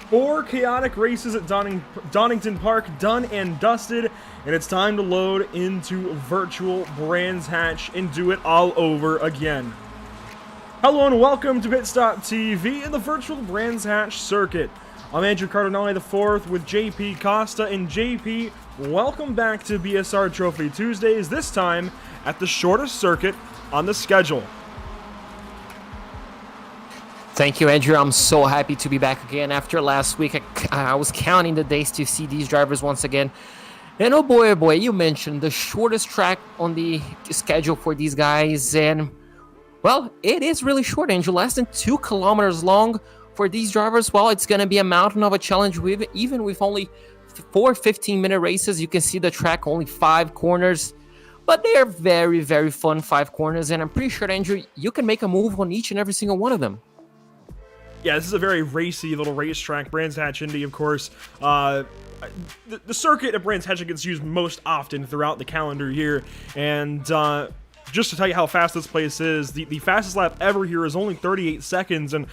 4 chaotic races at Donington Park done and dusted, and it's time to load into virtual Brands Hatch and do it all over again. Hello and welcome to Pit Stop TV and the virtual Brands Hatch circuit. I'm Andrew Cardinale IV with JP Costa, and JP, welcome back to BSR Trophy Tuesdays, this time at the shortest circuit on the schedule. Thank you, Andrew. I'm so happy to be back again after last week. I was counting the days to see these drivers once again. And oh boy, you mentioned the shortest track on the schedule for these guys. And, well, it is really short, Andrew. Less than 2 kilometers long for these drivers. Well, it's going to be a mountain of a challenge. Even with only 4 15-minute races, you can see the track, only 5 corners. But they are very, very fun 5 corners. And I'm pretty sure, Andrew, you can make a move on each and every single one of them. Yeah, this is a very racy little racetrack. Brands Hatch Indy, of course. The circuit at Brands Hatch gets used most often throughout the calendar year. And just to tell you how fast this place is, the fastest lap ever here is only 38 seconds. And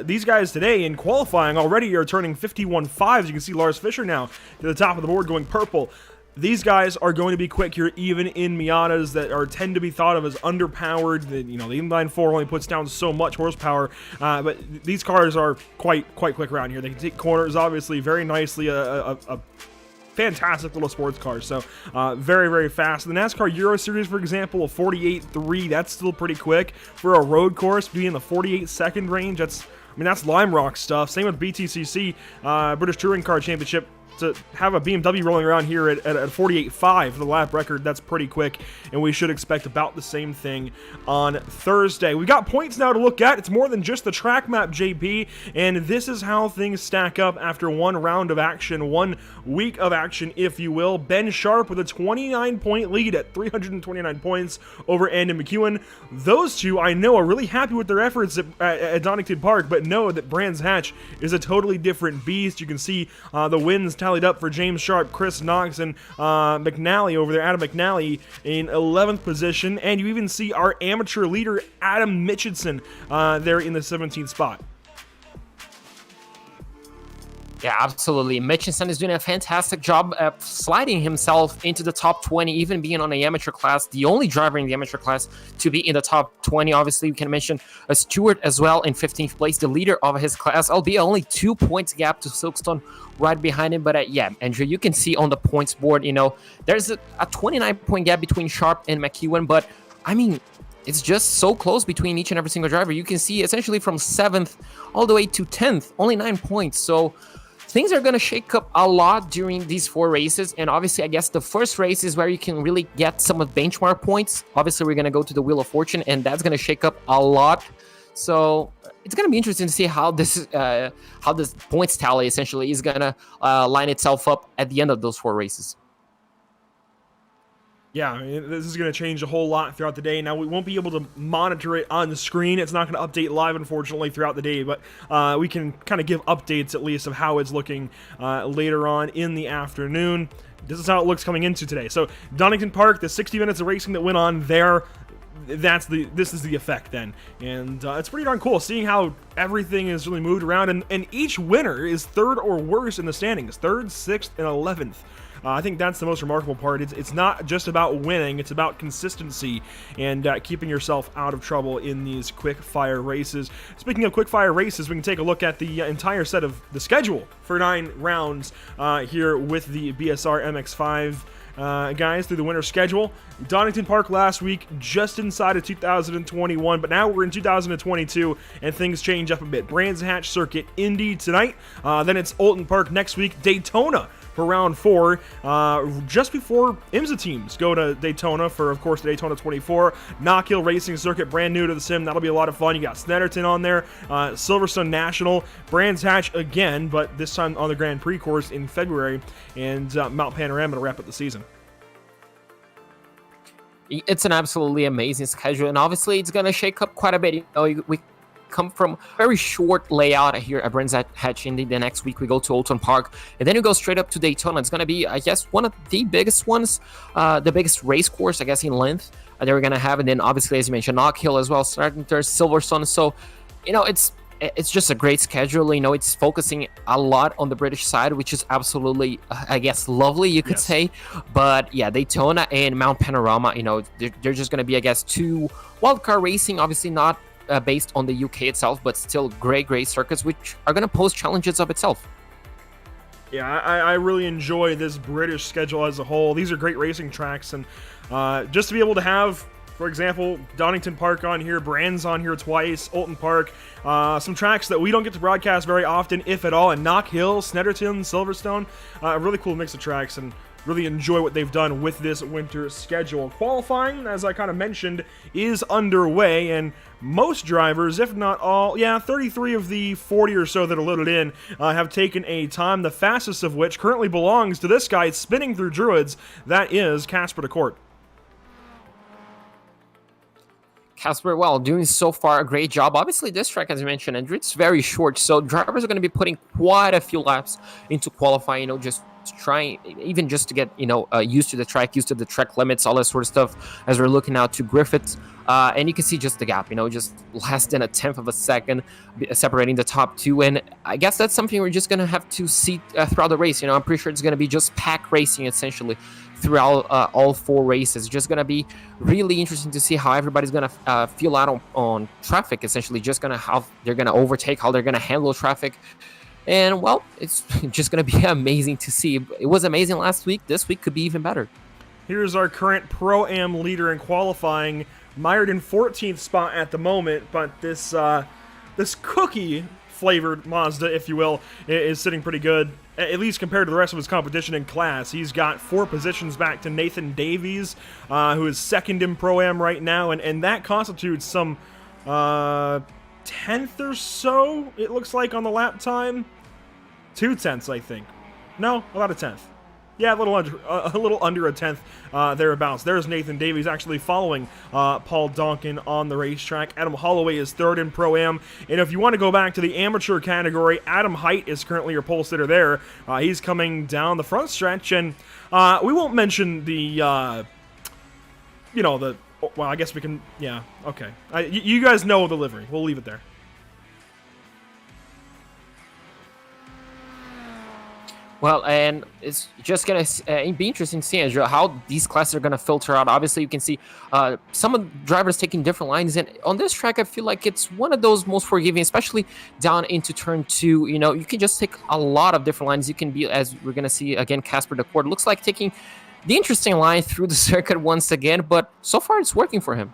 these guys today in qualifying already are turning 51.5. You can see Lars Fischer now to the top of the board going purple. These guys are going to be quick here, even in Miatas that tend to be thought of as underpowered. The inline 4 only puts down so much horsepower, but these cars are quite quick around here. They can take corners, obviously, very nicely. A fantastic little sports car, so very, very fast. The NASCAR Euro Series, for example, a 48.3, that's still pretty quick for a road course. Being in the 48-second range, that's Lime Rock stuff. Same with BTCC, British Touring Car Championship. To have a BMW rolling around here at 48.5 for the lap record, that's pretty quick, and we should expect about the same thing on Thursday. We got points now to look at. It's more than just the track map, JP, and this is how things stack up after one round of action, 1 week of action, if you will. Ben Sharp with a 29-point lead at 329 points over Andy McEwen. Those two, I know, are really happy with their efforts at Donington Park, but know that Brands Hatch is a totally different beast. You can see the wins tallied up for James Sharp, Chris Knox, and McNally over there. Adam McNally in 11th position, and you even see our amateur leader Adam Mitchinson there in the 17th spot. Yeah, absolutely. Mitchinson is doing a fantastic job at sliding himself into the top 20, even being on the amateur class, the only driver in the amateur class to be in the top 20. Obviously, we can mention Stewart as well in 15th place, the leader of his class, albeit only 2 points gap to Silkstone right behind him. But yeah, Andrew, you can see on the points board, there's a 29-point gap between Sharp and McEwen, but it's just so close between each and every single driver. You can see essentially from 7th all the way to 10th, only 9 points. So things are going to shake up a lot during these 4 races, and obviously I guess the first race is where you can really get some of benchmark points. Obviously we're going to go to the Wheel of Fortune, and that's going to shake up a lot. So it's going to be interesting to see how this points tally essentially is going to line itself up at the end of those 4 races. Yeah, this is going to change a whole lot throughout the day. Now, we won't be able to monitor it on the screen. It's not going to update live, unfortunately, throughout the day, but we can kind of give updates, at least, of how it's looking later on in the afternoon. This is how it looks coming into today. So, Donington Park, the 60 minutes of racing that went on there, this is the effect then. And it's pretty darn cool seeing how everything is really moved around, and each winner is 3rd or worse in the standings, 3rd, 6th, and 11th. I think that's the most remarkable part. It's not just about winning, it's about consistency and keeping yourself out of trouble in these quick-fire races. Speaking of quick-fire races, we can take a look at the entire set of the schedule for 9 rounds here with the BSR MX-5 guys through the winter schedule. Donington Park last week, just inside of 2021, but now we're in 2022, and things change up a bit. Brands Hatch Circuit, Indy tonight, then it's Oulton Park next week, Daytona for round 4, just before IMSA teams go to Daytona for, of course, the Daytona 24. Knock Hill Racing Circuit, brand new to the sim. That'll be a lot of fun. You got Snetterton on there, Silverstone National, Brands Hatch again, but this time on the Grand Prix course in February, and Mount Panorama to wrap up the season. It's an absolutely amazing schedule, and obviously it's going to shake up quite a bit. We come from very short layout here at Brands Hatch Indy. The next week we go to Oulton Park, and then you go straight up to Daytona. It's going to be, I guess, one of the biggest ones, the biggest race course, I guess, in length that we're going to have. And then obviously, as you mentioned, Knock Hill as well, starting there, Silverstone. So, it's it's just a great schedule. You know, it's focusing a lot on the British side, which is absolutely, I guess, lovely, you could say. But yeah, Daytona and Mount Panorama, you know, they're just going to be, I guess, two wildcard racing, obviously not based on the UK itself, but still great circuits, which are going to pose challenges of itself. Yeah, I really enjoy this British schedule as a whole. These are great racing tracks, and just to be able to have, for example, Donington Park on here, Brands on here twice, Oulton Park, some tracks that we don't get to broadcast very often, if at all, and Knock Hill, Snetterton, Silverstone, a really cool mix of tracks, and really enjoy what they've done with this winter schedule. Qualifying, as I kind of mentioned, is underway, and most drivers, if not all, 33 of the 40 or so that are loaded in, have taken a time, the fastest of which currently belongs to this guy spinning through Druids. That is Casper de Court. Casper, well, doing so far a great job. Obviously, this track, as you mentioned, Andrew, it's very short, so drivers are going to be putting quite a few laps into qualifying, you know, just trying, even just to get, you know, used to the track limits, all that sort of stuff, as we're looking out to Griffiths. And you can see just the gap, you know, just less than a tenth of a second separating the top two. And I guess that's something we're just going to have to see throughout the race. You know, I'm pretty sure it's going to be just pack racing, essentially, throughout all four races. It's just going to be really interesting to see how everybody's going to feel out on traffic, essentially, just going to how they're going to overtake, how they're going to handle traffic. And, well, it's just going to be amazing to see. It was amazing last week. This week could be even better. Here's our current Pro-Am leader in qualifying, mired in 14th spot at the moment, but this cookie-flavored Mazda, if you will, is sitting pretty good, at least compared to the rest of his competition in class. He's got 4 positions back to Nathan Davies, who is second in Pro-Am right now, and that constitutes some 10th or so, it looks like, on the lap time. 2 tenths, I think. No, about a 10th. Yeah, a little under a 10th thereabouts. There's Nathan Davies actually following Paul Donkin on the racetrack. Adam Holloway is third in Pro-Am. And if you want to go back to the amateur category, Adam Height is currently your pole sitter there. He's coming down the front stretch. And we won't mention the, well, I guess we can, yeah, okay. You guys know the livery. We'll leave it there. Well, and it's just going to be interesting to see, Andrew, how these classes are going to filter out. Obviously, you can see some of the drivers taking different lines. And on this track, I feel like it's one of those most forgiving, especially down into turn 2. You know, you can just take a lot of different lines. You can be, as we're going to see again, Casper de Court looks like taking the interesting line through the circuit once again. But so far, it's working for him.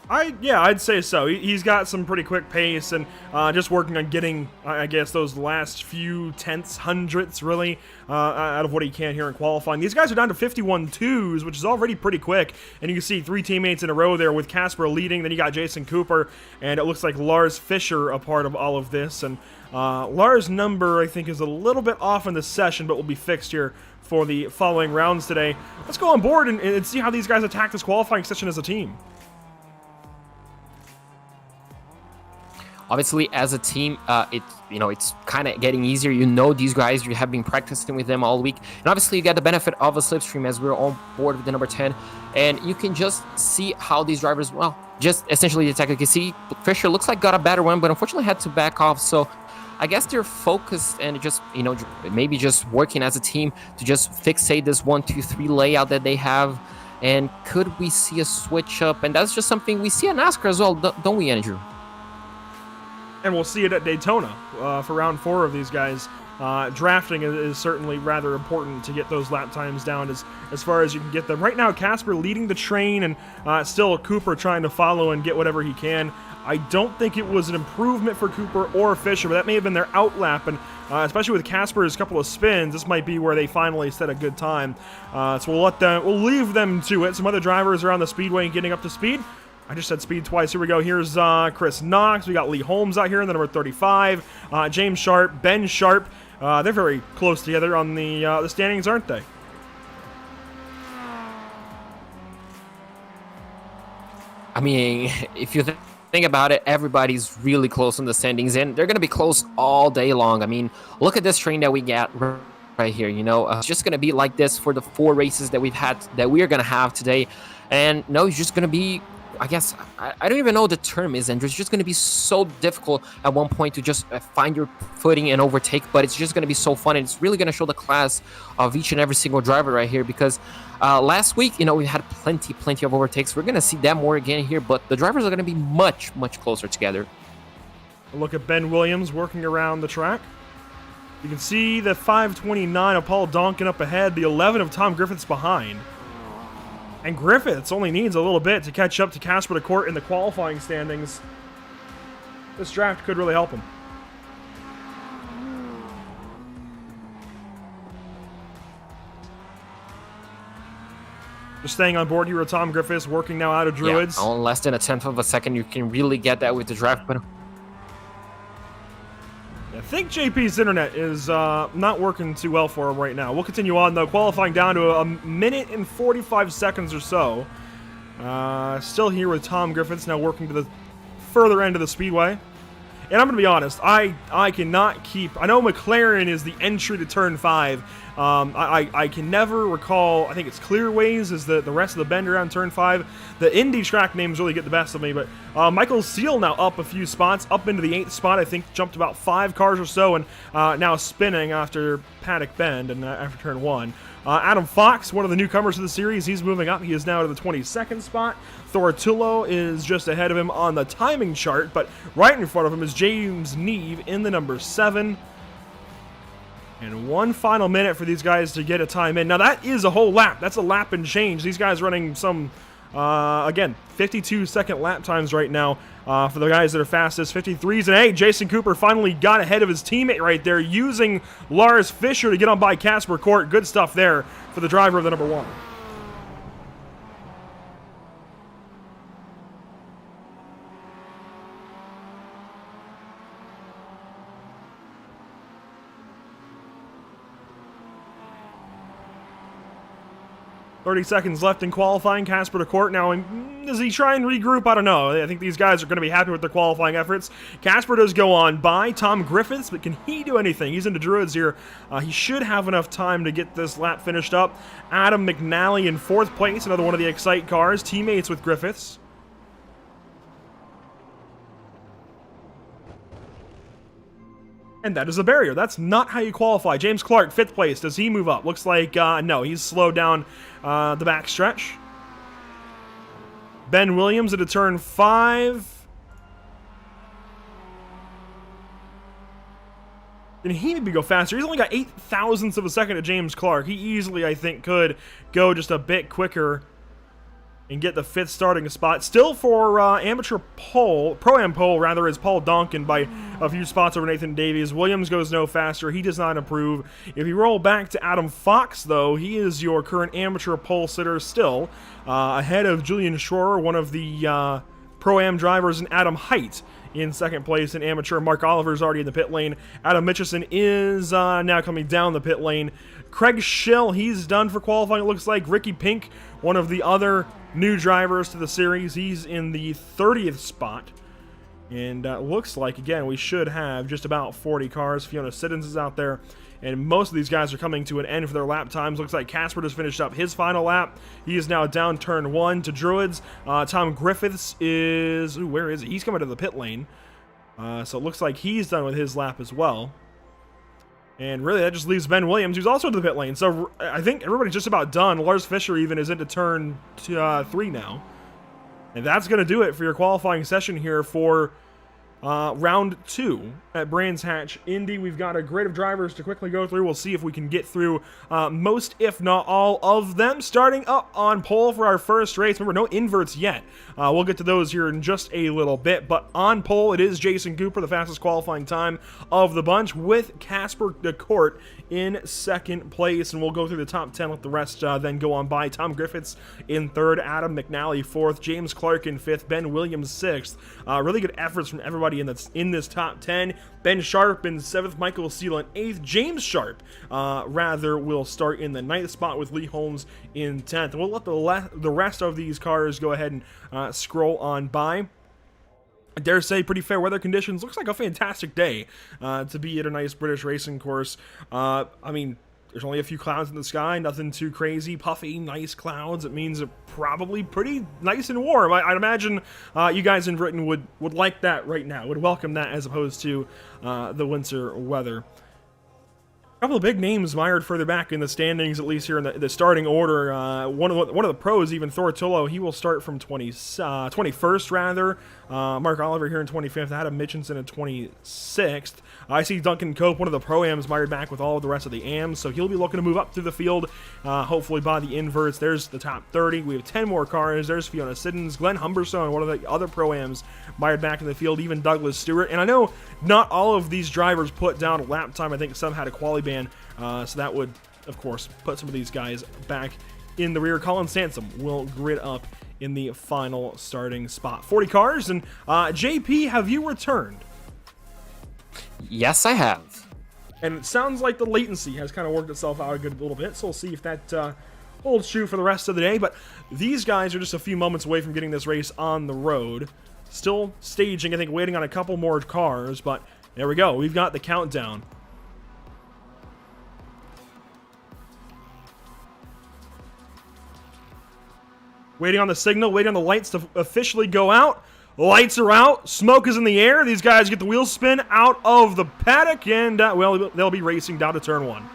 I'd say so. He's got some pretty quick pace, and just working on getting, I guess, those last few tenths, hundredths, really, out of what he can here in qualifying. These guys are down to 51.2s, which is already pretty quick, and you can see 3 teammates in a row there with Casper leading. Then you got Jason Cooper, and it looks like Lars Fischer a part of all of this. And Lars' number, I think, is a little bit off in the session, but will be fixed here for the following rounds today. Let's go on board and see how these guys attack this qualifying session as a team. Obviously, as a team, it's kind of getting easier. You know these guys, you have been practicing with them all week. And obviously, you get the benefit of a slipstream as we're on board with the number 10. And you can just see how these drivers, well, just essentially attack. You can see Fischer looks like got a better one, but unfortunately had to back off. So I guess they're focused and just, maybe just working as a team to just fixate this 1, 2, 3 layout that they have. And could we see a switch up? And that's just something we see at NASCAR as well, don't we, Andrew? And we'll see it at Daytona for round 4 of these guys. Drafting is certainly rather important to get those lap times down as far as you can get them. Right now, Casper leading the train, and still Cooper trying to follow and get whatever he can. I don't think it was an improvement for Cooper or Fischer, but that may have been their outlap, and especially with Casper's couple of spins, this might be where they finally set a good time. So we'll leave them to it. Some other drivers are on the speedway getting up to speed. I just said speed twice. Here we go. Here's Chris Knox. We got Lee Holmes out here in the number 35. James Sharp, Ben Sharp. They're very close together on the standings, aren't they? I mean, if you think about it, everybody's really close on the standings, and they're going to be close all day long. I mean, look at this train that we got right here. It's just going to be like this for the 4 races that we are going to have today. And no, it's just going to be I guess I don't even know what the term is, and it's just going to be so difficult at one point to just find your footing and overtake, but it's just going to be so fun, and it's really going to show the class of each and every single driver right here, because last week, we had plenty of overtakes. We're going to see that more again here, but the drivers are going to be much closer together. A look at Ben Williams working around the track. You can see the 529 of Paul Donkin up ahead, the 11 of Tom Griffiths behind. And Griffiths only needs a little bit to catch up to Casper DeCourt in the qualifying standings. This draft could really help him. Just staying on board here with Tom Griffiths, working now out of Druids. Yeah, on less than a tenth of a second, you can really get that with the draft. But I think JP's internet is not working too well for him right now. We'll continue on, though. Qualifying down to a minute and 45 seconds or so. Still here with Tom Griffiths, now working to the further end of the speedway. And I'm going to be honest, I cannot keep... I know McLaren is the entry to Turn 5. I can never recall... I think it's Clearways is the rest of the bend around Turn 5. The Indy track names really get the best of me, but Michael Seal now up a few spots, up into the 8th spot. I think jumped about 5 cars or so, and now spinning after Paddock Bend and after Turn 1. Adam Fox, one of the newcomers to the series, he's moving up. He is now to the 22nd spot. Thoratullo is just ahead of him on the timing chart, but right in front of him is James Neve in the number 7. And one final minute for these guys to get a time in. Now that is a whole lap. That's a lap and change. These guys running some, again, 52-second lap times right now for the guys that are fastest. 53s. And hey, Jason Cooper finally got ahead of his teammate right there, using Lars Fischer to get on by Casper Court. Good stuff there for the driver of the number 1. 30 seconds left in qualifying. Casper DeCourt now, does he try and regroup? I don't know. I think these guys are going to be happy with their qualifying efforts. Casper does go on by Tom Griffiths, but can he do anything? He's into Druids here. He should have enough time to get this lap finished up. Adam McNally in 4th place, another one of the Excite cars, teammates with Griffiths. And that is a barrier. That's not how you qualify. James Clark, 5th place. Does he move up? Looks like, no, he's slowed down the back stretch. Ben Williams into turn 5. Can he maybe go faster? He's only got 8 thousandths of a second to James Clark. He easily, I think, could go just a bit quicker and get the 5th starting spot. Still for amateur pole, pro-am pole rather, is Paul Donkin by a few spots over Nathan Davies. Williams goes no faster. He does not improve. If you roll back to Adam Fox, though, he is your current amateur pole sitter still, ahead of Julian Schroer, one of the pro-am drivers, and Adam Height in 2nd place in amateur. Mark Oliver's already in the pit lane. Adam Mitchison is now coming down the pit lane. Craig Schill, he's done for qualifying, it looks like. Ricky Pink, one of the other new drivers to the series, he's in the 30th spot. And looks like, again, we should have just about 40 cars. Fiona Siddons is out there. And most of these guys are coming to an end for their lap times. Looks like Casper just finished up his final lap. He is now down turn 1 to Druids. Tom Griffiths is... Ooh, where is he? He's coming to the pit lane. So it looks like he's done with his lap as well. And really, that just leaves Ben Williams, who's also to the pit lane. So I think everybody's just about done. Lars Fischer even is into turn 3 now. And that's going to do it for your qualifying session here for round 2 at Brands Hatch Indy. We've got a grid of drivers to quickly go through. We'll see if we can get through most, if not all, of them. Starting up on pole for our first race. Remember, no inverts yet. We'll get to those here in just a little bit. But on pole, it is Jason Cooper, the fastest qualifying time of the bunch, with Casper DeCourt in 2nd place. And we'll go through the top 10, let the rest then go on by. Tom Griffiths in 3rd, Adam McNally 4th, James Clark in 5th, Ben Williams 6th. Really good efforts from everybody in this top 10. Ben Sharp in 7th, Michael Seal in 8th, James Sharp will start in the 9th spot with Lee Holmes in 10th. We'll let the rest of these cars go ahead and scroll on by. I dare say pretty fair weather conditions. Looks like a fantastic day to be at a nice British racing course. I mean, There's only a few clouds in the sky, nothing too crazy, puffy, nice clouds. It means it's probably pretty nice and warm. I'd imagine you guys in Britain would like that right now, would welcome that as opposed to the winter weather. A couple of big names mired further back in the standings, at least here in the starting order. One of the pros, even Thortullo, he will start from 21st rather. Mark Oliver here in 25th. Adam Mitchinson in 26th. I see Duncan Cope, one of the pro-ams, mired back with all of the rest of the AMs, so he'll be looking to move up through the field, hopefully by the inverts. There's the top 30. We have 10 more cars. There's Fiona Siddons, Glenn Humberstone, one of the other pro-ams, mired back in the field, even Douglas Stewart. And I know not all of these drivers put down a lap time. I think some had a quali ban, so that would, of course, put some of these guys back in the rear. Colin Sansom will grid up in the final starting spot. 40 cars, and JP, have you returned? Yes, I have. And it sounds like the latency has kind of worked itself out a good little bit, so we'll see if that holds true for the rest of the day. But these guys are just a few moments away from getting this race on the road. Still staging, I think, waiting on a couple more cars, but there we go. We've got the countdown. Waiting on the signal, waiting on the lights to officially go out. Lights are out, smoke is in the air. These guys get the wheel spin out of the paddock, and, well, they'll be racing down to turn one.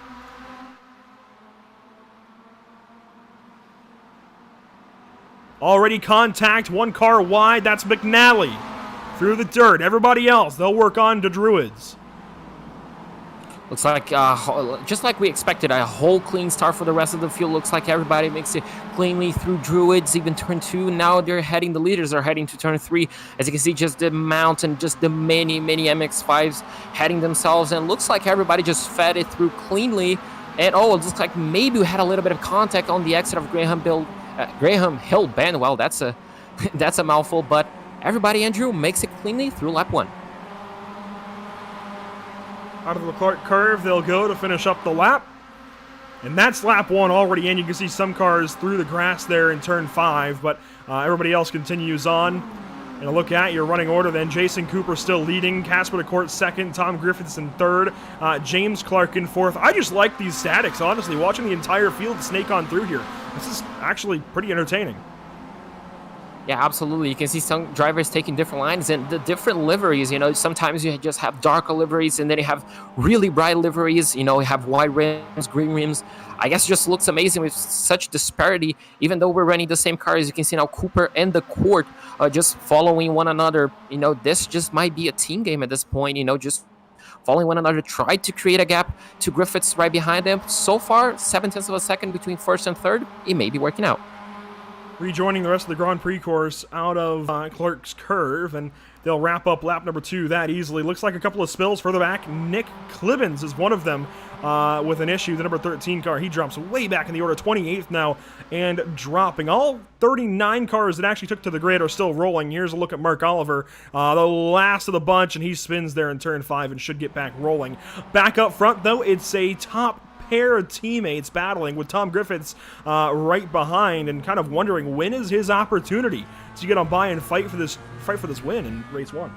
Already contact, one car wide, that's McNally. Through the dirt, everybody else, they'll work on to Druids. Looks like, just like we expected, a whole clean start for the rest of the field. Looks like everybody makes it cleanly through Druids, even turn 2. Now they're heading, the leaders are heading to turn 3. As you can see, just the mountain, just the many MX-5s heading themselves. And looks like everybody just fed it through cleanly. And, oh, it looks like maybe we had a little bit of contact on the exit of Graham Hill Bend. Well, that's a, that's a mouthful. But everybody, Andrew, makes it cleanly through lap 1. Out of the Clark curve, they'll go to finish up the lap. And that's lap 1 already in. You can see some cars through the grass there in turn 5, but everybody else continues on. And a look at your running order then. Jason Cooper still leading. Casper DeCourt second. Tom Griffiths in third. James Clark in fourth. I just like these statics, honestly. Watching the entire field snake on through here. This is actually pretty entertaining. Yeah, absolutely. You can see some drivers taking different lines and the different liveries. You know, sometimes you just have darker liveries and then you have really bright liveries. You know, you have white rims, green rims. I guess it just looks amazing with such disparity. Even though we're running the same cars, you can see now Cooper and the Court just following one another. You know, this just might be a team game at this point. You know, just following one another, tried to create a gap to Griffiths right behind them. So far, 0.7 of a second between first and third. It may be working out. Rejoining the rest of the Grand Prix course out of Clark's curve, and they'll wrap up lap number 2 that easily. Looks like a couple of spills further back. Nick Clibbins is one of them with an issue. The number 13 car, he drops way back in the order, 28th now, and dropping. All 39 cars that actually took to the grid are still rolling. Here's a look at Mark Oliver, the last of the bunch, and he spins there in turn 5 and should get back rolling. Back up front, though, it's a top pair of teammates battling with Tom Griffiths right behind, and kind of wondering when is his opportunity to get on by and fight for this win in race 1.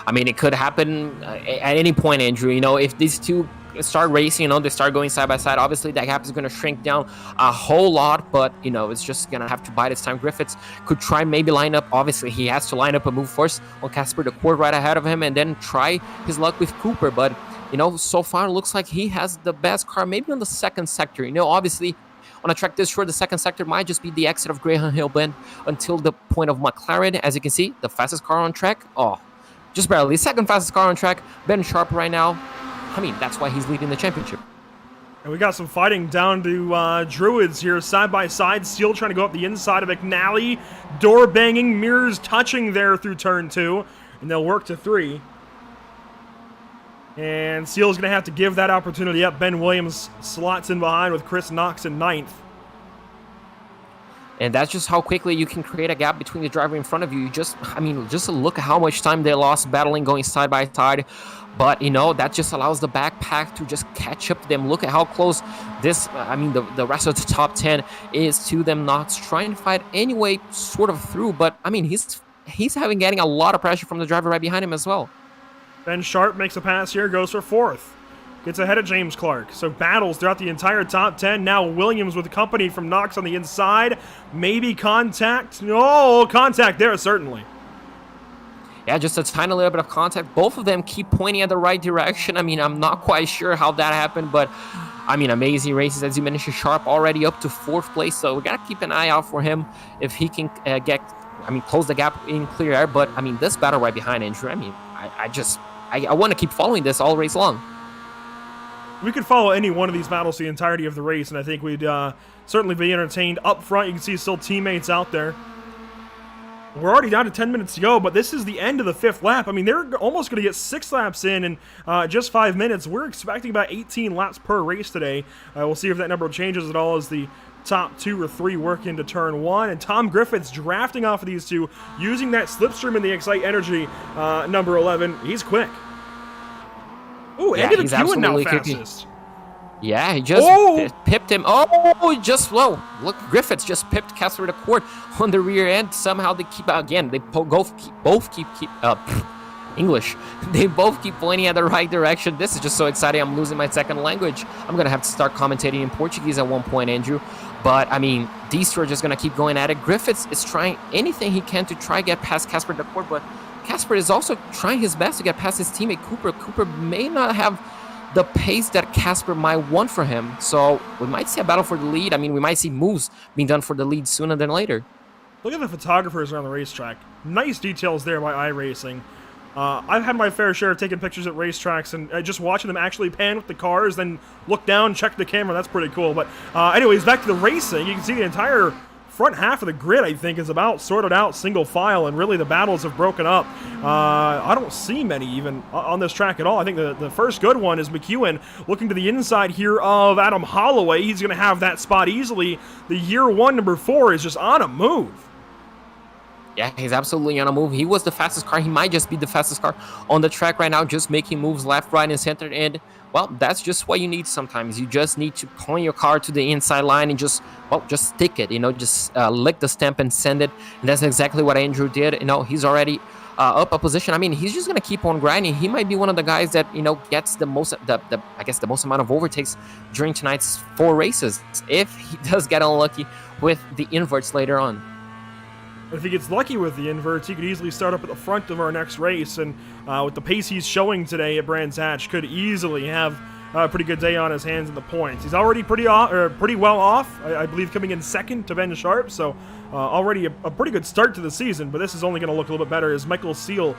I mean, it could happen at any point, Andrew. You know, if these two start racing, you know, they start going side by side, obviously that gap is going to shrink down a whole lot, but, you know, it's just going to have to bide its time. Griffiths could try maybe line up, obviously he has to line up a move first on Casper DeCourt right ahead of him and then try his luck with Cooper, but you know, so far it looks like he has the best car, maybe on the second sector. You know, obviously, on a track this short, the second sector might just be the exit of Graham Hill Bend until the point of McLaren. As you can see, the fastest car on track. Oh, just barely. Second fastest car on track. Ben Sharp right now. I mean, that's why he's leading the championship. And we got some fighting down to Druids here, side by side. Steele trying to go up the inside of McNally. Door banging, mirrors touching there through turn 2. And they'll work to 3. And Seale's going to have to give that opportunity up. Ben Williams slots in behind with Chris Knox in 9th. And that's just how quickly you can create a gap between the driver in front of you. Just look at how much time they lost battling, going side by side. But, you know, that just allows the backpack to just catch up to them. Look at how close this, the rest of the top 10 is to them. Knox trying to fight anyway, sort of through. But, I mean, he's getting a lot of pressure from the driver right behind him as well. Ben Sharp makes a pass here, goes for 4th. gets ahead of James Clark. So battles throughout the entire top 10. Now Williams with company from Knox on the inside. Maybe contact. No, contact there, certainly. Yeah, just a tiny little bit of contact. Both of them keep pointing at the right direction. I mean, I'm not quite sure how that happened, but I mean, amazing races. As you mentioned, Sharp already up to 4th place, so we got to keep an eye out for him if he can close the gap in clear air. But I mean, this battle right behind Andrew, I mean, I want to keep following this all race long. We could follow any one of these battles the entirety of the race, and I think we'd certainly be entertained. Up front, you can see still teammates out there. We're already down to 10 minutes to go, but this is the end of the 5th lap. I mean, they're almost going to get 6 laps in just 5 minutes. We're expecting about 18 laps per race today. We'll see if that number changes at all as the top 2 or 3 work into turn 1. And Tom Griffith's drafting off of these two, using that slipstream in the Excite Energy, number 11. He's quick. Ooh, yeah, Andy McEwen now fastest. Yeah, he just pipped him. Oh, just low. Look, Griffiths just pipped Casper the Court on the rear end. Somehow they keep again. They both keep English. They both keep pointing at the right direction. This is just so exciting. I'm losing my second language. I'm gonna have to start commentating in Portuguese at one point, Andrew. But I mean, these two are just gonna keep going at it. Griffiths is trying anything he can to try get past Casper the Court, but Casper is also trying his best to get past his teammate Cooper. Cooper may not have the pace that Casper might want for him. So we might see a battle for the lead. I mean, we might see moves being done for the lead sooner than later. Look at the photographers around the racetrack. Nice details there by iRacing. I've had my fair share of taking pictures at racetracks and just watching them actually pan with the cars, then look down, check the camera. That's pretty cool. But anyways, back to the racing. You can see the entire front half of the grid, I think, is about sorted out single file, and really the battles have broken up. I don't see many even on this track at all. I think the first good one is McEwen looking to the inside here of Adam Holloway. He's going to have that spot easily. The year 1, number 4, is just on a move. Yeah, he's absolutely on a move. He was the fastest car. He might just be the fastest car on the track right now, just making moves left, right, and center. And, well, that's just what you need sometimes. You just need to point your car to the inside line and just stick it, just lick the stamp and send it. And that's exactly what Andrew did. He's already up a position. I mean, he's just going to keep on grinding. He might be one of the guys that, gets the most, the most amount of overtakes during tonight's 4 races, if he does get unlucky with the inverts later on. If he gets lucky with the inverts, he could easily start up at the front of our next race, and with the pace he's showing today at Brands Hatch, could easily have a pretty good day on his hands in the points. He's already pretty well off, I believe, coming in second to Ben Sharp, so already a pretty good start to the season, but this is only going to look a little bit better as Michael Seal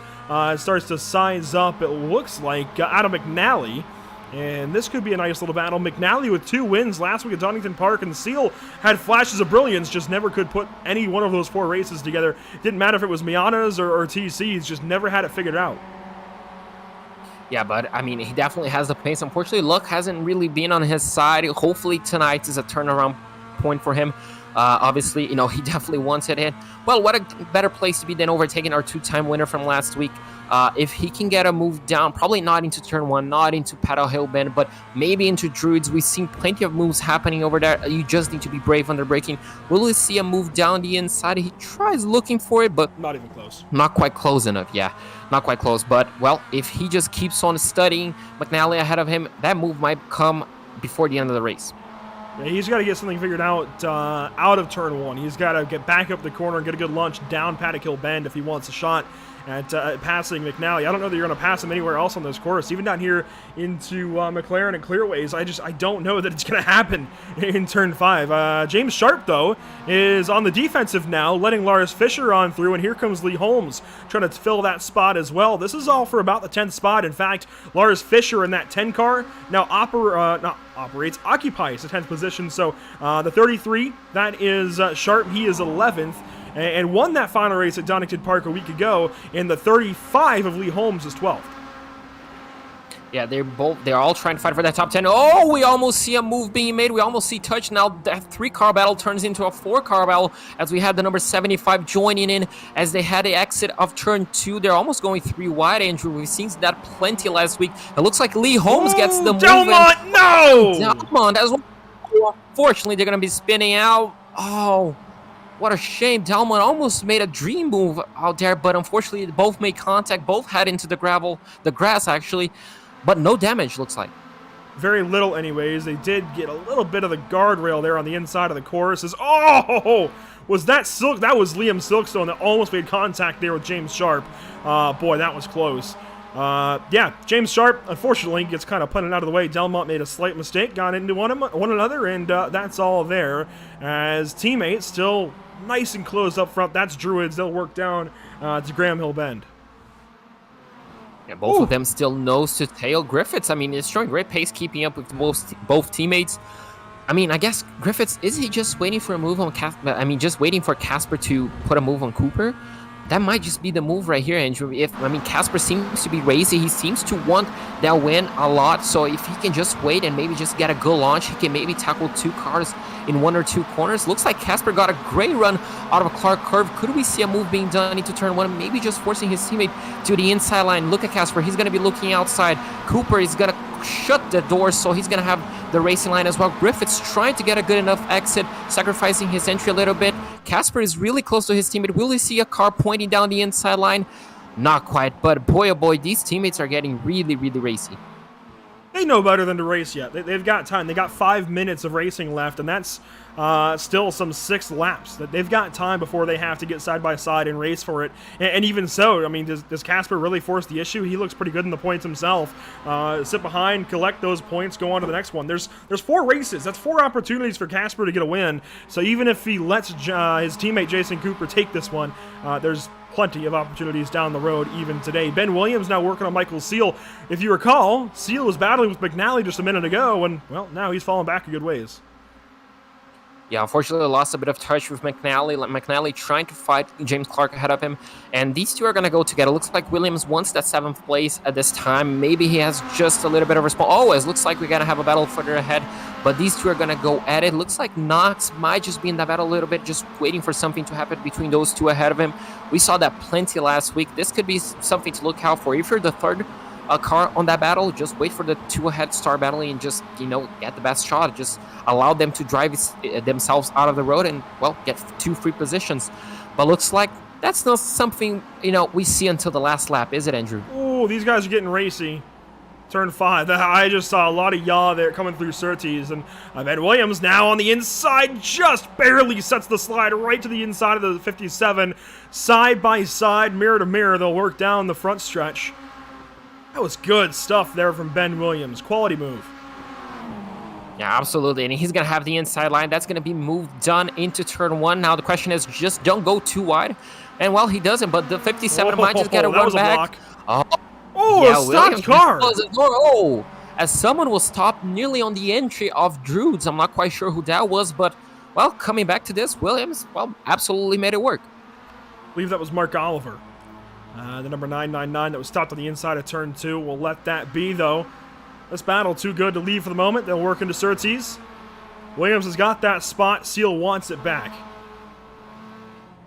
starts to size up, it looks like, Adam McNally. And this could be a nice little battle. McNally with 2 wins last week at Donington Park, and Seal had flashes of brilliance, just never could put any one of those 4 races together. Didn't matter if it was Mianas or TC's, just never had it figured out. Yeah, but I mean, he definitely has the pace. Unfortunately, luck hasn't really been on his side. Hopefully tonight is a turnaround point for him. Obviously, he definitely wants it in. Well, what a better place to be than overtaking our 2-time winner from last week. If he can get a move down, probably not into turn 1, not into Paddle Hill Bend, but maybe into Druids. We've seen plenty of moves happening over there. You just need to be brave under braking. Will we see a move down the inside? He tries looking for it, but not even close. Not quite close enough, yeah. Not quite close, but, well, if he just keeps on studying McNally ahead of him, that move might come before the end of the race. Yeah, he's got to get something figured out of turn 1. He's got to get back up the corner and get a good launch down Paddock Hill Bend if he wants a shot at passing McNally. I don't know that you're going to pass him anywhere else on this course. Even down here into McLaren and Clearways, I don't know that it's going to happen in turn 5. James Sharp, though, is on the defensive now, letting Lars Fischer on through, and here comes Lee Holmes trying to fill that spot as well. This is all for about the 10th spot. In fact, Lars Fischer in that 10 car now occupies the 10th position. So the 33, that is Sharp. He is 11th. And won that final race at Donington Park a week ago, and the 35 of Lee Holmes is 12th. Yeah, they're all trying to fight for that top 10. Oh, we almost see a move being made. We almost see touch. Now that 3-car battle turns into a 4-car battle as we had the number 75 joining in as they had the exit of turn 2. They're almost going 3 wide, Andrew. We've seen that plenty last week. It looks like Lee Holmes gets the move. Delmont, no! Delmont, unfortunately, they're going to be spinning out. Oh, what a shame. Delmont almost made a dream move out there, but unfortunately, both made contact. Both head into the grass, actually. But no damage, looks like. very little anyways. They did get a little bit of the guardrail there on the inside of the course. Oh, was that Silk? That was Liam Silkstone that almost made contact there with James Sharp. Boy, that was close. Yeah, James Sharp, unfortunately, gets kind of punted out of the way. Delmont made a slight mistake, got into one another, and that's all there. As teammates still nice and close up front. That's Druids. They'll work down to Graham Hill Bend. Yeah, both of them still nose to tail. Griffiths, I mean, is showing great pace, keeping up with both teammates. I mean, I guess Griffiths, is he just waiting for a move on Casper? I mean, just waiting for Casper to put a move on Cooper? That might just be the move right here, Andrew. Casper seems to be racy. He seems to want that win a lot. So if he can just wait and maybe just get a good launch, he can maybe tackle 2 cars in 1 or 2 corners. Looks like Casper got a great run out of a Clark curve. Could we see a move being done into turn 1? Maybe just forcing his teammate to the inside line. Look at Casper. He's going to be looking outside. Cooper is going to shut the door, so he's going to have the racing line as well. Griffiths trying to get a good enough exit, sacrificing his entry a little bit. Casper is really close to his teammate. Will he see a car pointing down the inside line? Not quite, but boy, oh boy, these teammates are getting really, really racy. They know better than to race yet. They've got time. They got 5 minutes of racing left, and that's still some 6 laps. That they've got time before they have to get side by side and race for it. And even so, I mean, does Casper really force the issue? He looks pretty good in the points himself. Sit behind, collect those points, go on to the next one. There's 4 races. That's 4 opportunities for Casper to get a win. So even if he lets his teammate Jason Cooper take this one, there's plenty of opportunities down the road even today. Ben Williams now working on Michael Seal. If you recall, Seal was battling with McNally just a minute ago, and, well, now he's fallen back a good ways. Yeah, unfortunately, lost a bit of touch with McNally. McNally trying to fight James Clark ahead of him, and these two are going to go together. Looks like Williams wants that 7th place at this time. Maybe he has just a little bit of response. Oh, it looks like we're going to have a battle further ahead, but these two are going to go at it. Looks like Knox might just be in that battle a little bit, just waiting for something to happen between those two ahead of him. We saw that plenty last week. This could be something to look out for. If you're the third car on that battle, just wait for the 2 ahead start battling and just, get the best shot. Just allow them to drive themselves out of the road and, well, get 2 free positions. But looks like that's not something, we see until the last lap, is it, Andrew? Oh, these guys are getting racy. Turn 5. I just saw a lot of yaw there coming through Surtees, and Ben Williams now on the inside, just barely sets the slide right to the inside of the 57. Side by side, mirror to mirror, they'll work down the front stretch. That was good stuff there from Ben Williams. Quality move. Yeah, absolutely. And he's going to have the inside line. That's going to be moved done into turn 1. Now the question is, just don't go too wide. And, well, he doesn't, but the 57 might just get a run back. Oh, yeah, a stopped car. Oh, as someone was stopped nearly on the entry of Druids. I'm not quite sure who that was, but, well, coming back to this, Williams, well, absolutely made it work. I believe that was Mark Oliver. The number 999 that was stopped on the inside of turn 2. We'll let that be, though. This battle too good to leave for the moment. They'll work into Surtees. Williams has got that spot. Seal wants it back.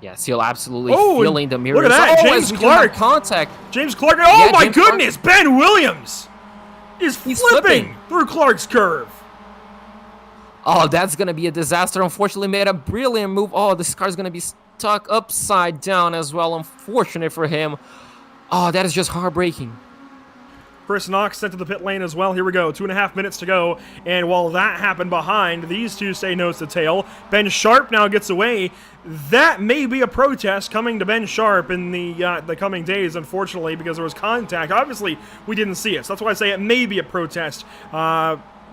Yeah, Seal absolutely feeling the mirrors. Look at that, James Clark. Contact. James Clark. Oh, yeah, my goodness. Clark. Ben Williams is flipping through Clark's curve. Oh, that's going to be a disaster. Unfortunately, made a brilliant move. Oh, this car's going to be stuck upside down as well. Unfortunate for him. Oh, that is just heartbreaking. Chris Knox sent to the pit lane as well. Here we go. 2.5 minutes to go. And while that happened behind, these two stay nose to tail. Ben Sharp now gets away. That may be a protest coming to Ben Sharp in the coming days, unfortunately, because there was contact. Obviously, we didn't see it. So that's why I say it may be a protest.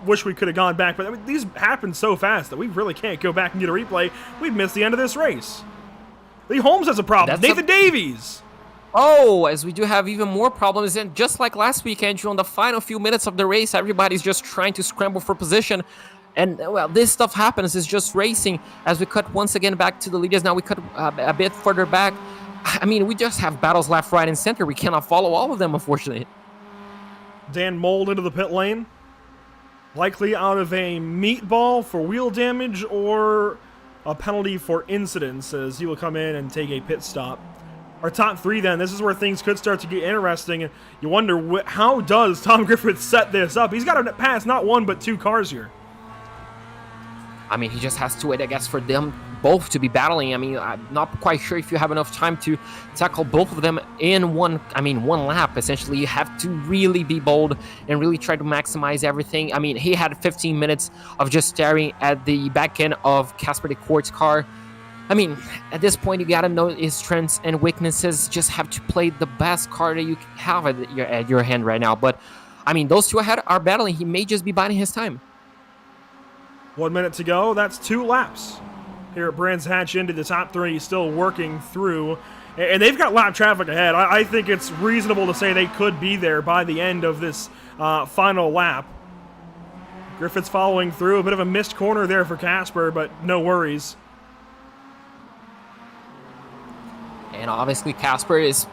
Wish we could have gone back. But I mean, these happen so fast that we really can't go back and get a replay. We've missed the end of this race. Lee Holmes has a problem. Nathan Davies. Oh, as we do have even more problems, and just like last week, Andrew, on the final few minutes of the race, everybody's just trying to scramble for position. And, well, this stuff happens. It's just racing. As we cut once again back to the leaders, now we cut a bit further back. I mean, we just have battles left, right, and center. We cannot follow all of them, unfortunately. Dan Mold into the pit lane. Likely out of a meatball for wheel damage or a penalty for incidents, as he will come in and take a pit stop. Our top 3 then, this is where things could start to get interesting. You wonder, how does Tom Griffith set this up? He's got to pass not 1 but 2 cars here. I mean, he just has to wait, I guess, for them both to be battling. I mean, I'm not quite sure if you have enough time to tackle both of them in one lap. Essentially, you have to really be bold and really try to maximize everything. I mean, he had 15 minutes of just staring at the back end of Casper de Court's car. I mean, at this point, you gotta know his strengths and weaknesses. Just have to play the best car that you have at your hand right now. But, I mean, those two ahead are battling. He may just be biding his time. 1 minute to go. That's 2 laps. Here at Brands Hatch Indy, the top 3 still working through. And they've got lap traffic ahead. I think it's reasonable to say they could be there by the end of this final lap. Griffith's following through. A bit of a missed corner there for Casper, but no worries. And obviously Casper is,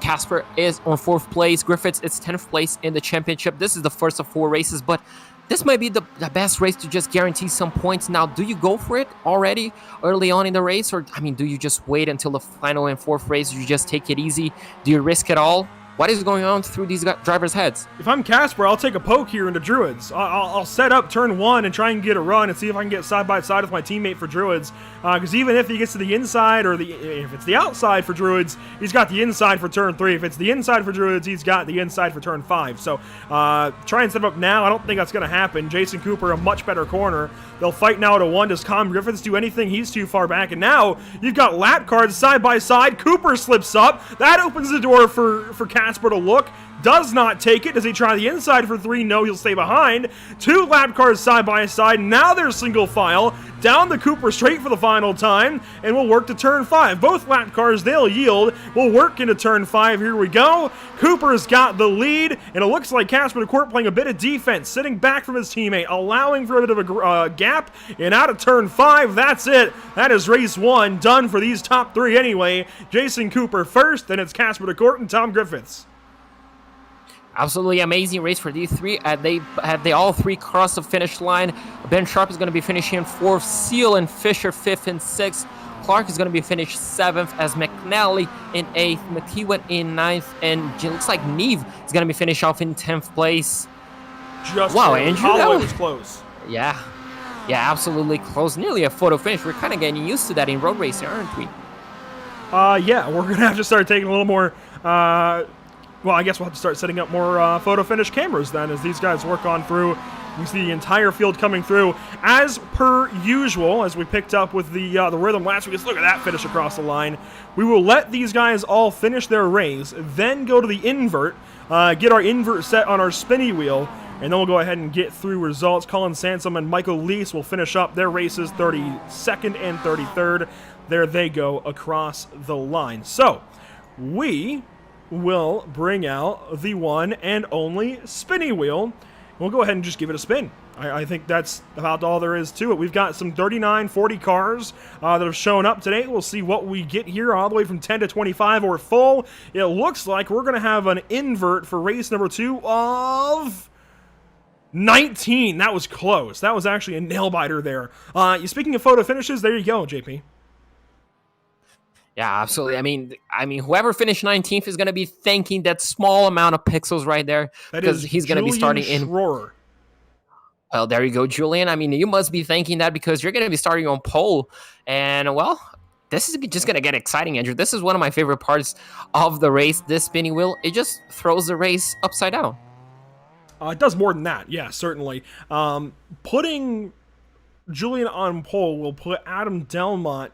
Casper is on 4th place. Griffiths is 10th place in the championship. This is the first of 4 races, but this might be the best race to just guarantee some points. Now, do you go for it already early on in the race? Or, do you just wait until the final and 4th race? You just take it easy? Do you risk it all? What is going on through these drivers' heads? If I'm Casper, I'll take a poke here into Druids. I'll set up turn 1 and try and get a run and see if I can get side by side with my teammate for Druids. Because even if he gets to the inside, or if it's the outside for Druids, he's got the inside for turn 3. If it's the inside for Druids, he's got the inside for turn 5. So try and set him up now. I don't think that's going to happen. Jason Cooper, a much better corner. They'll fight now to 1. Does Tom Griffiths do anything? He's too far back. And now you've got lap cards side by side. Cooper slips up. That opens the door for Casper to look. Does not take it. Does he try the inside for 3? No, he'll stay behind. 2 lap cars side by side. Now they're single file. Down the Cooper straight for the final time. And we'll work to turn 5. Both lap cars, they'll yield. We'll work into turn 5. Here we go. Cooper's got the lead. And it looks like Casper de Court playing a bit of defense. Sitting back from his teammate. Allowing for a bit of a gap. And out of turn 5. That's it. That is race 1. Done for these top 3 anyway. Jason Cooper first. Then it's Casper de Court and Tom Griffiths. Absolutely amazing race for these 3. They all 3 cross the finish line. Ben Sharp is going to be finishing 4th. Seal and Fisher 5th and 6th. Clark is going to be finished 7th as McNally in 8th. McEwen in 9th. And it looks like Neve is going to be finished off in 10th place. Wow, Andrew. Holloway was close. Yeah, absolutely close. Nearly a photo finish. We're kind of getting used to that in road racing, aren't we? Yeah, we're going to have to start taking a little more... Well, I guess we'll have to start setting up more photo finish cameras then as these guys work on through. You see the entire field coming through. As per usual, as we picked up with the rhythm last week, let's look at that finish across the line. We will let these guys all finish their race, then go to the invert, get our invert set on our spinny wheel, and then we'll go ahead and get through results. Colin Sansom and Michael Leese will finish up their races 32nd and 33rd. There they go across the line. So, we will bring out the one and only spinny wheel. We'll go ahead and just give it a spin. I think that's about all there is to it. We've got some 39, 40 cars that have shown up today. We'll see what we get here all the way from 10 to 25 or full. It looks like we're going to have an invert for race number 2 of 19. That was close. That was actually a nail-biter there. Speaking of photo finishes, there you go, JP. Yeah, absolutely. I mean, whoever finished 19th is going to be thanking that small amount of pixels right there because he's going to be starting in. Schroer. Well, there you go, Julian. I mean, you must be thanking that because you're going to be starting on pole, and well, this is just going to get exciting, Andrew. This is one of my favorite parts of the race. This spinning wheel, it just throws the race upside down. It does more than that, yeah, certainly. Putting Julian on pole will put Adam Delmont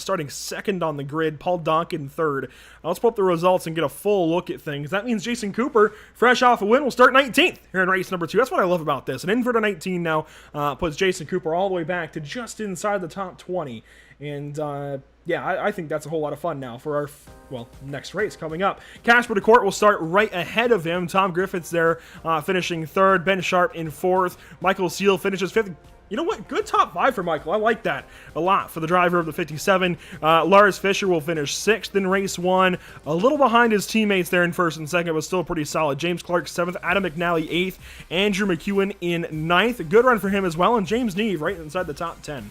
starting second on the grid, Paul Donkin third. Let's pull up the results and get a full look at things. That means Jason Cooper, fresh off a win, will start 19th here in race number 2. That's what I love about this. An invert of 19 now puts Jason Cooper all the way back to just inside the top 20. And yeah, I think that's a whole lot of fun now for our, next race coming up. Casper de Court will start right ahead of him. Tom Griffiths there finishing 3rd. Ben Sharp in 4th. Michael Seal finishes 5th. You know what? Good top 5 for Michael. I like that a lot for the driver of the 57. Lars Fischer will finish 6th in race 1. A little behind his teammates there in 1st and 2nd, but still pretty solid. James Clark 7th. Adam McNally 8th. Andrew McEwen in 9th. A good run for him as well. And James Neve right inside the top 10.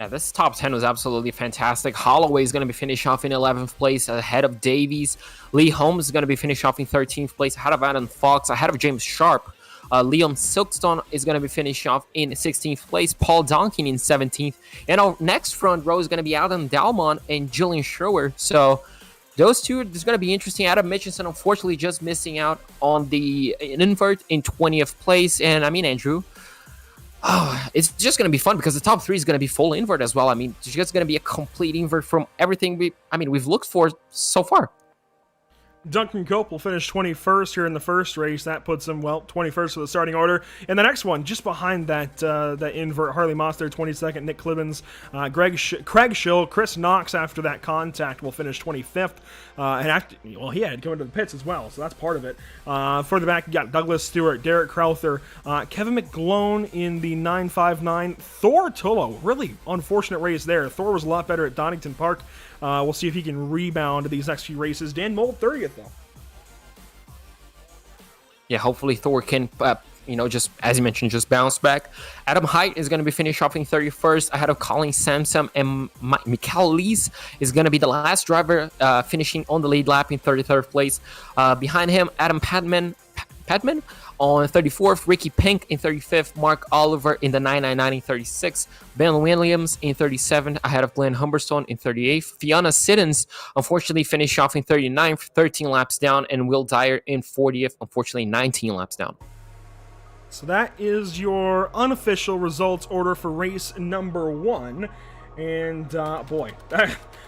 Yeah, this top 10 was absolutely fantastic. Holloway is going to be finished off in 11th place ahead of Davies. Lee Holmes is going to be finished off in 13th place ahead of Adam Fox, ahead of James Sharp. Liam Silkstone is going to be finishing off in 16th place, Paul Donkin in 17th, and our next front row is going to be Adam Dalmont and Julian Schroer. So those two, it's going to be interesting. Adam Mitchinson, unfortunately, just missing out on the invert in 20th place. And I mean, Andrew, it's just going to be fun because the top three is going to be full invert as well. I mean, it's just going to be a complete invert from everything we've looked for so far. Duncan Cope will finish 21st here in the first race. That puts him, 21st for the starting order. And the next one, just behind that invert, Harley Moss there, 22nd, Nick Clibbins, Craig Schill, Chris Knox after that contact will finish 25th. He had to come into the pits as well, so that's part of it. Further back, you got Douglas Stewart, Derek Crowther, Kevin McGlone in the 959, Thor Tullo. Really unfortunate race there. Thor was a lot better at Donington Park. We'll see if he can rebound these next few races. Dan Mold, 30th, though. Yeah, hopefully Thor can, just as you mentioned, just bounce back. Adam Height is going to be finished off in 31st ahead of Colin Samsom, and Mikael Lees is going to be the last driver finishing on the lead lap in 33rd place. Behind him, Adam Padman on 34th, Ricky Pink in 35th, Mark Oliver in the 999 in 36th, Ben Williams in 37th, ahead of Glenn Humberstone in 38th. Fiona Siddons, unfortunately, finished off in 39th, 13 laps down, and Will Dyer in 40th, unfortunately, 19 laps down. So that is your unofficial results order for race number 1. And,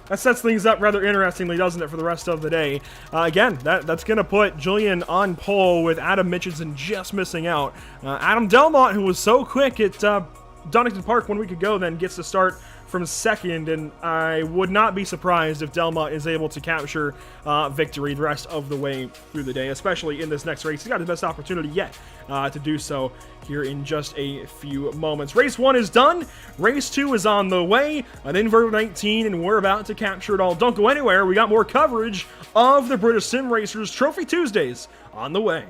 that sets things up rather interestingly, doesn't it, for the rest of the day. Again, that's going to put Julian on pole with Adam Mitchinson just missing out. Adam Delmont, who was so quick at Donington Park 1 week ago, then gets to start from second, and I would not be surprised if Delmont is able to capture victory the rest of the way through the day, especially in this next race. He's got his best opportunity yet to do so here in just a few moments. Race 1 is done. Race 2 is on the way. An invert 19, and we're about to capture it all. Don't go anywhere. We got more coverage of the British Sim Racers Trophy Tuesdays on the way.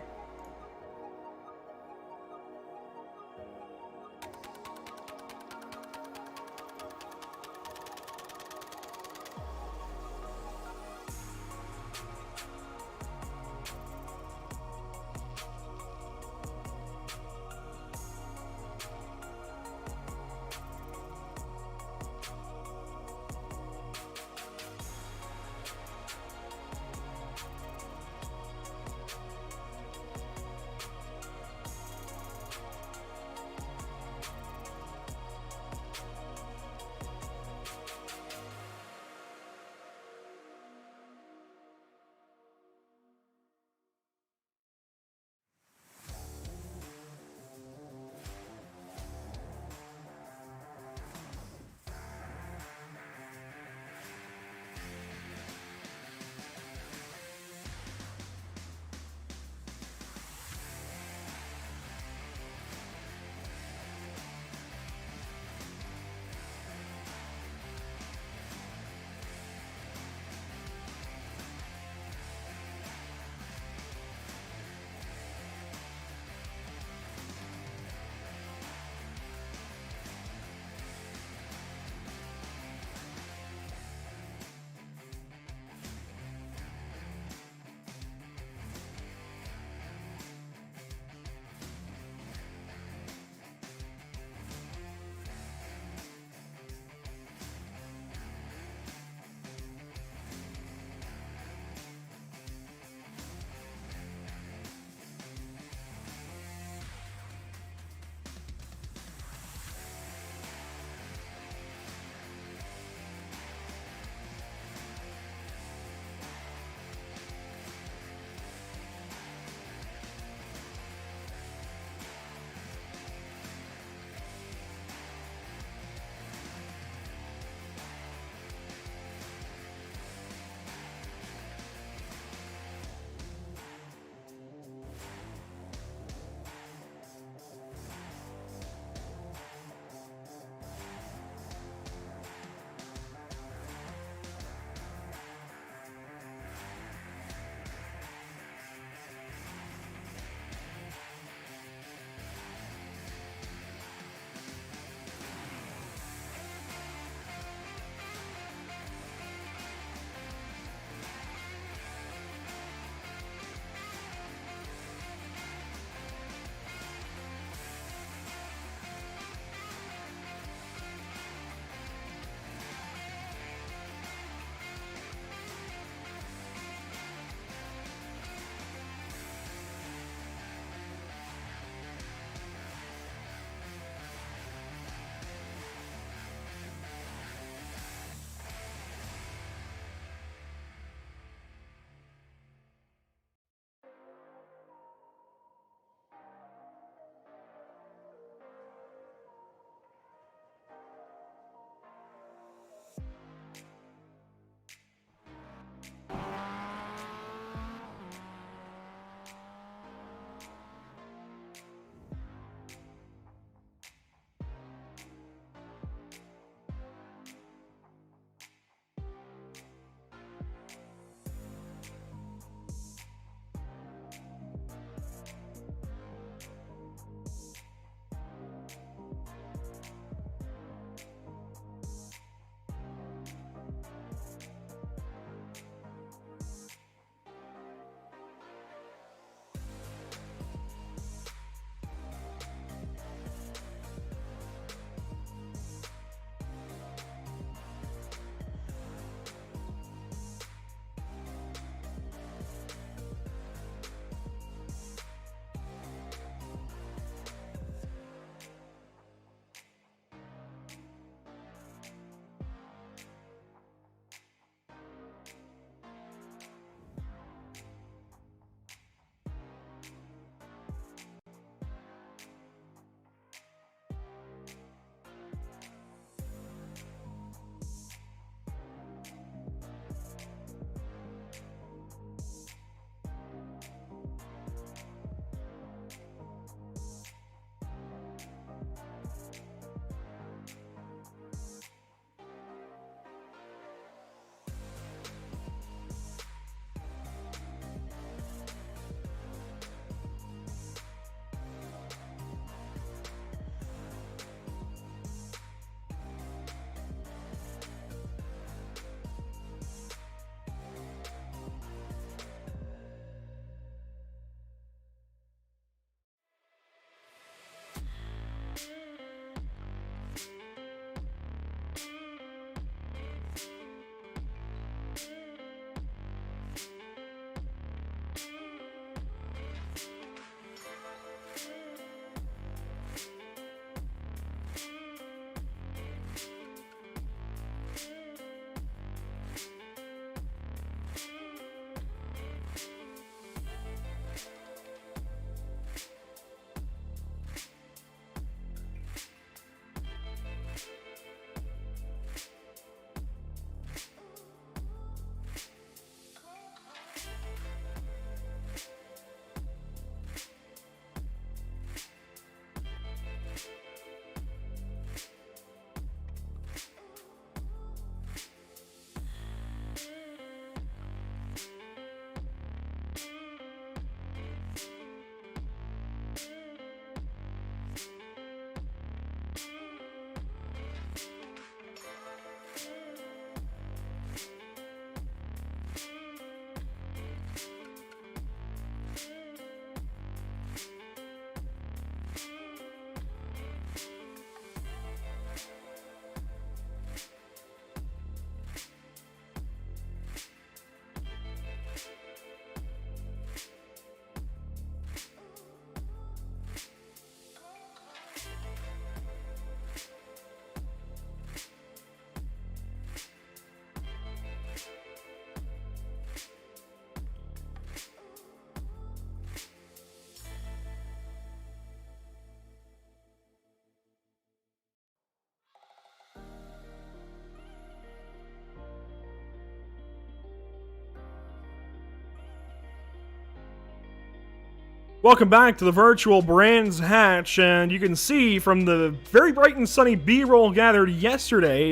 Welcome back to the virtual Brands Hatch, and you can see from the very bright and sunny B-roll gathered yesterday,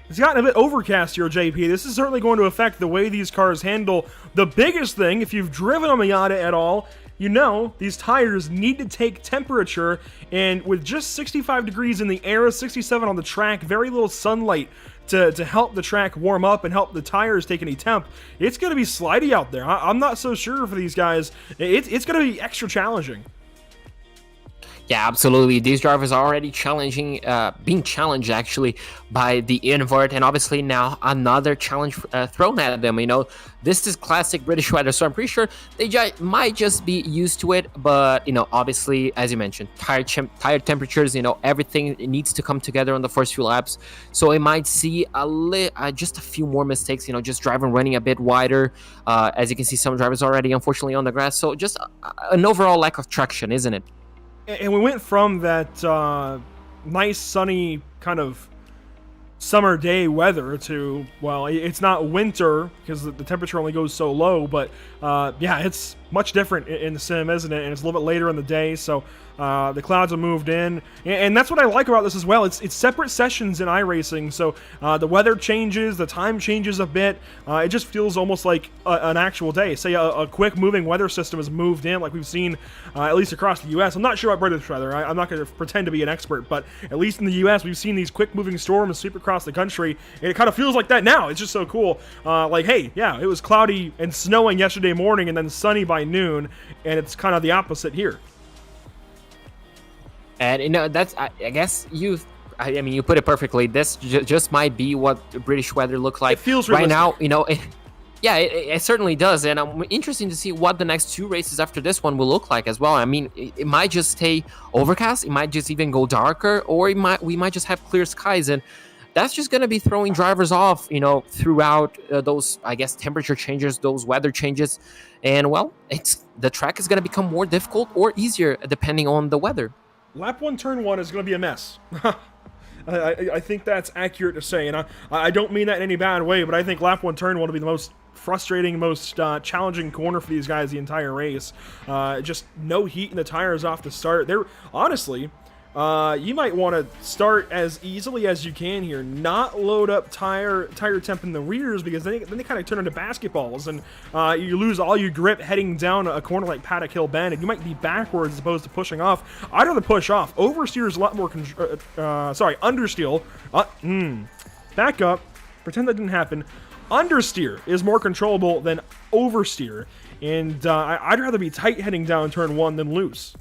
it's gotten a bit overcast here, JP. This is certainly going to affect the way these cars handle. The biggest thing, if you've driven a Miata at all, you know these tires need to take temperature, and with just 65 degrees in the air, 67 on the track, very little sunlight to help the track warm up and help the tires take any temp, it's going to be slidey out there. I'm not so sure for these guys. It's going to be extra challenging. Yeah, absolutely. These drivers are already being challenged actually by the invert, and obviously now another challenge thrown at them. You know, this is classic British weather, so I'm pretty sure they might just be used to it. But you know, obviously, as you mentioned, tire temperatures. You know, everything needs to come together on the first few laps, so it might see just a few more mistakes. You know, just driving running a bit wider. As you can see, some drivers already unfortunately on the grass. So just an overall lack of traction, isn't it? And we went from that nice, sunny, kind of summer day weather to, well, it's not winter because the temperature only goes so low, but yeah, it's much different in the sim, isn't it? And it's a little bit later in the day, so the clouds have moved in. And that's what I like about this as well. It's separate sessions in iRacing, so the weather changes, the time changes a bit. It just feels almost like an actual day. Say a quick moving weather system is moved in, like we've seen at least across the U.S. I'm not sure about British weather. I'm not going to pretend to be an expert, but at least in the U.S. we've seen these quick moving storms sweep across the country, and it kind of feels like that now. It's just so cool. Like, hey, yeah, it was cloudy and snowing yesterday morning and then sunny by noon, and it's kind of the opposite here. And you know, that's I guess I mean, you put it perfectly. This just might be what British weather look like. It feels right realistic. now. You know, it certainly does, and I'm interested to see what the next two races after this one will look like as well. I mean, it might just stay overcast. It might just even go darker, or we might just have clear skies, and that's just going to be throwing drivers off, you know, throughout those, I guess, temperature changes, those weather changes, and well, the track is going to become more difficult or easier depending on the weather. Lap 1, turn 1 is going to be a mess. I think that's accurate to say, and I don't mean that in any bad way, but I think lap 1, turn 1 will be the most frustrating, most challenging corner for these guys the entire race. Just no heat in the tires off the start. They're honestly, you might want to start as easily as you can here, not load up tire temp in the rears, because then they kind of turn into basketballs, and you lose all your grip heading down a corner like Paddock Hill Bend, and you might be backwards as opposed to pushing off. I'd rather push off. Oversteer is a lot more understeer. Back up. Pretend that didn't happen. Understeer is more controllable than oversteer, and I'd rather be tight heading down turn 1 than loose.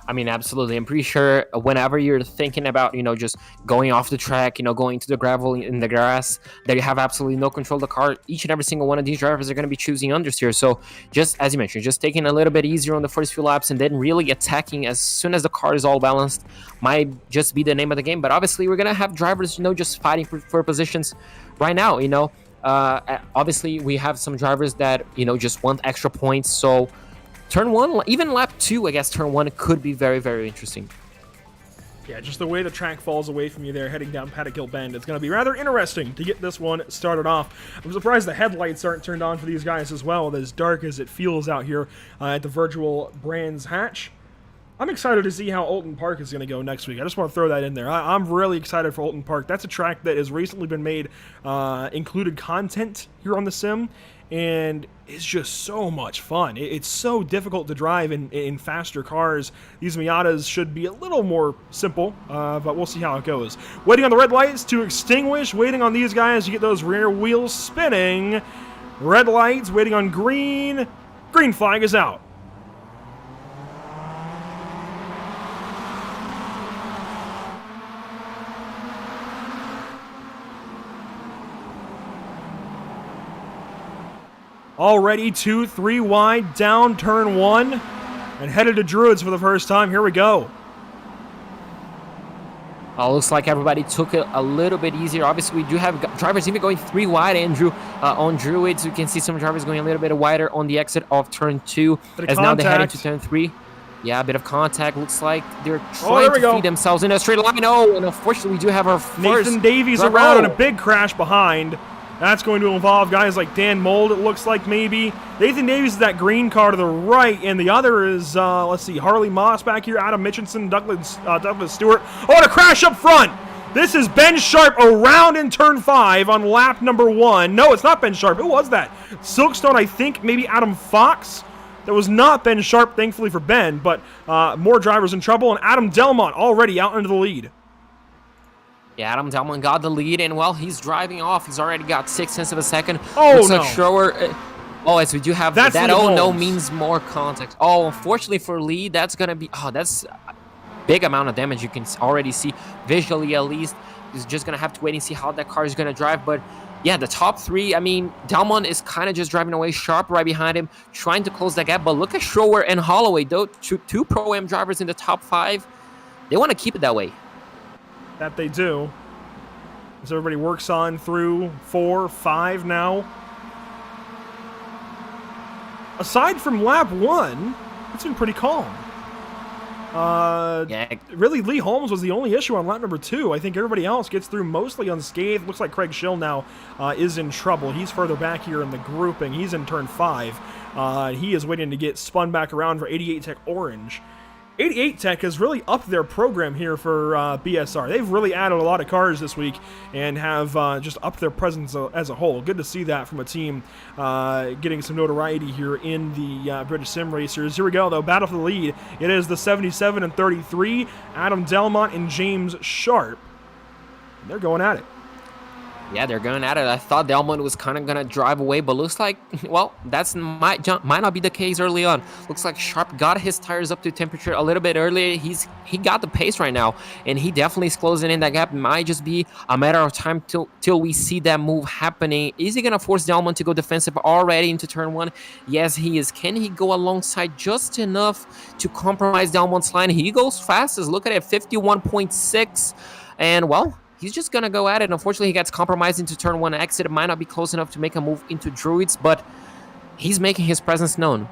I mean, absolutely. I'm pretty sure whenever you're thinking about, you know, just going off the track, you know, going to the gravel in the grass, that you have absolutely no control of the car, each and every single one of these drivers are going to be choosing understeer. So just as you mentioned, just taking a little bit easier on the first few laps and then really attacking as soon as the car is all balanced might just be the name of the game. But obviously we're going to have drivers, you know, just fighting for positions right now, you know. Obviously we have some drivers that, you know, just want extra points. So turn 1, even lap 2, I guess turn 1 could be very, very interesting. Yeah, just the way the track falls away from you there heading down Paddock Hill Bend. It's going to be rather interesting to get this one started off. I'm surprised the headlights aren't turned on for these guys as well, as dark as it feels out here at the virtual Brands Hatch. I'm excited to see how Oulton Park is going to go next week. I just want to throw that in there. I'm really excited for Oulton Park. That's a track that has recently been made included content here on the sim, and it's just so much fun. It's so difficult to drive in faster cars. These Miatas should be a little more simple, but we'll see how it goes. Waiting on the red lights to extinguish, waiting on these guys to get those rear wheels spinning. Red lights, waiting on green. Green flag is out. Already 2-3 wide down turn 1 and headed to Druids for the first time. Here we go. Looks like everybody took it a little bit easier. Obviously, we do have drivers even going 3 wide, Andrew, on Druids. You can see some drivers going a little bit wider on the exit of turn 2 as now they head into turn 3. Yeah, a bit of contact. Looks like they're trying to feed themselves in a straight line. Oh, and unfortunately, we do have our first Nathan Davies around and a big crash behind. That's going to involve guys like Dan Mold, it looks like, maybe. Nathan Davies is that green car to the right, and the other is, let's see, Harley Moss back here, Adam Mitchinson, Douglas Stewart. Oh, and a crash up front! This is Ben Sharp around in turn 5 on lap number 1. No, it's not Ben Sharp. Who was that? Silkstone, I think, maybe Adam Fox. That was not Ben Sharp, thankfully for Ben, but more drivers in trouble, and Adam Delmont already out into the lead. Yeah, Adam Delmont got the lead, and, well, he's driving off. He's already got 6/10 of a second. Oh, looks no. like Schroer... Oh, as we do have That's that. Lee Oh, no Holmes. means more contact. Oh, unfortunately for Lee, that's going to be... Oh, that's a big amount of damage. You can already see visually, at least. He's just going to have to wait and see how that car is going to drive. But, yeah, the top 3, I mean, Delmont is kind of just driving away. Sharp right behind him, trying to close that gap. But look at Schroer and Holloway, though, two Pro-Am drivers in the top 5. They want to keep it that way. That they do. As everybody works on through 4, 5 now. Aside from lap 1, it's been pretty calm. Yeah. Really, Lee Holmes was the only issue on lap number 2. I think everybody else gets through mostly unscathed. Looks like Craig Schill now is in trouble. He's further back here in the grouping. He's in turn 5. He is waiting to get spun back around for 88 Tech Orange. 88 Tech has really upped their program here for BSR. They've really added a lot of cars this week and have just upped their presence as a whole. Good to see that from a team getting some notoriety here in the British Sim Racers. Here we go, though. Battle for the lead. It is the 77 and 33, Adam Delmont and James Sharp. They're going at it. Yeah, they're going at it. I thought Delmont was kind of going to drive away, but looks like, well, that's might not be the case early on. Looks like Sharp got his tires up to temperature a little bit earlier. He got the pace right now, and he definitely is closing in. That gap might just be a matter of time till we see that move happening. Is he going to force Delmont to go defensive already into turn 1? Yes, he is. Can he go alongside just enough to compromise Delmont's line? He goes fastest. Look at it, 51.6, and, well, he's just going to go at it. Unfortunately, he gets compromised into turn 1 exit. It might not be close enough to make a move into Druids, but he's making his presence known.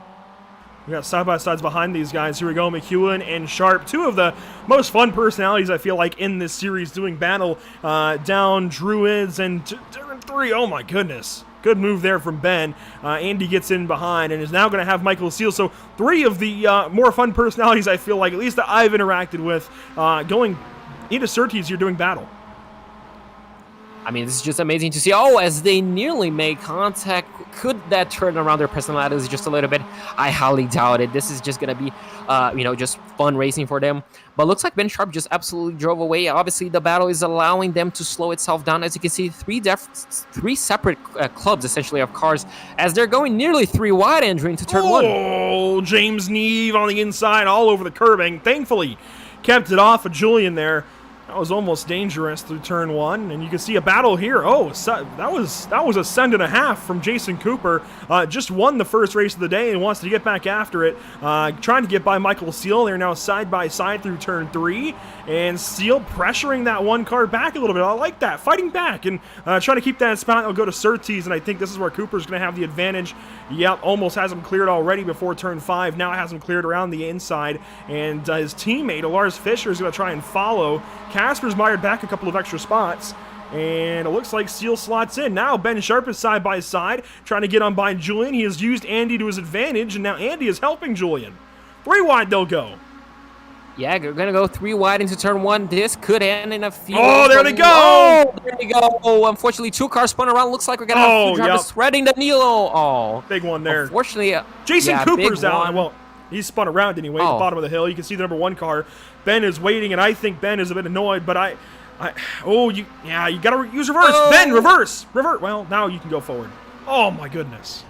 We got side-by-sides behind these guys. Here we go, McEwen and Sharp. Two of the most fun personalities, I feel like, in this series doing battle down Druids and turn 3. Oh, my goodness. Good move there from Ben. Andy gets in behind and is now going to have Michael Seal. So 3 of the more fun personalities, I feel like, at least that I've interacted with, going into Surtees here doing battle. I mean, this is just amazing to see. Oh, as they nearly make contact. Could that turn around their personalities just a little bit? I highly doubt it. This is just going to be, just fun racing for them. But looks like Ben Sharp just absolutely drove away. Obviously, the battle is allowing them to slow itself down. As you can see, three separate clubs, essentially, of cars, as they're going nearly 3 wide entering into turn 1. Oh, James Neve on the inside all over the curbing. Thankfully, kept it off of Julian there. That was almost dangerous through turn 1, and you can see a battle here. Oh, that was a send and a half from Jason Cooper. Just won the first race of the day and wants to get back after it. Trying to get by Michael Seal. They're now side by side through turn 3, and Seal pressuring that one car back a little bit. I like that, fighting back and trying to keep that spot. I'll go to Surtees, and I think this is where Cooper's going to have the advantage. Yep, almost has him cleared already before turn 5. Now has him cleared around the inside, and his teammate Lars Fischer is going to try and follow. Casper's mired back a couple of extra spots, and it looks like Seal slots in. Now Ben Sharp is side by side, trying to get on by Julian. He has used Andy to his advantage, and now Andy is helping Julian. 3 wide they'll go. Yeah, they're going to go 3 wide into turn 1. This could end in a few. Oh, there they go! Oh, there they go. Oh, unfortunately, 2 cars spun around. Looks like we're going to have 2 drivers threading the needle. Oh. Big one there. Unfortunately, Jason Cooper's out. Well, he's spun around anyway, at the bottom of the hill. You can see the number 1 car. Ben is waiting, and I think Ben is a bit annoyed, but you gotta use reverse. Oh. Ben, reverse. Well, now you can go forward. Oh my goodness.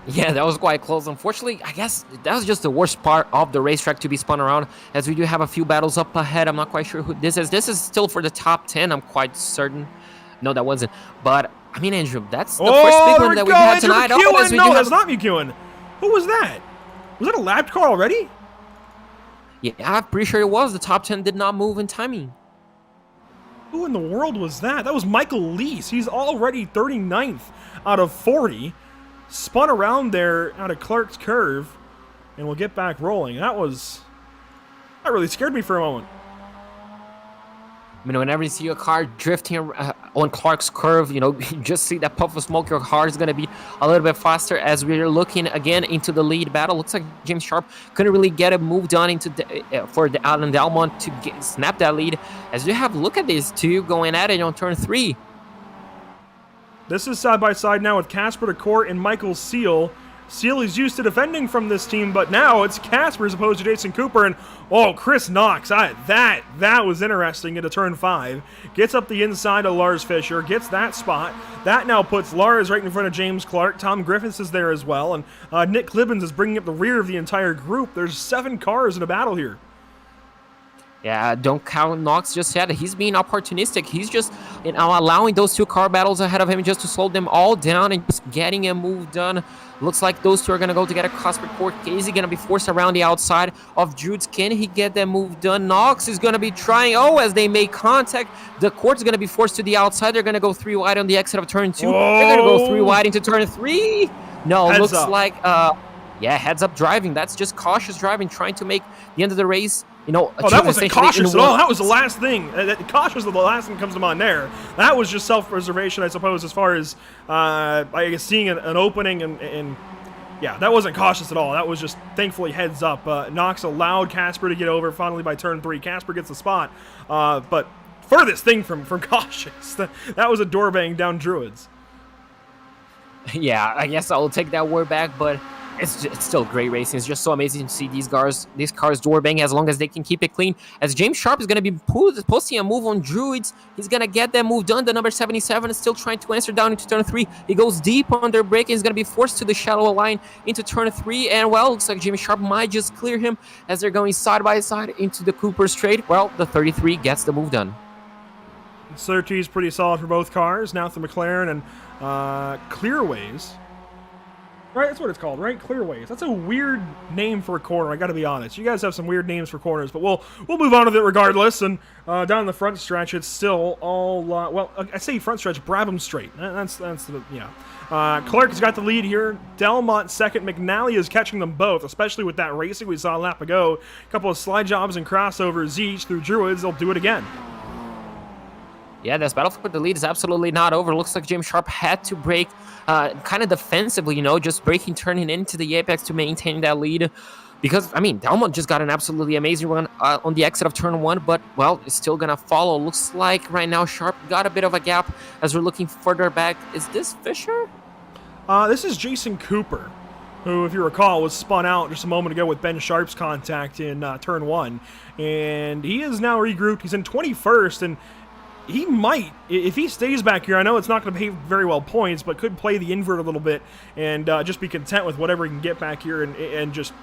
Yeah, that was quite close. Unfortunately, I guess that was just the worst part of the racetrack to be spun around, as we do have a few battles up ahead. I'm not quite sure who this is. This is still for the top 10, I'm quite certain. No, that wasn't. But, I mean, Andrew, that's the first big one that we've had tonight. No, that's not McEwen. Who was that? Was that a lapped car already? Yeah, I'm pretty sure it was. The top 10 did not move in timing. Who in the world was that? That was Michael Leese. He's already 39th out of 40. Spun around there out of Clark's curve, and we'll get back rolling. That really scared me for a moment. I mean, whenever you see a car drifting on Clark's curve, you just see that puff of smoke. Your car is going to be a little bit faster. As we're looking again into the lead battle, looks like James Sharp couldn't really get a move done into for the Alan Delmont to snap that lead. As you have look at these two going at it on turn 3. This is side by side now with Casper DeCourt and Michael Seal. Seal is used to defending from this team, but now it's Casper as opposed to Jason Cooper. And Chris Knox, that was interesting into turn 5. Gets up the inside of Lars Fischer, gets that spot. That now puts Lars right in front of James Clark. Tom Griffiths is there as well, and Nick Clibbins is bringing up the rear of the entire group. There's 7 cars in a battle here. Yeah, don't count Knox just yet. He's being opportunistic. He's just allowing those 2 car battles ahead of him just to slow them all down and just getting a move done. Looks like those 2 are going to go together. Casper Court, Casey going to be forced around the outside of Jude's. Can he get that move done? Knox is going to be trying. As they make contact, the court's going to be forced to the outside. They're going to go 3 wide on the exit of turn 2. They're going to go 3 wide into turn 3. No, heads looks up. like, heads up driving. That's just cautious driving, trying to make the end of the race. That wasn't cautious at all. That was the last thing. Cautious is the last thing that comes to mind there. That was just self-preservation, I suppose, as far as, I guess, seeing an opening. And yeah, that wasn't cautious at all. That was just, thankfully, heads up. Knox allowed Casper to get over finally by turn 3. Casper gets the spot. But furthest thing from cautious. That was a door bang down Druids. Yeah, I guess I'll take that word back, but it's still great racing. It's just so amazing to see these cars door bang as long as they can keep it clean. As James Sharp is going to be posting a move on Druids, he's going to get that move done. The number 77 is still trying to answer down into turn 3. He goes deep on their brake and he's going to be forced to the shallow line into turn 3. And looks like James Sharp might just clear him as they're going side by side into the Cooper straight. The 33 gets the move done. 30 is pretty solid for both cars. Now for McLaren and Clearways. Right, that's what it's called, right? Clearways. That's a weird name for a corner, I gotta be honest. You guys have some weird names for corners, but we'll move on with it regardless. And down the front stretch, it's still all, I say front stretch, Brabham straight. That's the, Clark has got the lead here. Delmont second. McNally is catching them both, especially with that racing we saw a lap ago. A couple of slide jobs and crossovers each through Druids. They'll do it again. Yeah, this battle for the lead is absolutely not over. Looks like James Sharp had to brake kind of defensively, just braking, turning into the apex to maintain that lead. Because, Delmont just got an absolutely amazing run on the exit of turn 1, but, it's still going to follow. Looks like right now Sharp got a bit of a gap as we're looking further back. Is this Fisher? This is Jason Cooper, who, if you recall, was spun out just a moment ago with Ben Sharp's contact in turn 1. And he is now regrouped. He's in 21st, and he might, if he stays back here, I know it's not going to pay very well points, but could play the invert a little bit and just be content with whatever he can get back here and just,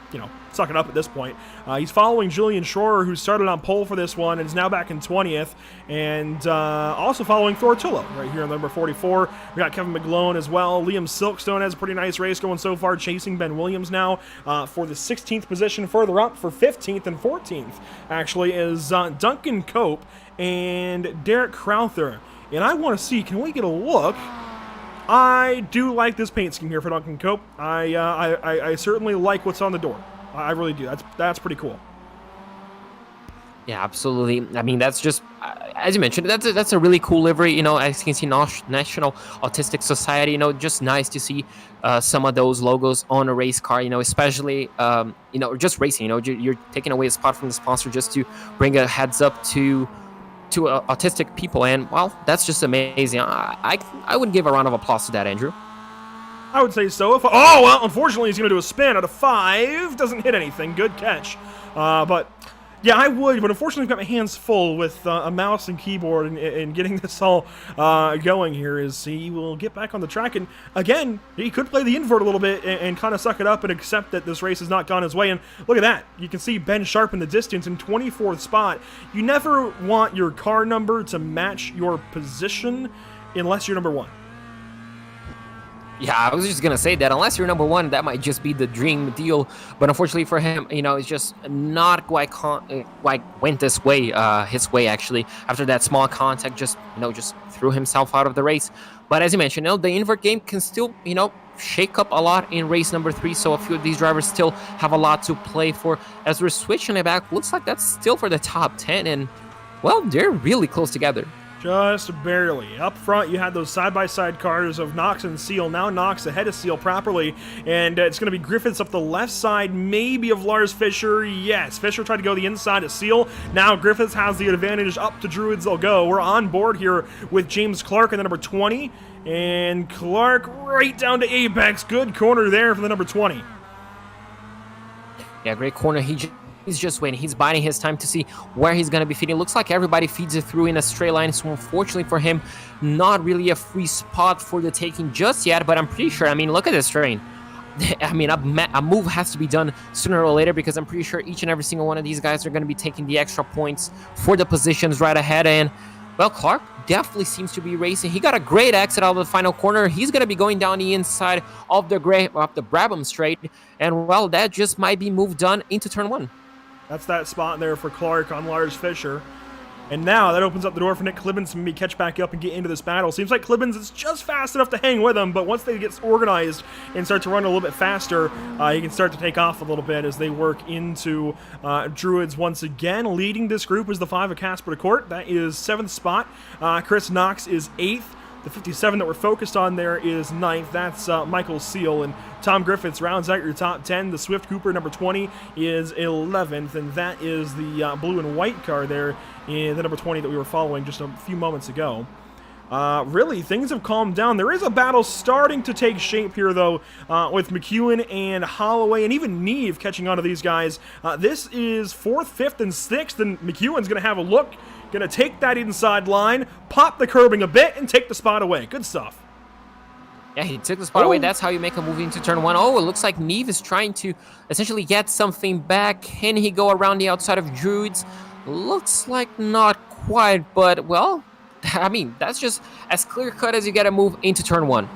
suck it up at this point. He's following Julian Schroer, who started on pole for this one and is now back in 20th, and also following Thortullo right here on number 44. We got Kevin McGlone as well. Liam Silkstone has a pretty nice race going so far, chasing Ben Williams now for the 16th position. Further up for 15th and 14th, actually, is Duncan Cope and Derek Crowther. And I want to see, can we get a look? I do like this paint scheme here for Duncan Cope. I certainly like what's on the door. I really do. That's pretty cool. Yeah, absolutely. That's just, as you mentioned, that's a really cool livery. As you can see, National Autistic Society. Just nice to see some of those logos on a race car. Especially just racing. You're taking away a spot from the sponsor just to bring a heads up to autistic people, and that's just amazing. I would give a round of applause to that, Andrew. I would say so. Unfortunately, he's going to do a spin out of 5. Doesn't hit anything. Good catch. But yeah, I would. But unfortunately, I've got my hands full with a mouse and keyboard and getting this all going here. Is he will get back on the track, and again, he could play the invert a little bit and kind of suck it up and accept that this race has not gone his way. And look at that. You can see Ben Sharp in the distance in 24th spot. You never want your car number to match your position unless you're number 1. Yeah, I was just going to say that. Unless you're number 1, that might just be the dream deal. But unfortunately for him, it's just not quite went this way, his way, actually. After that small contact, just threw himself out of the race. But as you mentioned, the invert game can still, shake up a lot in race number 3. So a few of these drivers still have a lot to play for. As we're switching it back, looks like that's still for the top 10. And well, they're really close together. Just barely. Up front, you had those side-by-side cars of Knox and Seal. Now Knox ahead of Seal properly, and it's going to be Griffiths up the left side, maybe of Lars Fischer. Yes, Fischer tried to go the inside of Seal. Now Griffiths has the advantage. Up to Druids they'll go. We're on board here with James Clark in the number 20, and Clark right down to Apex. Good corner there for the number 20. Yeah, great corner. He's just waiting. He's biding his time to see where he's going to be feeding. Looks like everybody feeds it through in a straight line. So unfortunately for him, not really a free spot for the taking just yet. But I'm pretty sure, I mean, look at this train. I mean, a move has to be done sooner or later, because I'm pretty sure each and every single one of these guys are going to be taking the extra points for the positions right ahead. And, well, Clark definitely seems to be racing. He got a great exit out of the final corner. He's going to be going down the inside of the Brabham straight. And, well, that just might be move done into turn 1. That's that spot there for Clark on Lars Fischer. And now that opens up the door for Nick Klibbins to maybe catch back up and get into this battle. Seems like Klibbins is just fast enough to hang with him, but once they get organized and start to run a little bit faster, he can start to take off a little bit as they work into Druids once again. Leading this group is the 5 of Casper de Court. That is 7th spot. Chris Knox is 8th. The 57 that we're focused on there is 9th. That's Michael Seal. And Tom Griffiths rounds out your top 10. The Swift Cooper, number 20, is 11th. And that is the blue and white car there in the number 20 that we were following just a few moments ago. Really, things have calmed down. There is a battle starting to take shape here, though, with McEwen and Holloway and even Neve catching on to these guys. This is 4th, 5th, and 6th, and McEwen's going to have a look. Going to take that inside line, pop the curbing a bit, and take the spot away. Good stuff. Yeah, he took the spot away. That's how you make a move into turn 1. Oh, it looks like Neve is trying to essentially get something back. Can he go around the outside of Druids? Looks like not quite, but, well, I mean, that's just as clear-cut as you get a move into turn 1.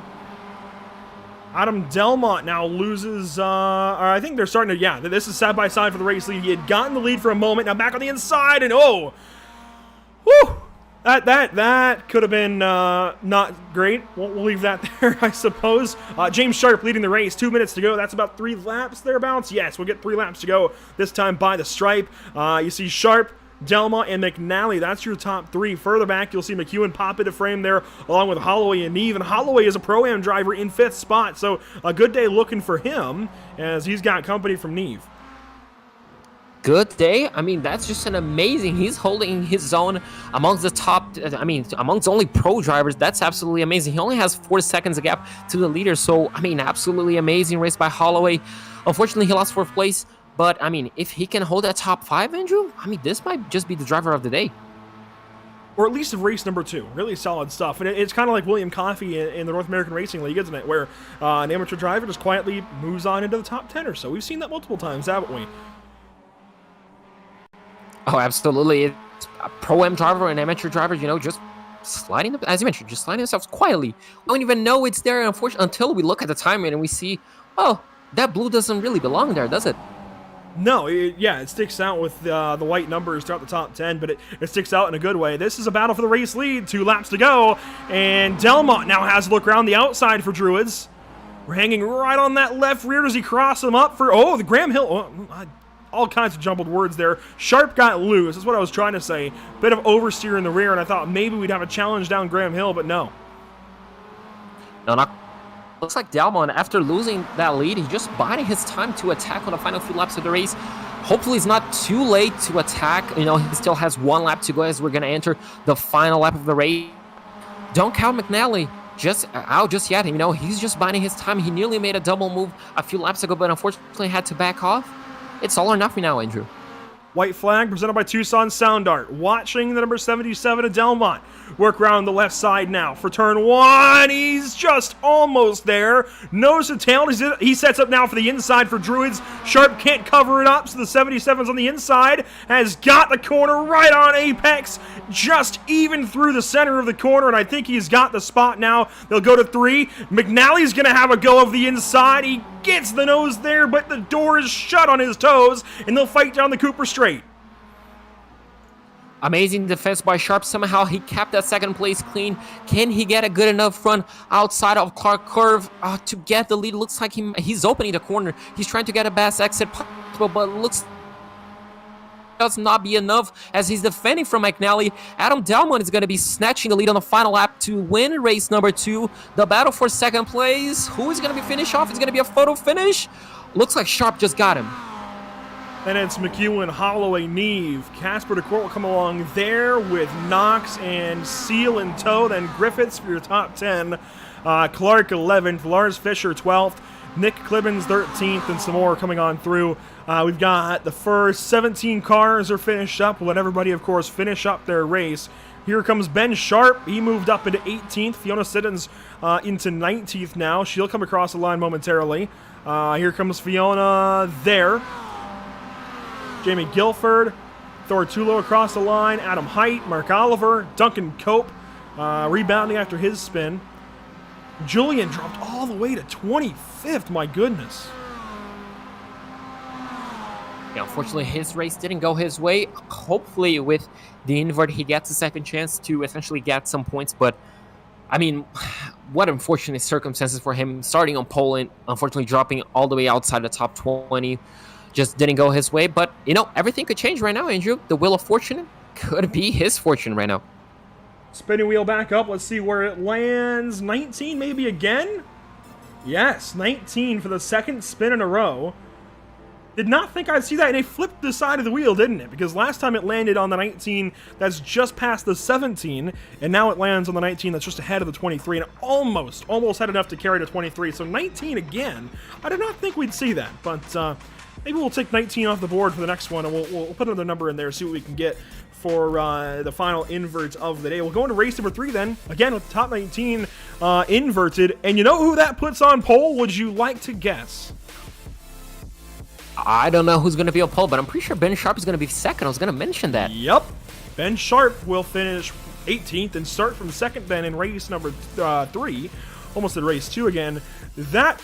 Adam Delmont now loses, I think they're starting to, yeah, this is side-by-side for the race lead. He had gotten the lead for a moment, now back on the inside, and oh! Whew! That could have been not great. We'll leave that there, I suppose. James Sharp leading the race. 2 minutes to go. That's about 3 laps thereabouts. Yes, we'll get 3 laps to go, this time by the stripe. You see Sharp, Delma, and McNally. That's your top 3. Further back, you'll see McEwen pop into frame there, along with Holloway and Neve. And Holloway is a Pro-Am driver in 5th spot, so a good day looking for him, as he's got company from Neve. Good day. I mean, that's just an amazing. He's holding his own amongst the top. I mean, amongst only pro drivers. That's absolutely amazing. He only has 4 seconds of gap to the leader. So, I mean, absolutely amazing race by Holloway. Unfortunately, he lost 4th place. But, I mean, if he can hold that top 5, Andrew, I mean, this might just be the driver of the day. Or at least of race number 2. Really solid stuff. And it's kind of like William Coffey in the North American Racing League, isn't it? Where an amateur driver just quietly moves on into the top 10 or so. We've seen that multiple times, haven't we? Oh, absolutely. It's a Pro-Am driver and amateur driver, you know, just sliding, as you mentioned, just sliding themselves quietly. We don't even know it's there, unfortunately, until we look at the timing and we see, oh, that blue doesn't really belong there, does it? No, it sticks out with the white numbers throughout the top 10, but it sticks out in a good way. This is a battle for the race lead. 2 laps to go, and Delmont now has to look around the outside for Druids. We're hanging right on that left rear as he crosses them up for, oh, the Graham Hill. Oh, all kinds of jumbled words there. Sharp got loose. That's what I was trying to say. Bit of oversteer in the rear, and I thought maybe we'd have a challenge down Graham Hill, but no. No, not. Looks like Delmont, after losing that lead, he's just biding his time to attack on the final few laps of the race. Hopefully it's not too late to attack. You know, he still has 1 lap to go as we're going to enter the final lap of the race. Don't count McNally just out just yet. You know, he's just biding his time. He nearly made a double move a few laps ago, but unfortunately had to back off. It's all or nothing now, Andrew. White flag presented by Tucson Sound Art. Watching the number 77 of Delmont work around the left side now for turn 1. He's just almost there. Nose to tail. He sets up now for the inside for Druids. Sharp can't cover it up, so the 77's on the inside. Has got the corner right on Apex. Just even through the center of the corner, and I think he's got the spot now. They'll go to 3. McNally's going to have a go of the inside. He gets the nose there, but the door is shut on his toes, and they'll fight down the Cooper Straight. Amazing defense by Sharp. Somehow he kept that 2nd place clean. Can he get a good enough run outside of Clark Curve to get the lead? Looks like he's opening the corner. He's trying to get a best exit possible, but looks does not be enough as he's defending from McNally. Adam Delmont is going to be snatching the lead on the final lap to win race number 2. The battle for second place. Who is going to be finished off? It's going to be a photo finish. Looks like Sharp just got him. And it's McEwen, Holloway, Neve. Casper DeCourt will come along there with Knox and Seal in tow. Then Griffiths for your top 10. Clark 11th. Lars Fisher 12th. Nick Klibbins 13th, and some more coming on through. We've got the first 17 cars are finished up. We'll let everybody, of course, finish up their race. Here comes Ben Sharp. He moved up into 18th. Fiona Siddons into 19th now. She'll come across the line momentarily. Here comes Fiona there. Jamie Guilford, Thor Tulo across the line, Adam Height, Mark Oliver, Duncan Cope rebounding after his spin. Julian dropped all the way to 25th, my goodness. Yeah, unfortunately, his race didn't go his way. Hopefully, with the invert, he gets a second chance to essentially get some points. But, I mean, what unfortunate circumstances for him starting on pole and unfortunately dropping all the way outside the top 20. Just didn't go his way. But, you know, everything could change right now, Andrew. The wheel of fortune could be his fortune right now. Spinning wheel back up. Let's see where it lands. 19 maybe again? Yes, 19 for the second spin in a row. Did not think I'd see that, and it flipped the side of the wheel, didn't it? Because last time it landed on the 19 that's just past the 17, and now it lands on the 19 that's just ahead of the 23, and almost had enough to carry to 23. So 19 again. I did not think we'd see that, but maybe we'll take 19 off the board for the next one, and we'll put another number in there, see what we can get for the final invert of the day. We'll go into race number 3 then, again with the top 19 inverted, and you know who that puts on pole? Would you like to guess? I don't know who's going to be on pole, but I'm pretty sure Ben Sharp is going to be second. I was going to mention that. Yep. Ben Sharp will finish 18th and start from second then in race number 3. Almost at race 2 again. That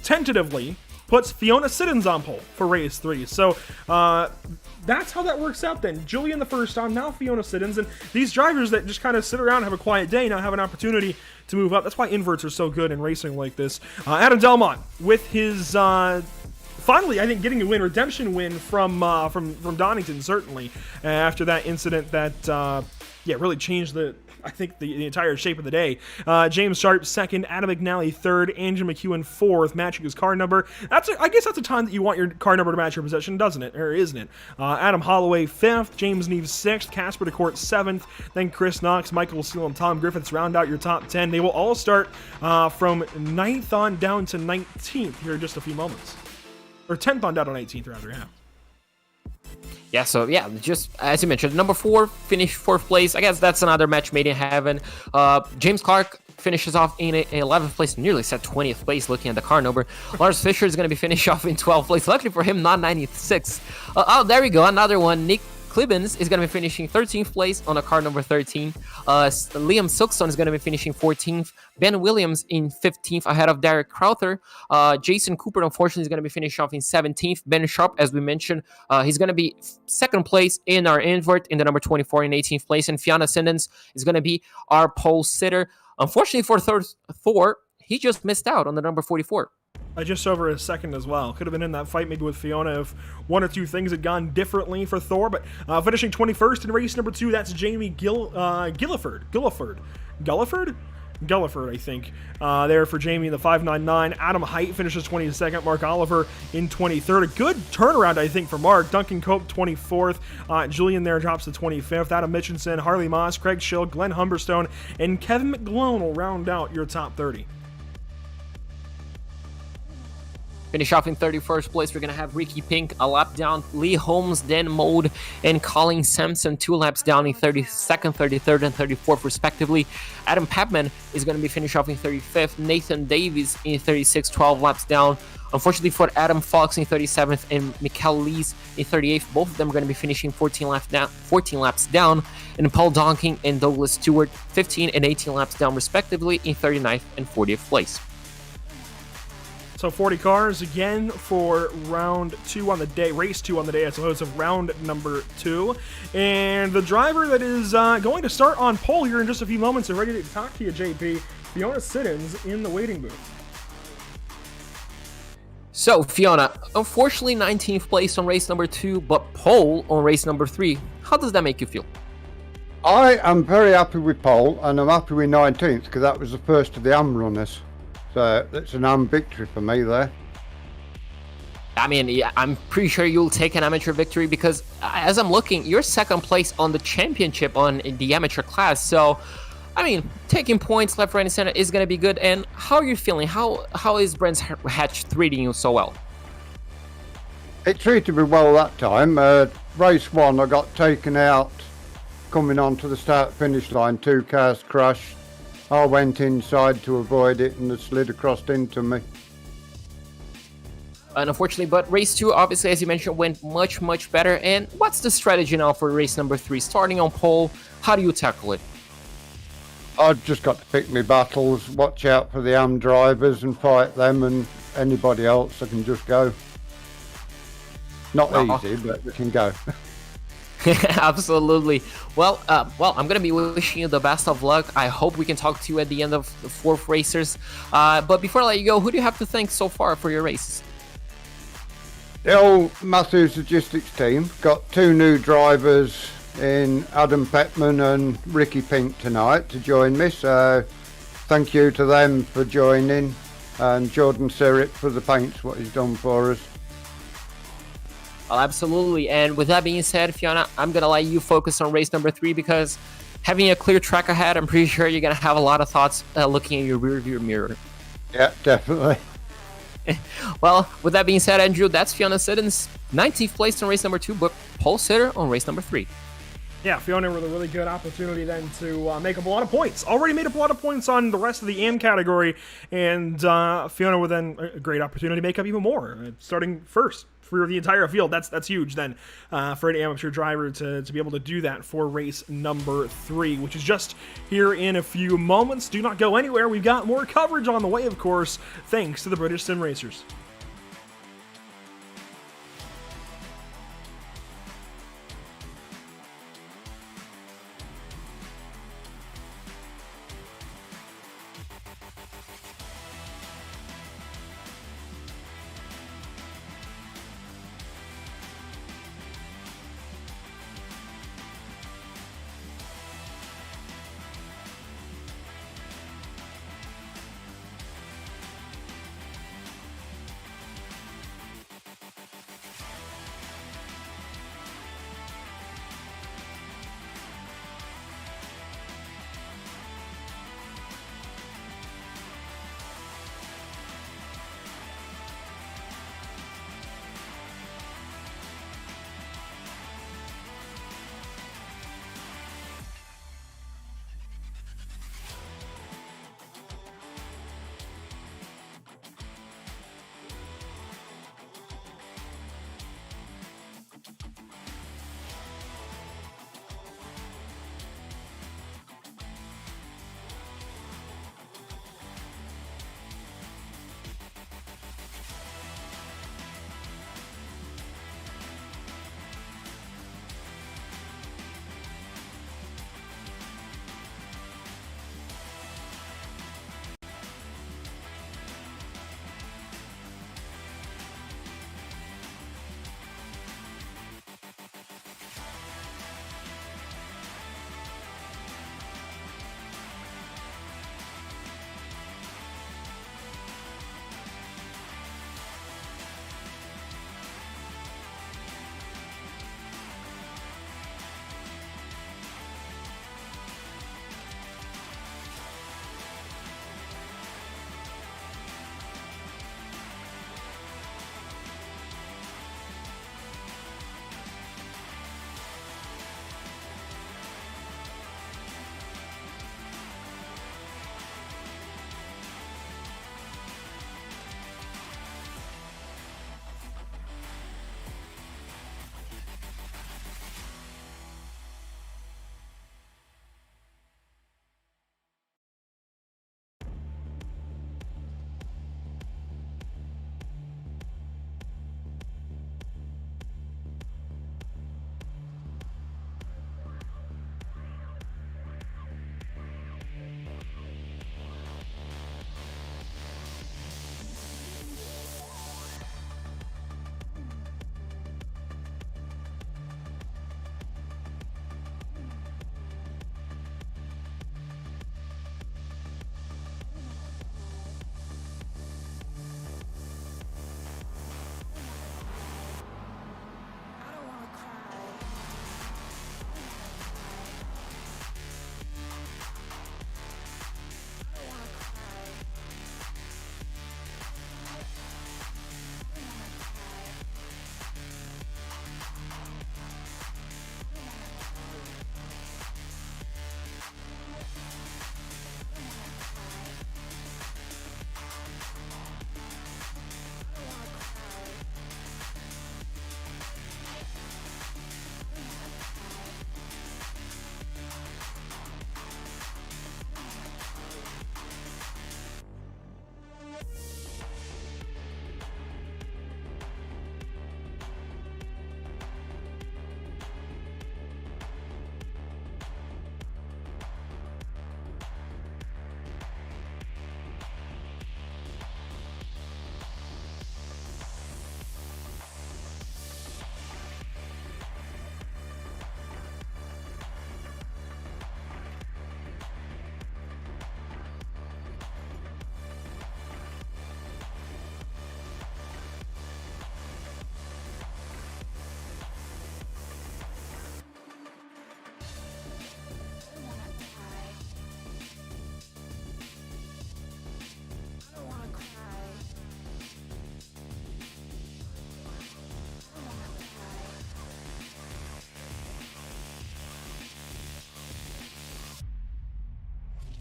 tentatively puts Fiona Siddons on pole for race 3. So that's how that works out then. Julian the first time, now Fiona Siddons. And these drivers that just kind of sit around and have a quiet day now have an opportunity to move up. That's why inverts are so good in racing like this. Adam Delmont with his... finally, I think, getting a redemption win from Donington, certainly, after that incident that, really changed the entire shape of the day. James Sharp second, Adam McNally third, Andrew McEwen fourth, matching his car number. I guess that's a time that you want your car number to match your position, doesn't it? Or isn't it? Adam Holloway fifth, James Neves sixth, Casper DeCourt seventh, then Chris Knox, Michael Steele, and Tom Griffiths round out your top 10. They will all start from 9th on down to 19th here in just a few moments. Or 10th on down to 19th, rather, yeah. Yeah, so yeah, just as you mentioned, number 4 finished 4th place. I guess that's another match made in heaven. James Clark finishes off in 11th place, nearly set 20th place looking at the car number. Lars Fisher is going to be finished off in 12th place. Luckily for him, not 96th. Oh, there we go, another one. Nick Klibbins is going to be finishing 13th place on a car number 13. Liam Silkstone is going to be finishing 14th. Ben Williams in 15th ahead of Derek Crowther. Jason Cooper, unfortunately, is going to be finished off in 17th. Ben Sharp, as we mentioned, he's going to be second place in our invert in the number 24 in 18th place. And Fiona Siddons is going to be our pole sitter. Unfortunately for Thor, he just missed out on the number 44. Just over a second as well. Could have been in that fight maybe with Fiona if one or two things had gone differently for Thor, but finishing 21st in race number 2, that's Jamie Gulliford, I think. There for Jamie in the 599. Adam Height finishes 22nd. Mark Oliver in 23rd. A good turnaround, I think, for Mark. Duncan Cope, 24th. Julian there drops to 25th. Adam Mitchinson, Harley Moss, Craig Schill, Glenn Humberstone, and Kevin McGlone will round out your top 30. Finish off in 31st place, we're going to have Ricky Pink a lap down, Lee Holmes, Dan Mode, and Colin Sampson 2 laps down in 32nd, 33rd, and 34th, respectively. Adam Papman is going to be finished off in 35th, Nathan Davies in 36th, 12 laps down. Unfortunately for Adam Fox in 37th and Mikkel Lees in 38th, both of them are going to be finishing 14 laps down, and Paul Donking and Douglas Stewart 15 and 18 laps down, respectively, in 39th and 40th place. So 40 cars again for round 2 on the day, race 2 on the day, as opposed to round number 2. And the driver that is going to start on pole here in just a few moments and ready to talk to you, JP, Fiona Siddons in the waiting booth. So, Fiona, unfortunately 19th place on race number 2, but pole on race number 3. How does that make you feel? I am very happy with pole, and I'm happy with 19th because that was the first of the AM runners. So it's an AM victory for me there. I mean, yeah, I'm pretty sure you'll take an amateur victory because as I'm looking, you're second place on the championship on the amateur class. So, I mean, taking points left, right, and center is going to be good. And how are you feeling? How is Brands Hatch treating you so well? It treated me well that time. Race 1, I got taken out coming onto the start-finish line. 2 cars crashed. I went inside to avoid it and it slid across into me. And unfortunately, but race 2, obviously, as you mentioned, went much, much better. And what's the strategy now for race number 3? Starting on pole, how do you tackle it? I've just got to pick my battles, watch out for the AM drivers and fight them, and anybody else I can just go. Not easy, but we can go. Absolutely. Well, I'm gonna be wishing you the best of luck. I hope we can talk to you at the end of the 4th racers. But before I let you go, who do you have to thank so far for your races? The old Matthews Logistics team got 2 new drivers in Adam Petman and Ricky Pink tonight to join me, so thank you to them for joining, and Jordan Serrett for the paints, what he's done for us. Well, absolutely. And with that being said, Fiona, I'm gonna let you focus on race number 3 because having a clear track ahead, I'm pretty sure you're gonna have a lot of thoughts looking at your rearview mirror. Yeah, definitely. Well, with that being said, Andrew, that's Fiona Siddons, 19th place on race number 2, but pole sitter on race number 3. Yeah, Fiona with a really good opportunity then to make up a lot of points. Already made up a lot of points on the rest of the AM category, and Fiona with then a great opportunity to make up even more, starting first for the entire field. That's huge then for an amateur driver to be able to do that for race number 3, which is just here in a few moments. Do not go anywhere. We've got more coverage on the way, of course, thanks to the British Sim Racers.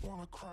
wanna cry.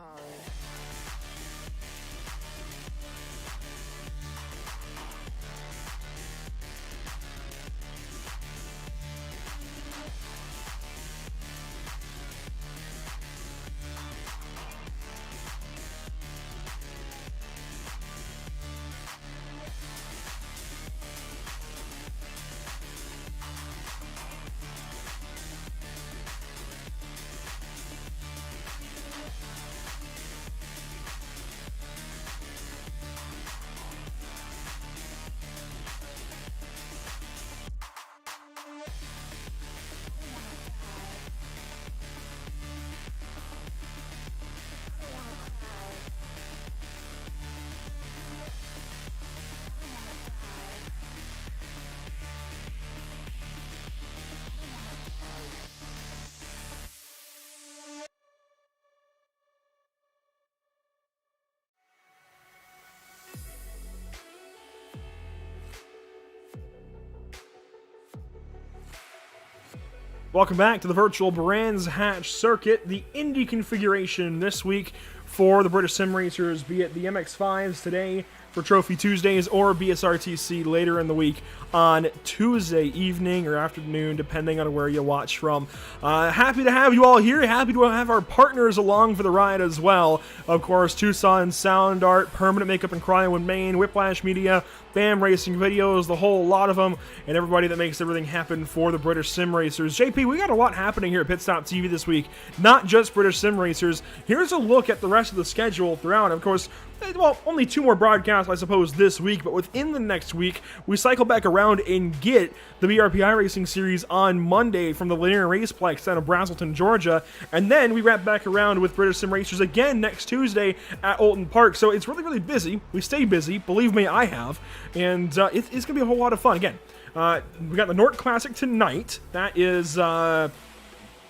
Welcome back to the virtual Brands Hatch circuit, the Indy configuration this week for the British sim racers, be it the MX-5s today for Trophy Tuesdays or BSRTC later in the week on Tuesday evening or afternoon, depending on where you watch from. Happy to have you all here. Happy to have our partners along for the ride as well. Of course, Tucson Sound Art, Permanent Makeup and Cryo in Maine, Whiplash Media, BAM Racing Videos, the whole lot of them, and everybody that makes everything happen for the British sim racers. JP, we got a lot happening here at Pit Stop TV this week. Not just British sim racers. Here's a look at the rest of the schedule throughout. Of course, well, only 2 more broadcasts, I suppose, this week, but within the next week, we cycle back around and get the BRP iRacing series on Monday from the Linear Raceplex out of Braselton, Georgia, and then we wrap back around with British Sim Racers again next Tuesday at Olton Park. So it's really, really busy. We stay busy. Believe me, I have. And it's going to be a whole lot of fun. Again, we got the North Classic tonight. That is, I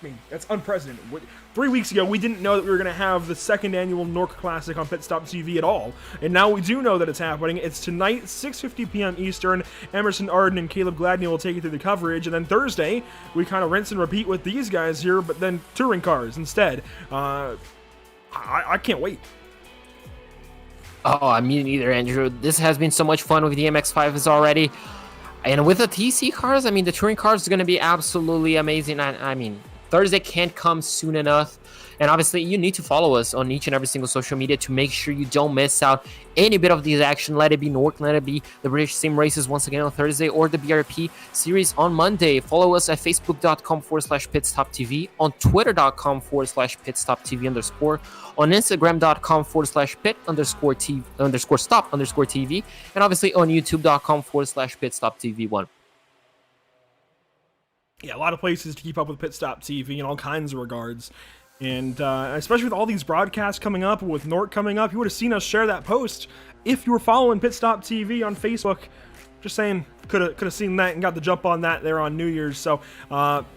mean, that's unprecedented. 3 weeks ago, we didn't know that we were going to have the second annual Nork Classic on Pit Stop TV at all, and now we do know that it's happening. It's tonight, 6:50 p.m. Eastern. Emerson Arden and Caleb Gladney will take you through the coverage, and then Thursday, we kind of rinse and repeat with these guys here, but then touring cars instead. I can't wait. Oh, I mean, neither, Andrew. This has been so much fun with the MX-5s already. And with the TC cars, I mean, the touring cars is going to be absolutely amazing. I mean, Thursday can't come soon enough. And obviously, you need to follow us on each and every single social media to make sure you don't miss out any bit of these action. Let it be Nork, let it be the British Sim Races once again on Thursday, or the BRP series on Monday. Follow us at facebook.com/pitstoptv, on twitter.com/pitstoptv_, on instagram.com/pit_stop_tv, and obviously on youtube.com/pitstoptv1. Yeah, a lot of places to keep up with Pit Stop TV in all kinds of regards. And especially with all these broadcasts coming up, with Nork coming up, you would have seen us share that post if you were following Pit Stop TV on Facebook. Just saying, could have seen that and got the jump on that there on New Year's. So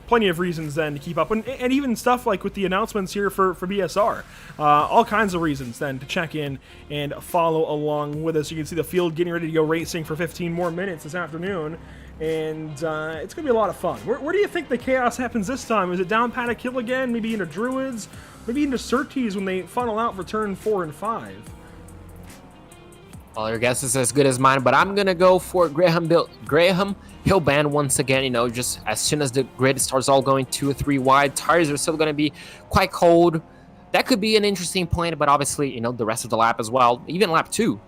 plenty of reasons then to keep up. And even stuff like with the announcements here for BSR. All kinds of reasons then to check in and follow along with us. You can see the field getting ready to go racing for 15 more minutes this afternoon. And it's going to be a lot of fun. Where do you think the chaos happens this time? Is it down Paddock Hill again? Maybe into Druids? Maybe into Surtees when they funnel out for turn 4 and 5? Well, your guess is as good as mine, but I'm going to go for Graham Hill Band once again. You know, just as soon as the grid starts all going 2 or 3 wide, tires are still going to be quite cold. That could be an interesting point, but obviously, you know, the rest of the lap as well, even lap 2.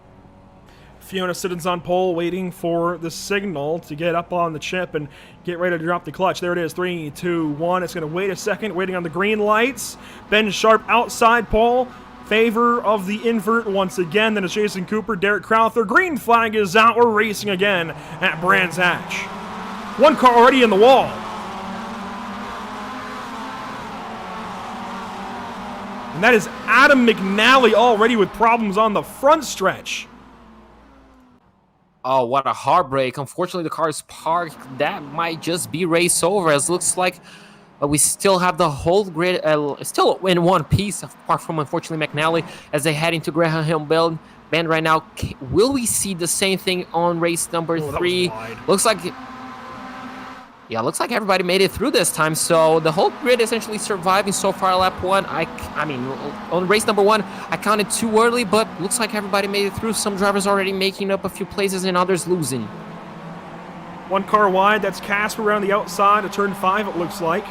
Fiona Siddons on pole waiting for the signal to get up on the chip and get ready to drop the clutch. There it is, 3, 2, 1. It's going to wait a second, waiting on the green lights. Ben Sharp outside pole, favor of the invert once again. Then it's Jason Cooper, Derek Crowther. Green flag is out. We're racing again at Brands Hatch. One car already in the wall. And that is Adam McNally already with problems on the front stretch. Oh, what a heartbreak. Unfortunately, the car is parked. That might just be race over, as looks like we still have the whole grid still in one piece, apart from, unfortunately, McNally, as they head into Graham Hill Bend right now. Will we see the same thing on race number 3? Looks like Yeah, looks like everybody made it through this time. So the whole grid essentially surviving so far lap 1. I mean, on race number 1, I counted too early, but looks like everybody made it through. Some drivers already making up a few places and others losing. One car wide, that's Casper around the outside of turn 5, it looks like.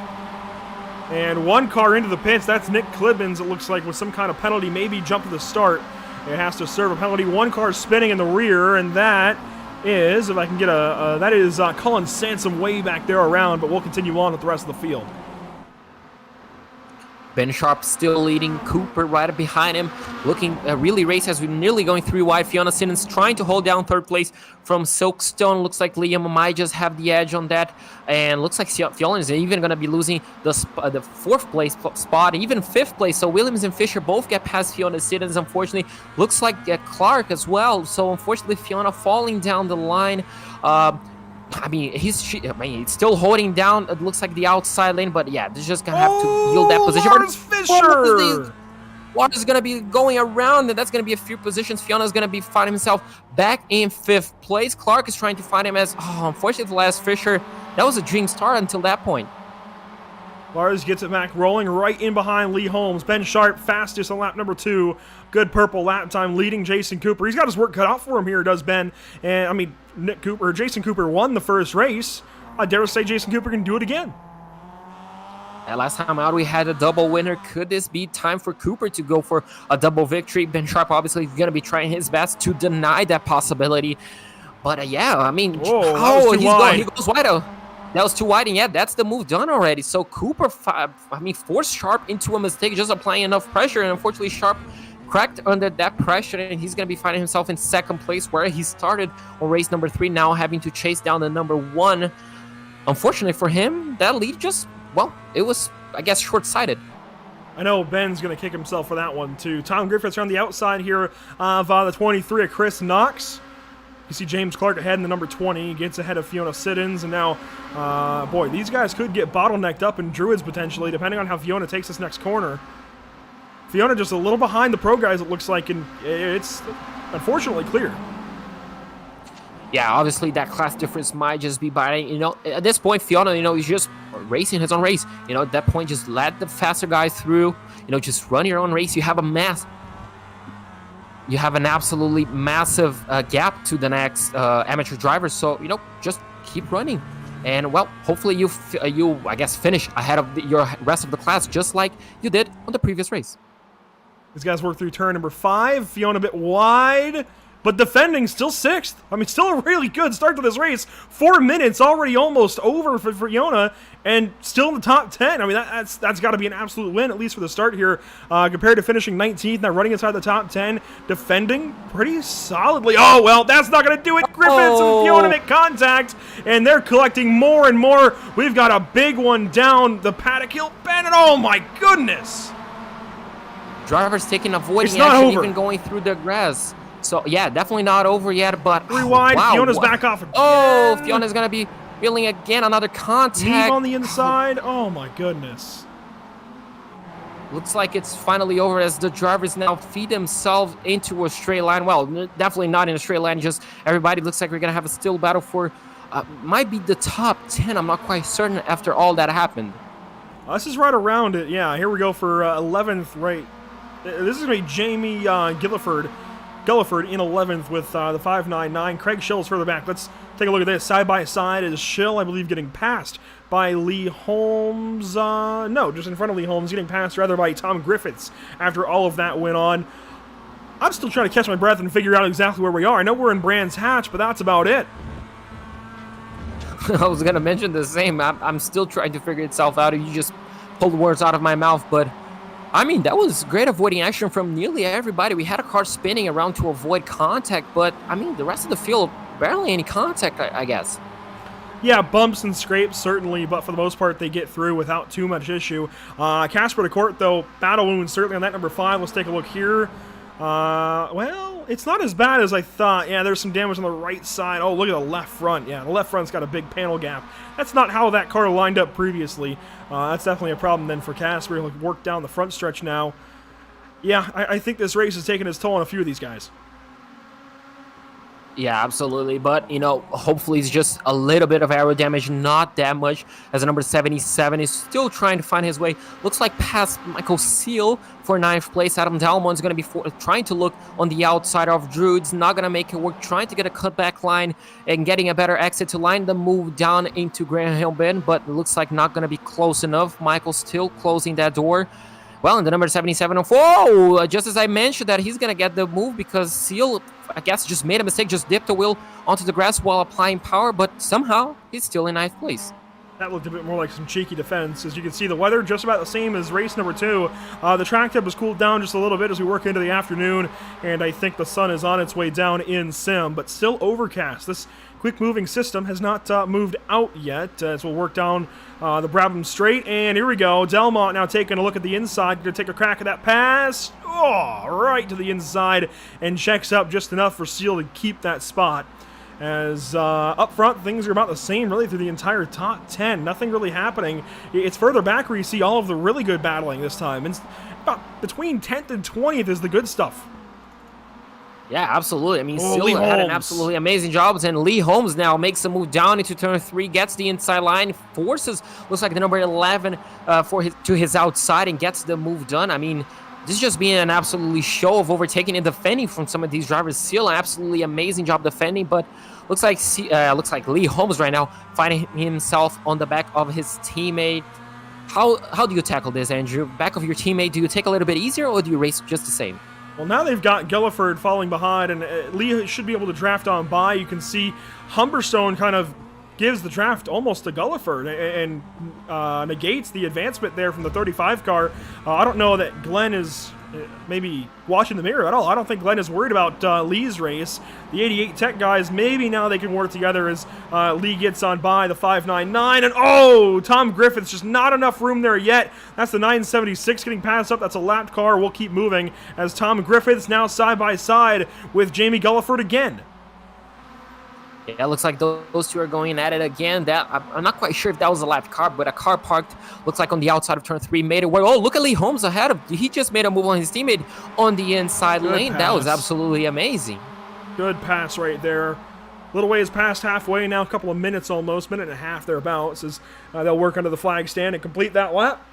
And one car into the pits, that's Nick Klibbins, it looks like, with some kind of penalty, maybe jump to the start. It has to serve a penalty. One car spinning in the rear, and that is, if I can get that is Colin Sansom way back there around, but we'll continue on with the rest of the field. Ben Sharp still leading, Cooper right behind him, looking really race as we're nearly going 3 wide. Fiona Simmons trying to hold down 3rd place from Silkstone. Looks like Liam might just have the edge on that, and looks like Fiona is even going to be losing the 4th place spot, even 5th place. So Williams and Fisher both get past Fiona Simmons. Unfortunately, looks like Clark as well. So unfortunately, Fiona falling down the line. I mean, he's still holding down. It looks like the outside lane, but yeah, they're just gonna have to yield that position. Lars Fisher! Water's gonna be going around, and that's gonna be a few positions. Fiona's gonna be finding himself back in 5th place. Clark is trying to find him as, unfortunately, Lars Fisher. That was a dream start until that point. Lars gets it back rolling right in behind Lee Holmes. Ben Sharp fastest on lap number 2. Good purple lap time leading Jason Cooper. He's got his work cut out for him here, does Ben. And I mean, Jason Cooper won the first race. I dare say Jason Cooper can do it again. Last time out, we had a double winner. Could this be time for Cooper to go for a double victory? Ben Sharp obviously is going to be trying his best to deny that possibility. But yeah, I mean, he goes wide out. That was too wide, and yeah, that's the move done already. So Cooper, forced Sharp into a mistake, just applying enough pressure, and unfortunately Sharp cracked under that pressure, and he's going to be finding himself in 2nd place where he started on race number 3, now having to chase down the number 1. Unfortunately for him, that lead just, well, it was, I guess, short-sighted. I know Ben's going to kick himself for that one, too. Tom Griffiths on the outside here of the 23 of Chris Knox. You see James Clark ahead in the number 20. He gets ahead of Fiona Siddons, and now, boy, these guys could get bottlenecked up in Druids potentially, depending on how Fiona takes this next corner. Fiona just a little behind the pro guys, it looks like, and it's unfortunately clear. Yeah, obviously that class difference might just be biting. You know, at this point, Fiona, is just racing his own race. At that point, just let the faster guys through. Just run your own race. You have an absolutely massive gap to the next amateur driver. So, just keep running. And, well, hopefully you I guess, finish ahead of your rest of the class, just like you did on the previous race. These guys work through turn number 5. Fiona a bit wide, but defending still 6th. I mean, still a really good start to this race. 4 minutes already almost over for Fiona, and still in the top 10. I mean, that's got to be an absolute win, at least for the start here, compared to finishing 19th, now running inside the top 10, defending pretty solidly. Oh, well, that's not going to do it. Griffiths and Fiona make contact, and they're collecting more and more. We've got a big one down the paddock hill bend, and oh my goodness. Drivers taking avoiding action, even going through the grass. So, yeah, definitely not over yet, but... 3 wide, wow, Fiona's back off again. Oh, Fiona's going to be feeling again, another contact. Leave on the inside. Oh, my goodness. Looks like it's finally over as the drivers now feed themselves into a straight line. Well, definitely not in a straight line, just everybody looks like we're going to have a still battle for... might be the top 10, I'm not quite certain after all that happened. This is right around it, yeah. Here we go for 11th, right. This is going to be Jamie Gulliford in 11th with the 599. Craig Schill's further back. Let's take a look at this. Side by side is Schill, I believe, getting passed by Lee Holmes. No, just in front of Lee Holmes, getting passed rather by Tom Griffiths after all of that went on. I'm still trying to catch my breath and figure out exactly where we are. I know we're in Brands Hatch, but that's about it. I was going to mention the same. I'm still trying to figure itself out. You just pulled words out of my mouth, but... I mean, that was great avoiding action from nearly everybody. We had a car spinning around to avoid contact, but, I mean, the rest of the field, barely any contact, I guess. Yeah, bumps and scrapes, certainly, but for the most part, they get through without too much issue. Casper to Court, though, battle wounds, certainly on that number 5. Let's take a look here. Well, it's not as bad as I thought. Yeah, there's some damage on the right side. Oh, look at the left front. Yeah, the left front's got a big panel gap. That's not how that car lined up previously. That's definitely a problem then for Casper. He'll work down the front stretch now. Yeah, I think this race has taken its toll on a few of these guys. Yeah, absolutely. But, hopefully it's just a little bit of aero damage, not that much, as the number 77 is still trying to find his way. Looks like past Michael Seal for 9th place. Adam Dalmon's going to be trying to look on the outside of Drew. It's not going to make it work, trying to get a cutback line and getting a better exit to line the move down into Graham Hill Bend, but it looks like not going to be close enough. Michael still closing that door. Well, and the number 77, just as I mentioned that he's going to get the move because Seal, I guess, just made a mistake, just dipped the wheel onto the grass while applying power, but somehow he's still in 9th place. That looked a bit more like some cheeky defense. As you can see, the weather just about the same as race number 2. The track temp has cooled down just a little bit as we work into the afternoon, and I think the sun is on its way down in sim, but still overcast. This quick-moving system has not moved out yet, as we'll work down the Brabham Straight, and here we go. Delmont now taking a look at the inside, going to take a crack at that pass. Oh, right to the inside, and checks up just enough for Seal to keep that spot. As up front, things are about the same really through the entire top 10. Nothing really happening. It's further back where you see all of the really good battling this time. And about between 10th and 20th is the good stuff. Yeah, absolutely. I mean, Seal had an absolutely amazing job, and Lee Holmes now makes a move down into turn 3, gets the inside line, forces, looks like the number 11 to his outside, and gets the move done. I mean, this is just being an absolutely show of overtaking and defending from some of these drivers. Seal, an absolutely amazing job defending, but looks like Lee Holmes right now finding himself on the back of his teammate. How do you tackle this, Andrew? Back of your teammate, do you take a little bit easier, or do you race just the same? Well, now they've got Gilliford falling behind, and Lee should be able to draft on by. You can see Humberstone kind of gives the draft almost to Gulliford and negates the advancement there from the 35 car. I don't know that Glenn is maybe watching the mirror at all. I don't think Glenn is worried about Lee's race. The 88 Tech guys, maybe now they can work together as Lee gets on by the 599. And Tom Griffith's just not enough room there yet. That's the 976 getting passed up. That's a lapped car. We'll keep moving as Tom Griffith's now side by side with Jamie Gulliford again. Yeah, it looks like those two are going at it again. I'm not quite sure if that was a lapped car, but a car parked, looks like on the outside of turn 3, made it work. Oh, look at Lee Holmes ahead of. He just made a move on his teammate on the inside lane. That was absolutely amazing. Good pass right there. Little ways past halfway now, a couple of minutes almost, minute and a half thereabouts, as they'll work under the flag stand and complete that lap.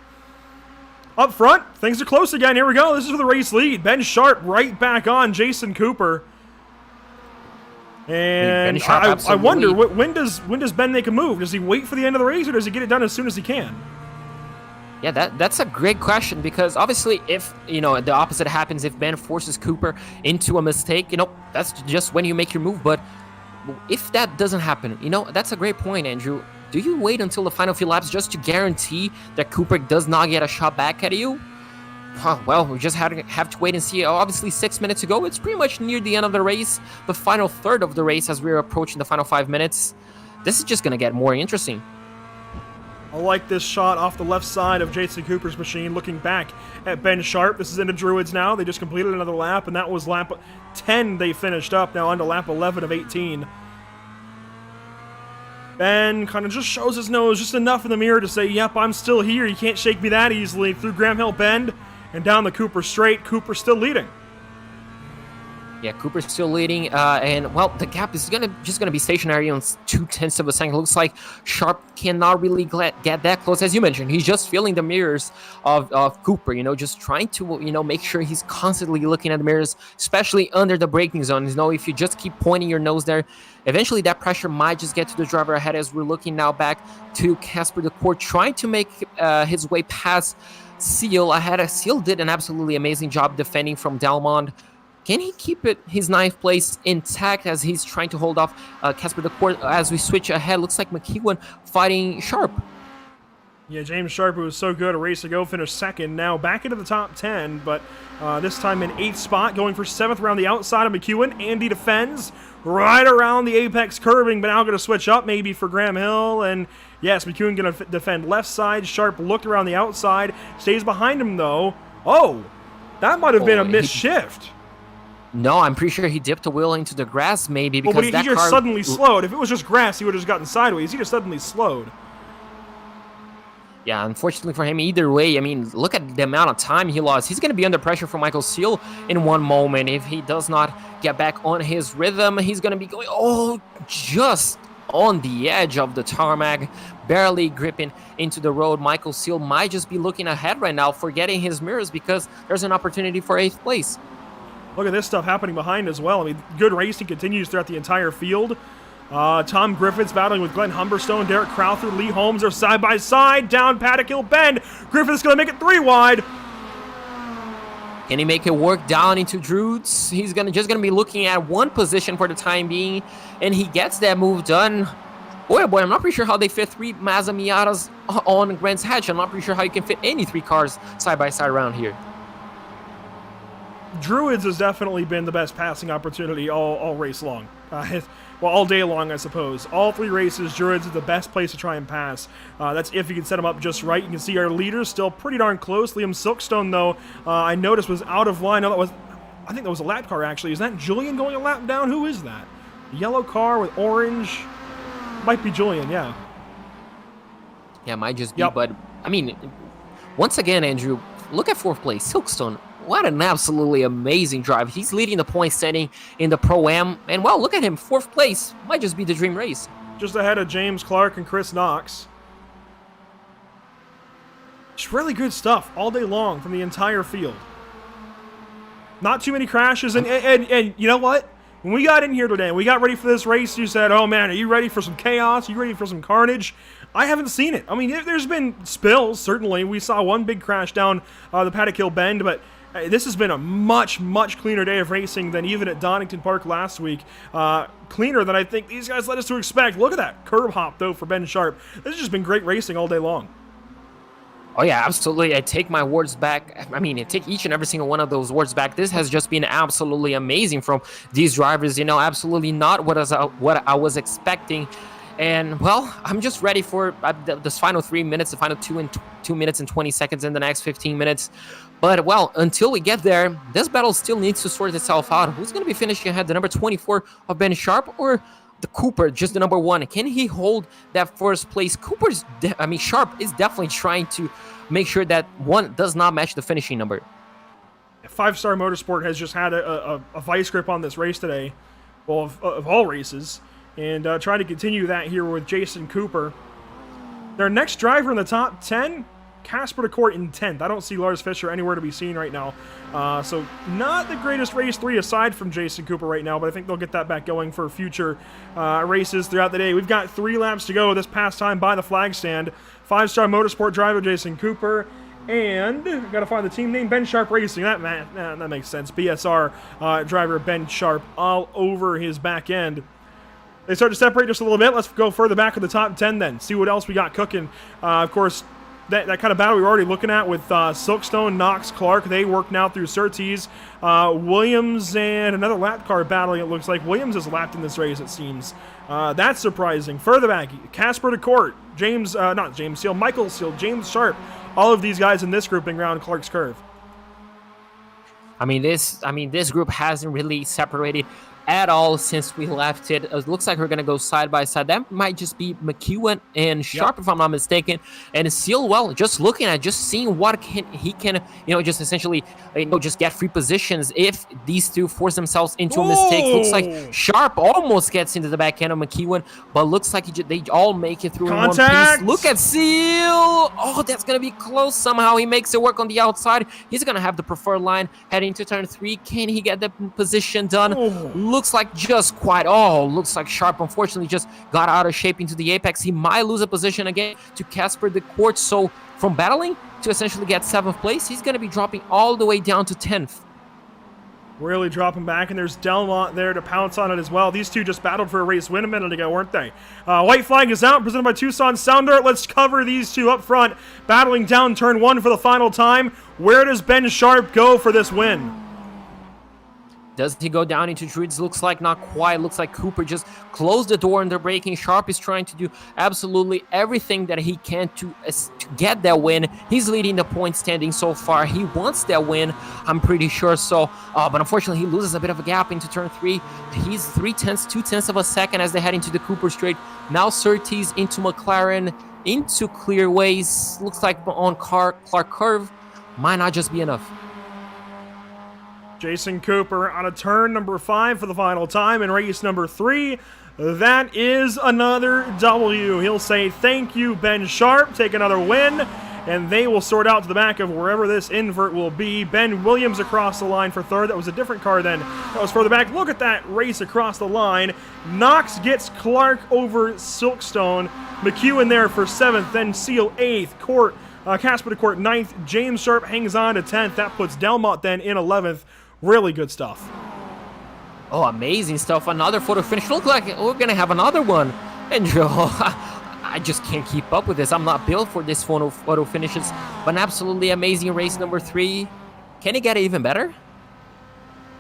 Up front, things are close again. Here we go. This is for the race lead. Ben Sharp right back on Jason Cooper. And I wonder, when does Ben make a move? Does he wait for the end of the race, or does he get it done as soon as he can? Yeah, that's a great question, because obviously if, the opposite happens, if Ben forces Cooper into a mistake, that's just when you make your move. But if that doesn't happen, that's a great point, Andrew. Do you wait until the final few laps just to guarantee that Cooper does not get a shot back at you? Well, we just have to wait and see. Obviously, 6 minutes to go. It's pretty much near the end of the race, the final third of the race as we're approaching the final 5 minutes. This is just going to get more interesting. I like this shot off the left side of Jason Cooper's machine, looking back at Ben Sharp. This is into Druids now. They just completed another lap, and that was lap 10 they finished up, now onto lap 11 of 18. Ben kind of just shows his nose just enough in the mirror to say, yep, I'm still here. You can't shake me that easily. Through Graham Hill Bend and down the Cooper Straight. Cooper still leading. Yeah, Cooper's still leading, and well, the gap is just gonna be stationary on 0.2 of a second. Looks like Sharp cannot really get that close, as you mentioned. He's just feeling the mirrors of Cooper, just trying to make sure he's constantly looking at the mirrors, especially under the braking zone. If you just keep pointing your nose there, eventually that pressure might just get to the driver ahead. As we're looking now back to Casper DeCourt, trying to make his way past Seal ahead. Seal did an absolutely amazing job defending from Delmont. Can he keep his 9th place intact as he's trying to hold off Casper DeCourt as we switch ahead? Looks like McEwen fighting Sharp. Yeah, James Sharp, who was so good a race ago, finished second. Now back into the top 10, but this time in 8th spot, going for 7th around the outside of McEwen. Andy defends right around the apex curbing, but now going to switch up maybe for Graham Hill. And yes, McEwen going to defend left side. Sharp looked around the outside, stays behind him though. Oh, that might have been a missed shift. No, I'm pretty sure he dipped the wheel into the grass maybe, because but he just suddenly slowed. If it was just grass, he would have just gotten sideways. He just suddenly slowed. Yeah, unfortunately for him, either way, I mean, look at the amount of time he lost. He's going to be under pressure from Michael Seal in one moment. If he does not get back on his rhythm, he's going to be going, just on the edge of the tarmac, barely gripping into the road. Michael Seal might just be looking ahead right now, forgetting his mirrors, because there's an opportunity for 8th place. Look at this stuff happening behind as well. I mean, good racing continues throughout the entire field. Tom Griffith's battling with Glenn Humberstone. Derek Crowther, Lee Holmes are side by side down Paddock Hill Bend. Griffith's going to make it 3 wide. Can he make it work down into Droots? He's just gonna be looking at one position for the time being, and he gets that move done. Boy, oh boy, I'm not pretty sure how they fit 3 Mazda Miatas on Brands Hatch. I'm not pretty sure how you can fit any 3 cars side by side around here. Druids has definitely been the best passing opportunity all race long. Well, all day long, I suppose. All 3 races, Druids is the best place to try and pass. That's if you can set them up just right. You can see our leaders still pretty darn close. Liam Silkstone, though, I noticed was out of line. No, I think that was a lap car, actually. Is that Julian going a lap down? Who is that? Yellow car with orange. Might be Julian, yeah. Yeah, might just be, but, I mean, once again, Andrew, look at 4th place. Silkstone. What an absolutely amazing drive. He's leading the point setting in the Pro-Am. And, well, look at him. 4th place. Might just be the dream race. Just ahead of James Clark and Chris Knox. Just really good stuff all day long from the entire field. Not too many crashes. And you know what? When we got in here today and we got ready for this race, you said, oh, man, are you ready for some chaos? Are you ready for some carnage? I haven't seen it. I mean, there's been spills, certainly. We saw one big crash down the Paddock Hill Bend, but this has been a much, much cleaner day of racing than even at Donington Park last week. Cleaner than I think these guys led us to expect. Look at that curb hop, though, for Ben Sharp. This has just been great racing all day long. Oh, yeah, absolutely. I take my words back. I mean, I take each and every single one of those words back. This has just been absolutely amazing from these drivers. You know, absolutely not what I was expecting. And, well, I'm just ready for this final 3 minutes, the final 2 minutes and 20 seconds in the next 15 minutes. But, well, until we get there, this battle still needs to sort itself out. Who's going to be finishing ahead, the number 24 of Ben Sharp or the Cooper, just the number 1? Can he hold that first place? Sharp is definitely trying to make sure that one does not match the finishing number. 5-Star Motorsport has just had a vice grip on this race today, well, of all races, and trying to continue that here with Jason Cooper. Their next driver in the top 10, Casper DeCourt in 10th. I don't see Lars Fischer anywhere to be seen right now. So not the greatest race 3 aside from Jason Cooper right now, but I think they'll get that back going for future races throughout the day. We've got 3 laps to go this past time by the flag stand. 5-Star Motorsport driver Jason Cooper, and got to find the team name, Ben Sharp Racing. That makes sense. BSR driver Ben Sharp all over his back end. They start to separate just a little bit. Let's go further back in the top 10 then. See what else we got cooking. Of course, that kind of battle we were already looking at with Silkstone, Knox, Clark. They work now through Surtees. Williams and another lap car battling, it looks like. Williams has lapped in this race, it seems. That's surprising. Further back, Casper DeCourt, not James Seal, Michael Seal, James Sharp. All of these guys in this grouping around Clark's Curve. This group hasn't really separated at all since we left it. It looks like we're going to go side by side. That might just be McEwen and Sharp, if I'm not mistaken. And Seal, well, just looking at, just seeing what he can, just essentially, just get free positions if these two force themselves into a mistake. Looks like Sharp almost gets into the back end of McEwen, but looks like they all make it through in one piece. Look at Seal. Oh, that's going to be close. Somehow he makes it work on the outside. He's going to have the preferred line heading to turn 3. Can he get the position done? Looks like looks like Sharp unfortunately just got out of shape into the apex. He might lose a position again to Casper DeCourt. So from battling to essentially get 7th place, he's going to be dropping all the way down to 10th. Really dropping back, and there's Delmont there to pounce on it as well. These two just battled for a race win a minute ago, weren't they? White flag is out, presented by Tucson Sound Art. Let's cover these two up front, battling down turn 1 for the final time. Where does Ben Sharp go for this win? Does he go down into Druids? Looks like not quite. Looks like Cooper just closed the door and they're braking. Sharp is trying to do absolutely everything that he can to get that win. He's leading the point standing so far. He wants that win, I'm pretty sure. So, but unfortunately, he loses a bit of a gap into turn 3. He's 2/10 of a second as they head into the Cooper straight. Now Surtees into McLaren, into Clearways. Looks like on Clark Curve. Might not just be enough. Jason Cooper on a turn number 5 for the final time in race number 3. That is another W. He'll say thank you, Ben Sharp. Take another win, and they will sort out to the back of wherever this invert will be. Ben Williams across the line for third. That was a different car then. That was further back. Look at that race across the line. Knox gets Clark over Silkstone. McEwen there for 7th, then Seal 8th. Casper to Court 9th. James Sharp hangs on to 10th. That puts Delmont then in 11th. Really good stuff. Oh, amazing stuff. Another photo finish. Look like we're going to have another one. And I just can't keep up with this. I'm not built for this photo finishes. But an absolutely amazing race number 3. Can it get even better?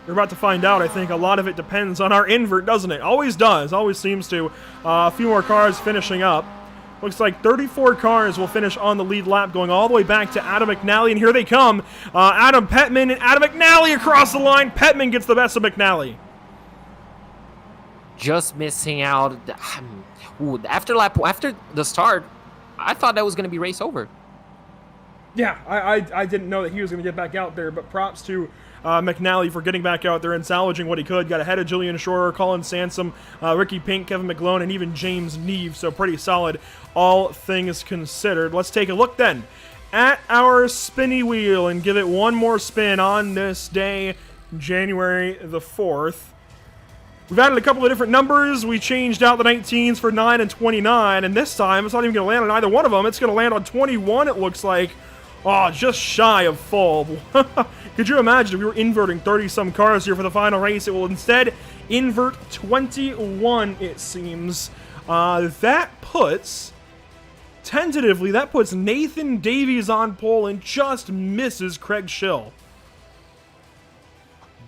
We're about to find out. I think a lot of it depends on our invert, doesn't it? Always does. Always seems to. A few more cars finishing up. Looks like 34 cars will finish on the lead lap, going all the way back to Adam McNally, and here they come. Adam Petman and Adam McNally across the line. Petman gets the best of McNally. Just missing out. Ooh, after the start, I thought that was going to be race over. Yeah, I didn't know that he was going to get back out there, but props to McNally for getting back out there and salvaging what he could. Got ahead of Julian Shore, Colin Sansom, Ricky Pink, Kevin McGlone, and even James Neve. So pretty solid, all things considered. Let's take a look then at our spinny wheel and give it one more spin on this day, January the 4th. We've added a couple of different numbers. We changed out the 19s for 9 and 29, and this time it's not even going to land on either one of them. It's going to land on 21, it looks like. Oh, just shy of full. Could you imagine if we were inverting 30-some cars here for the final race? It will instead invert 21, it seems. Tentatively, that puts Nathan Davies on pole and just misses Craig Schill.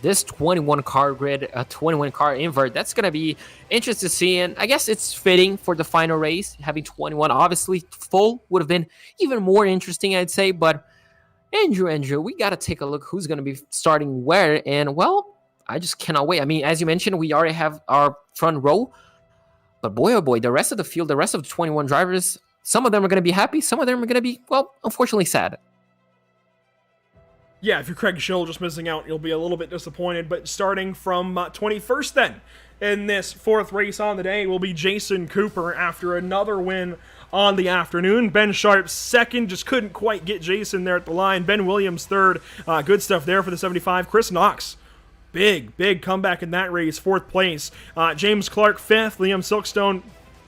This 21 car grid, a 21 car invert, that's going to be interesting to see. And I guess it's fitting for the final race. Having 21, obviously, full would have been even more interesting, I'd say. But Andrew, we got to take a look who's going to be starting where. And, well, I just cannot wait. I mean, as you mentioned, we already have our front row. But boy, oh boy, the rest of the field, the rest of the 21 drivers, some of them are going to be happy. Some of them are going to be, well, unfortunately sad. Yeah, if you're Craig Schill just missing out, you'll be a little bit disappointed. But starting from 21st then, in this 4th race on the day, will be Jason Cooper after another win on the afternoon. Ben Sharp 2nd, just couldn't quite get Jason there at the line. Ben Williams 3rd, good stuff there for the 75. Chris Knox, big comeback in that race, 4th place. James Clark 5th, Liam Silkstone,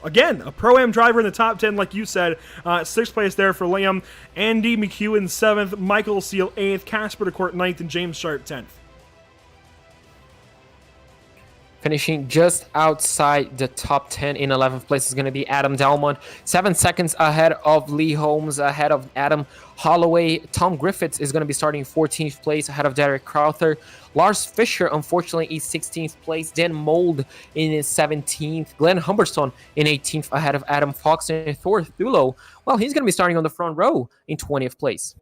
again, a Pro-Am driver in the top 10, like you said. 6th place there for Liam. Andy McEwen 7th. Michael Seal 8th. Casper de Court 9th. And James Sharp 10th. Finishing just outside the top 10 in 11th place is going to be Adam Delmont. 7 seconds ahead of Lee Holmes, ahead of Adam Holloway. Tom Griffiths is going to be starting 14th place ahead of Derek Crowther. Lars Fisher, unfortunately, is 16th place. Dan Mold in 17th. Glenn Humberstone in 18th ahead of Adam Fox. And Thor Thulo, well, he's going to be starting on the front row in 20th place.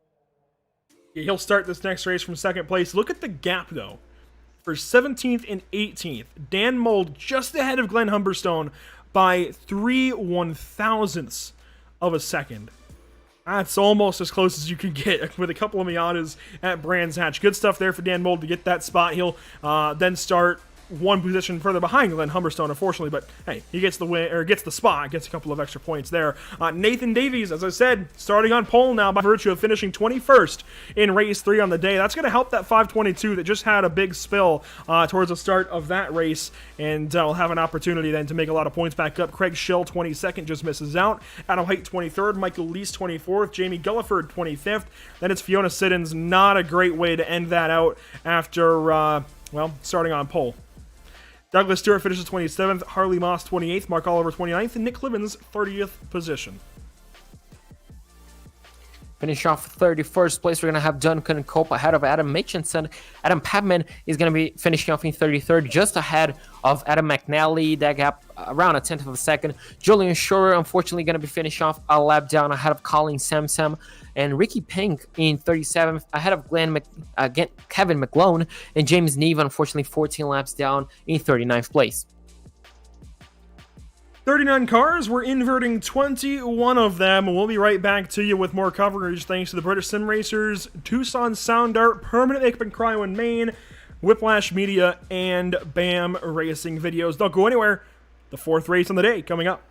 Yeah, he'll start this next race from 2nd place. Look at the gap, though. For 17th and 18th, Dan Mold just ahead of Glenn Humberstone by 3/1000ths of a second. That's almost as close as you can get with a couple of Miatas at Brands Hatch. Good stuff there for Dan Mold to get that spot. He'll then start one position further behind Glenn Humberstone, unfortunately, but hey, he gets the win, or gets the spot, gets a couple of extra points there. Nathan Davies, as I said, starting on pole now by virtue of finishing 21st in race 3 on the day. That's going to help that 522 that just had a big spill towards the start of that race, and will have an opportunity then to make a lot of points back up. Craig Schill, 22nd, just misses out. Adam Height, 23rd. Michael Lease, 24th. Jamie Gulliford, 25th. Then it's Fiona Siddons. Not a great way to end that out after, well, starting on pole. Douglas Stewart finishes 27th, Harley Moss 28th, Mark Oliver 29th, and Nick Clivens 30th position. Finish off 31st place, we're going to have Duncan Cope ahead of Adam Mitchinson. Adam Padman is going to be finishing off in 33rd, just ahead of Adam McNally. That gap around a tenth of a second. Julian Shore, unfortunately, going to be finishing off a lap down ahead of Colin Samsam. And Ricky Pink in 37th, ahead of Kevin McGlone. And James Neve, unfortunately, 14 laps down in 39th place. 39 cars, we're inverting 21 of them. We'll be right back to you with more coverage thanks to the British Sim Racers, Tucson Sound Art, Permanent Makeup and Cryo in Maine, Whiplash Media, and BAM Racing videos. Don't go anywhere. The fourth race on the day coming up.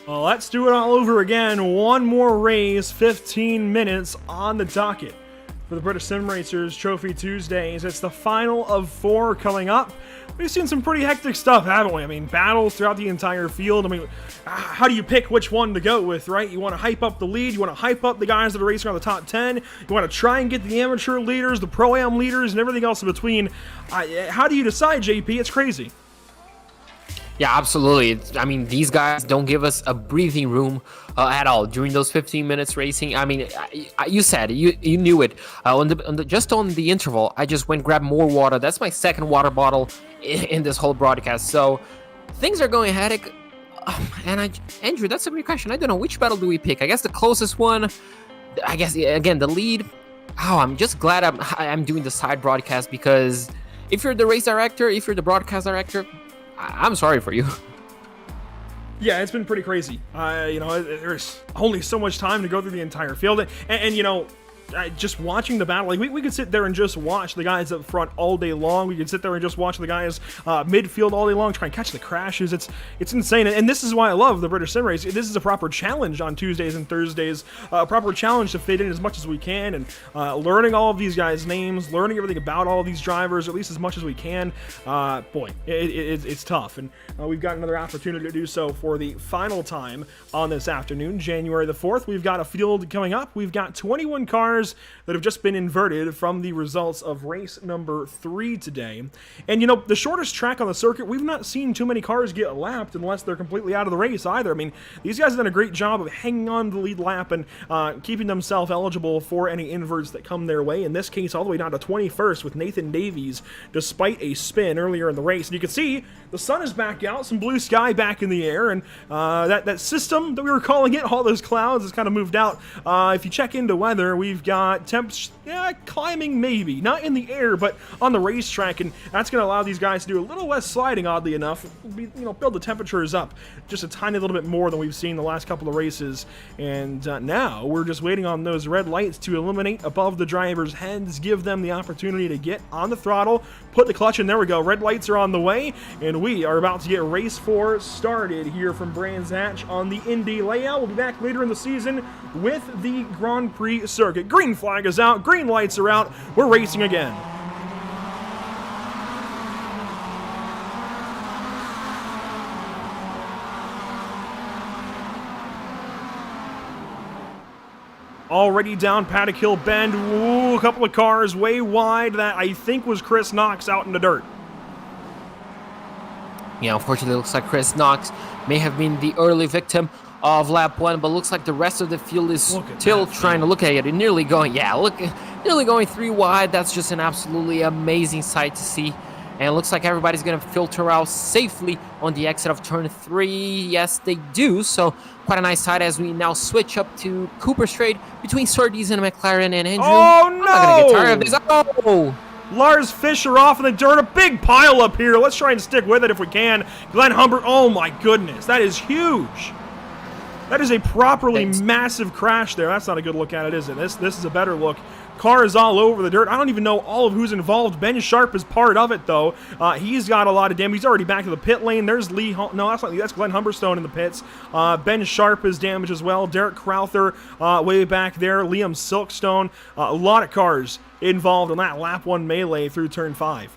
Well, let's do it all over again. One more race, 15 minutes on the docket for the British Sim Racers Trophy Tuesdays. It's the final of 4 coming up. We've seen some pretty hectic stuff, haven't we? I mean, battles throughout the entire field. I mean, how do you pick which one to go with, right? You want to hype up the lead. You want to hype up the guys that are racing around the top 10. You want to try and get the amateur leaders, the Pro-Am leaders, and everything else in between. How do you decide, JP? It's crazy. Yeah, absolutely. I mean, these guys don't give us a breathing room at all during those 15 minutes racing. I mean, you said you knew it. Just on the interval, I just went grab more water. That's my second water bottle in this whole broadcast. So things are going hectic. Andrew, that's a great question. I don't know, which battle do we pick? I guess the closest one. I guess again the lead. Oh, I'm just glad I'm doing the side broadcast, because if you're the race director, if you're the broadcast director, I'm sorry for you. Yeah, it's been pretty crazy. There's only so much time to go through the entire field. And just watching the battle, like we could sit there and just watch the guys up front all day long. We could sit there and just watch the guys midfield all day long, try and catch the crashes. It's insane, and this is why I love the British Sim Race. This is a proper challenge on Tuesdays and Thursdays, a proper challenge to fit in as much as we can, and learning all of these guys' names, learning everything about all of these drivers, at least as much as we can. Boy, it's tough, and we've got another opportunity to do so for the final time on this afternoon, January the 4th. We've got a field coming up. We've got 21 cars that have just been inverted from the results of race number 3 today. And the shortest track on the circuit, we've not seen too many cars get lapped unless they're completely out of the race either. I mean, these guys have done a great job of hanging on to the lead lap and keeping themselves eligible for any inverts that come their way. In this case, all the way down to 21st with Nathan Davies, despite a spin earlier in the race. And you can see the sun is back out, some blue sky back in the air, and that system that we were calling it, all those clouds, has kind of moved out. If you check into weather, we've got temps climbing, maybe not in the air but on the racetrack, and that's going to allow these guys to do a little less sliding, oddly enough. Build the temperatures up just a tiny little bit more than we've seen the last couple of races. And now we're just waiting on those red lights to illuminate above the drivers' heads, give them the opportunity to get on the throttle, put the clutch in. There we go, red lights are on the way, and we are about to get race 4 started here from Brands Hatch on the Indy layout. We'll be back later in the season with the Grand Prix circuit. Green flag is out, green lights are out, we're racing again. Already down Paddock Hill Bend. Ooh, a couple of cars way wide. That I think was Chris Knox out in the dirt. Yeah, unfortunately, it looks like Chris Knox may have been the early victim of lap 1, but looks like the rest of the field is still trying to look at it and nearly going, nearly going 3 wide. That's just an absolutely amazing sight to see. And it looks like everybody's going to filter out safely on the exit of turn 3. Yes, they do. So quite a nice sight as we now switch up to Cooper Straight between Surtees and McLaren and Andrew. Oh, no! I'm not going to get tired of this. Oh! Lars Fischer off in the dirt. A big pile up here. Let's try and stick with it if we can. Glenn Humbert. Oh, my goodness. That is huge. That is a properly massive crash there. That's not a good look at it, is it? This is a better look. Cars all over the dirt. I don't even know all of who's involved. Ben Sharp is part of it, though. He's got a lot of damage. He's already back to the pit lane. There's Lee. No, that's Glenn Humberstone in the pits. Ben Sharp is damaged as well. Derek Crowther way back there. Liam Silkstone. A lot of cars involved in that lap 1 melee through turn 5.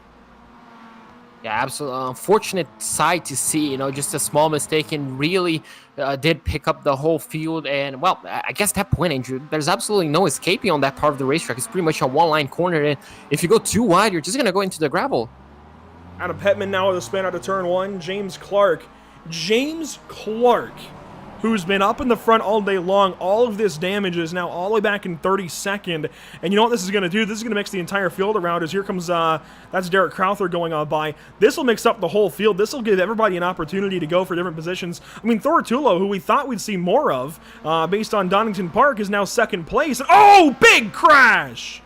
Yeah, absolutely unfortunate sight to see. Just a small mistake and really did pick up the whole field. And, well, I guess that point, Andrew, there's absolutely no escaping on that part of the racetrack. It's pretty much a one-line corner, and if you go too wide, you're just going to go into the gravel. Adam Petman now with a spin out of turn 1. James Clark, who's been up in the front all day long. All of this damage is now all the way back in 32nd. And you know what this is going to do? This is going to mix the entire field around. As here comes, that's Derek Crowther going on by. This will mix up the whole field. This will give everybody an opportunity to go for different positions. I mean, Thor Tulo, who we thought we'd see more of, based on Donington Park, is now second place. Oh, big crash!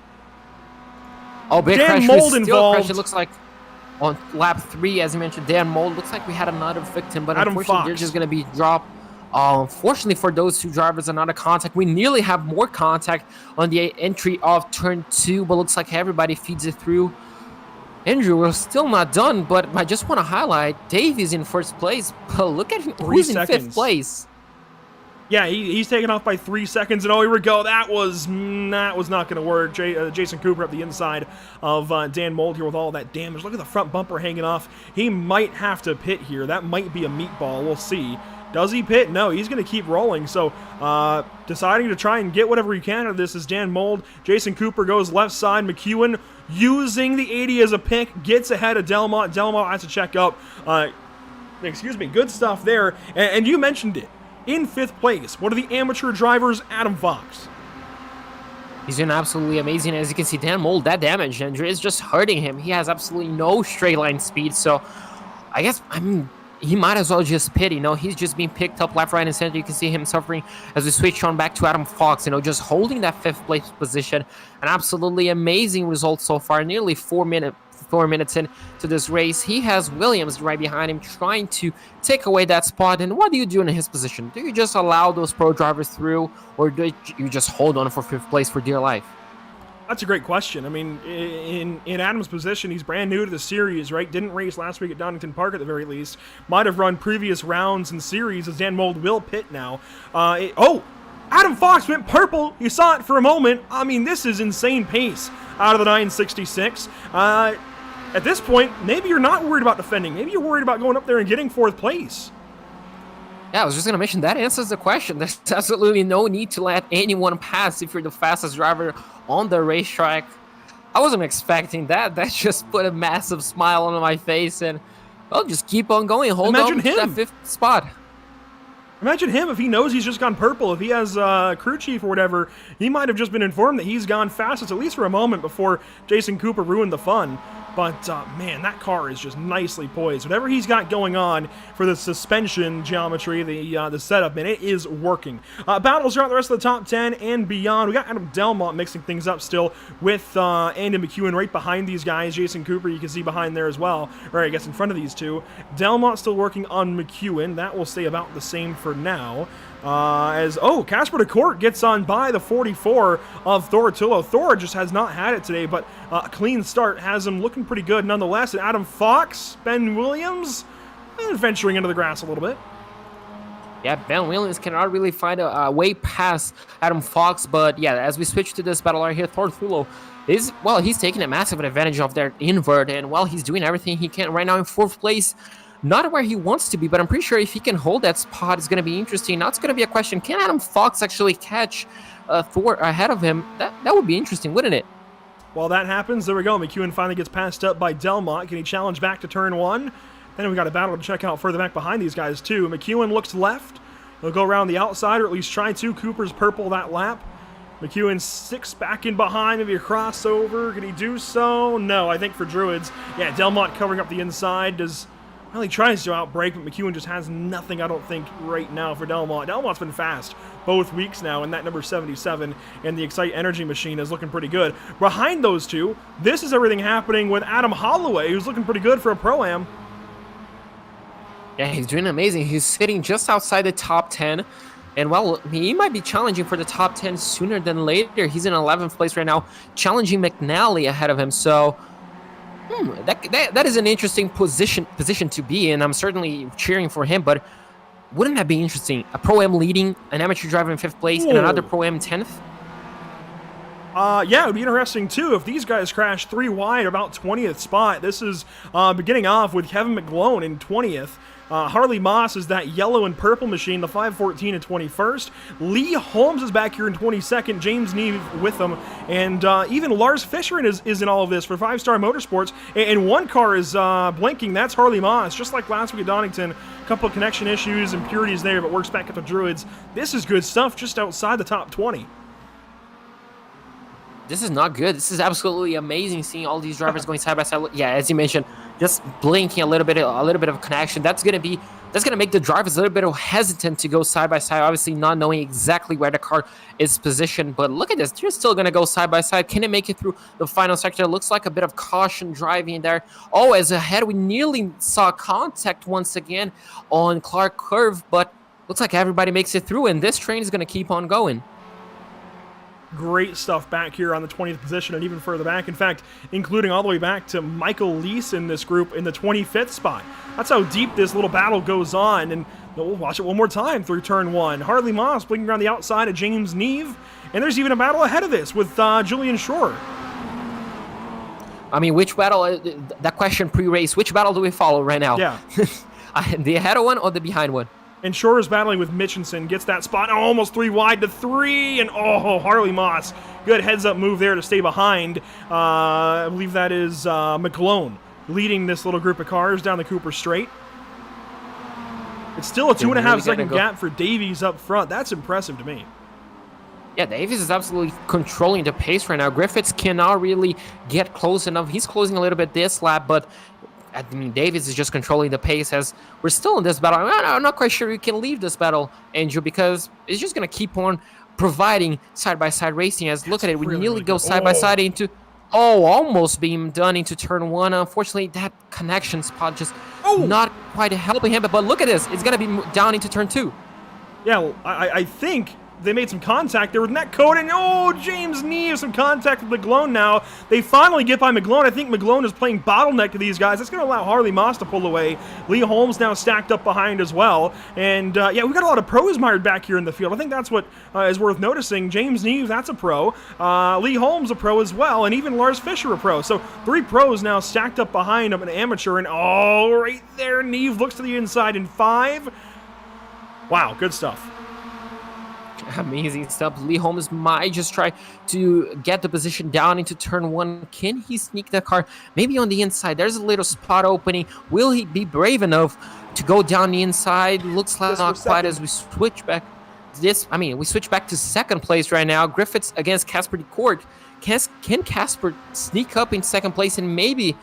Oh, big Dan crash. Mold involved. It looks like on lap 3, as you mentioned, Dan Mold. Looks like we had another victim, but Adam unfortunately, Fox. they're just going to be dropped. Unfortunately for those 2 drivers are not a contact. We nearly have more contact on the entry of turn 2, but looks like everybody feeds it through. Andrew, we're still not done, but I just want to highlight Dave is in first place, but look at who's in 5th place. Yeah, he's taken off by 3 seconds, and oh, here we go. That was not going to work. Jason Cooper up the inside of Dan Mold here with all that damage. Look at the front bumper hanging off. He might have to pit here. That might be a meatball. We'll see. Does he pit? No, he's going to keep rolling. So, deciding to try and get whatever he can out of this is Dan Mold. Jason Cooper goes left side. McEwen using the 80 as a pick, gets ahead of Delmont. Delmont has to check up. Excuse me. Good stuff there. And you mentioned it. In 5th place, one of the amateur drivers, Adam Fox. He's doing absolutely amazing. As you can see, Dan Mold, that damage injury is just hurting him. He has absolutely no straight line speed, so I guess, he might as well just pit. He's just being picked up left, right, and center. You can see him suffering as we switch on back to Adam Fox, just holding that 5th place position. An absolutely amazing result so far, nearly 4 minutes into this race. He has Williams right behind him trying to take away that spot. And what do you do in his position? Do you just allow those pro drivers through, or do you just hold on for 5th place for dear life? That's a great question. I mean, in Adam's position, he's brand new to the series, right? Didn't race last week at Donington Park at the very least. Might have run previous rounds and series, as Dan Mold will pit now. Adam Fox went purple. You saw it for a moment. I mean, this is insane pace out of the 966. At this point, maybe you're not worried about defending. Maybe you're worried about going up there and getting 4th place. Yeah, I was just going to mention that answers the question. There's absolutely no need to let anyone pass if you're the fastest driver on the racetrack. I wasn't expecting that. That just put a massive smile on my face, and I'll just keep on going. Hold on to that 5th spot. Imagine him if he knows he's just gone purple. If he has crew chief or whatever, he might have just been informed that he's gone fastest, at least for a moment, before Jason Cooper ruined the fun. But, man, that car is just nicely poised. Whatever he's got going on for the suspension geometry, the setup, man, it is working. Battles throughout the rest of the top 10 and beyond. We got Adam Delmont mixing things up still with Andy McEwen right behind these guys. Jason Cooper, you can see behind there as well. Or, I guess, in front of these two. Delmont still working on McEwen. That will stay about the same for now. Casper DeCourt gets on by the 44 of Thor Tullo. Thor just has not had it today, but a clean start has him looking pretty good nonetheless. And Adam Fox, Ben Williams, venturing into the grass a little bit. Yeah, Ben Williams cannot really find a way past Adam Fox, but yeah, as we switch to this battle right here, Thor Tullo he's taking a massive advantage of their invert, and he's doing everything he can right now in 4th place. Not where he wants to be, but I'm pretty sure if he can hold that spot, it's going to be interesting. Now it's going to be a question, can Adam Fox actually catch Thor ahead of him? That would be interesting, wouldn't it? While that happens, there we go. McEwen finally gets passed up by Delmont. Can he challenge back to turn 1? Then we got a battle to check out further back behind these guys, too. McEwen looks left. He'll go around the outside, or at least try to. Cooper's purple that lap. McEwen 6 back in behind, maybe a crossover. Can he do so? No, I think for Druids. Yeah, Delmont covering up the inside. Well, he tries to outbrake, but McEwen just has nothing, I don't think, right now for Delmont. Delmont's been fast both weeks now, and that number 77 and the Excite Energy machine is looking pretty good. Behind those two, this is everything happening with Adam Holloway, who's looking pretty good for a Pro-Am. Yeah, he's doing amazing. He's sitting just outside the top 10. And, he might be challenging for the top 10 sooner than later. He's in 11th place right now, challenging McNally ahead of him. So, that is an interesting position to be in. I'm certainly cheering for him, but wouldn't that be interesting? A Pro-Am leading, an amateur driver in 5th place, and another Pro-Am 10th? Yeah, it would be interesting, too, if these guys crash 3 wide, about 20th spot. This is beginning off with Kevin McGlone in 20th. Harley Moss is that yellow and purple machine, the 514 in 21st. Lee Holmes is back here in 22nd. James Neve with them. And even Lars Fisher is in all of this for 5-Star Motorsports. And one car is blinking. That's Harley Moss. Just like last week at Donington, a couple of connection issues, impurities there, but works back at the Druids. This is good stuff just outside the top 20. This is not good. This is absolutely amazing seeing all these drivers going side by side. Yeah, as you mentioned, just blinking a little bit of connection. That's gonna make the drivers a little bit hesitant to go side by side. Obviously, not knowing exactly where the car is positioned. But look at this; they're still gonna go side by side. Can it make it through the final sector? It looks like a bit of caution driving there. Oh, as ahead, we nearly saw contact once again on Clark Curve, but looks like everybody makes it through, and this train is gonna keep on going. Great stuff back here on the 20th position and even further back. In fact, including all the way back to Michael Leese in this group in the 25th spot. That's how deep this little battle goes on. And We'll watch it one more time through turn 1. Harley Moss blinking around the outside of James Neve. And there's even a battle ahead of this with Julian Shore. I mean, which battle, that question pre-race, which battle do we follow right now? Yeah. The ahead one or the behind one? And Shore is battling with Mitchinson, gets that spot, almost 3 wide to 3, and Harley Moss. Good heads-up move there to stay behind. I believe that is McClone leading this little group of cars down the Cooper Straight. It's still a 2.5 second gap for Davies up front. That's impressive to me. Yeah, Davies is absolutely controlling the pace right now. Griffiths cannot really get close enough. He's closing a little bit this lap, but I mean, Davies is just controlling the pace as we're still in this battle. I'm not quite sure you can leave this battle, Andrew, because it's just going to keep on providing side-by-side racing. As look at it, we nearly go side-by-side into, almost being done into turn 1. Unfortunately, that connection spot just not quite helping him. But look at this. It's going to be down into turn 2. Yeah, well, I think they made some contact there with net code, and James Neve, some contact with McGlone now. They finally get by McGlone. I think McGlone is playing bottleneck to these guys. That's going to allow Harley Moss to pull away. Lee Holmes now stacked up behind as well. And yeah, we've got a lot of pros mired back here in the field. I think that's what is worth noticing. James Neve, that's a pro. Lee Holmes, a pro as well. And even Lars Fisher, a pro. So 3 pros now stacked up behind an amateur. And right there, Neve looks to the inside in 5. Wow, good stuff. Amazing stuff. Lee Holmes might just try to get the position down into turn 1. Can he sneak the car? Maybe on the inside. There's a little spot opening. Will he be brave enough to go down the inside? Looks like not quite as we switch back. We switch back to second place right now. Griffiths against Casper DeCourt. Can Casper sneak up in second place and maybe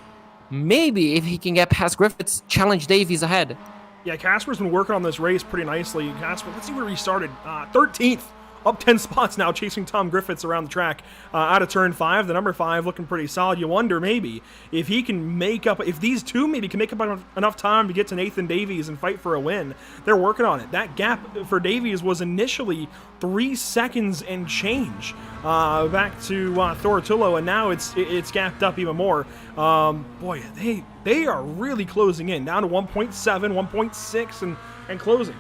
if he can get past Griffiths, challenge Davies ahead? Yeah, Casper's been working on this race pretty nicely. Casper, let's see where he started. 13th, up 10 spots now, chasing Tom Griffiths around the track out of turn 5. The number 5 looking pretty solid. You wonder maybe if he can if these two maybe can make up enough time to get to Nathan Davies and fight for a win. They're working on it. That gap for Davies was initially 3 seconds and change back to Thorotullo, and now it's gapped up even more. Boy, they are really closing in, down to 1.7, 1.6, and closing.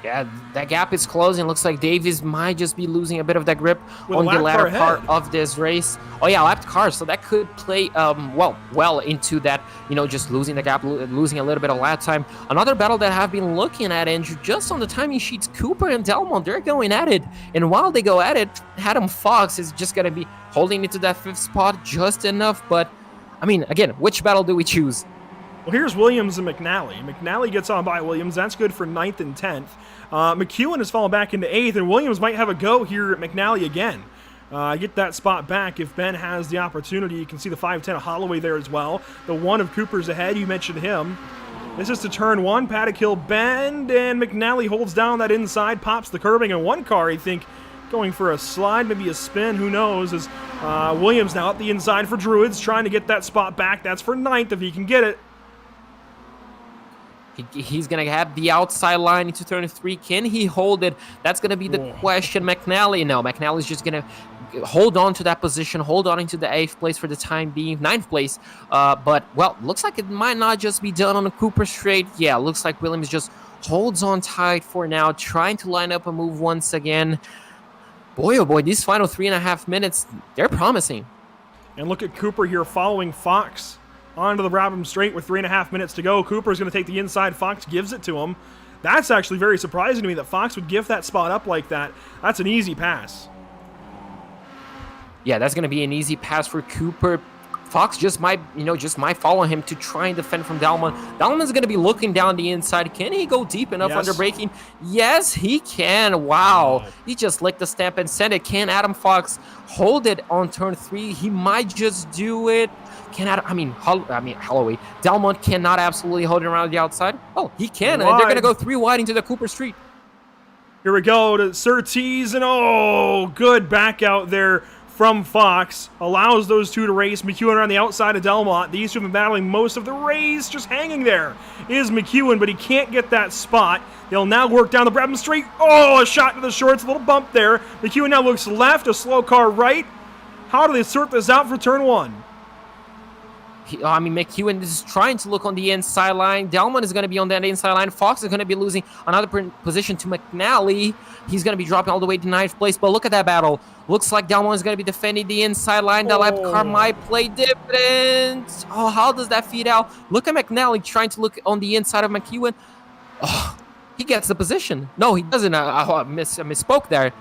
Yeah, that gap is closing. Looks like Davies might just be losing a bit of that grip on the latter part of this race. Oh yeah, lapped car, so that could play well into that, just losing the gap, losing a little bit of lap time. Another battle that I've been looking at, Andrew, just on the timing sheets, Cooper and Delmont, they're going at it. And while they go at it, Adam Fox is just going to be holding into that 5th spot just enough. But, I mean, again, which battle do we choose? Well, here's Williams and McNally. McNally gets on by Williams. That's good for 9th and 10th. McEwen has fallen back into 8th, and Williams might have a go here at McNally again. Get that spot back if Ben has the opportunity. You can see the 510 of Holloway there as well. The 1 of Cooper's ahead. You mentioned him. This is to turn 1. Paddock Hill bend, and McNally holds down that inside, pops the curbing, and 1 car, I think, going for a slide, maybe a spin, who knows, as Williams now up the inside for Druids, trying to get that spot back. That's for 9th if he can get it. He's going to have the outside line into turn 3. Can he hold it? That's going to be the question. McNally's just going to hold on to that position, hold on into the 8th place for the time being, 9th place. But, looks like it might not just be done on a Cooper straight. Yeah, looks like Williams just holds on tight for now, trying to line up a move once again. Boy, oh boy, these final 3.5 minutes, they're promising. And look at Cooper here following Fox onto the Brabham straight with 3.5 minutes to go. Cooper's going to take the inside. Fox gives it to him. That's actually very surprising to me that Fox would give that spot up like that. That's an easy pass. Yeah, that's going to be an easy pass for Cooper. Fox just might follow him to try and defend from Dalman. Dalman's going to be looking down the inside. Can he go deep enough under braking? Yes, he can. Wow. He just licked the stamp and sent it. Can Adam Fox hold it on turn 3? He might just do it. Holloway. Dalmont cannot absolutely hold it around the outside. Oh, he can. And they're going to go 3 wide into the Cooper Street. Here we go to Surtees, and good back out there from Fox. Allows those two to race. McEwen around the outside of Delmont. These two have been battling most of the race. Just hanging there is McEwen, but he can't get that spot. They'll now work down the Brabham Straight. A shot to the shorts. A little bump there. McEwen now looks left. A slow car right. How do they sort this out for turn 1? McEwen is trying to look on the inside line. Delmon is going to be on that inside line. Fox is going to be losing another position to McNally. He's going to be dropping all the way to 9th place. But look at that battle. Looks like Delmon is going to be defending the inside line. The lap car might play dividends. Oh, how does that feed out? Look at McNally trying to look on the inside of McEwen. Oh, he gets the position. No, he doesn't. I misspoke there.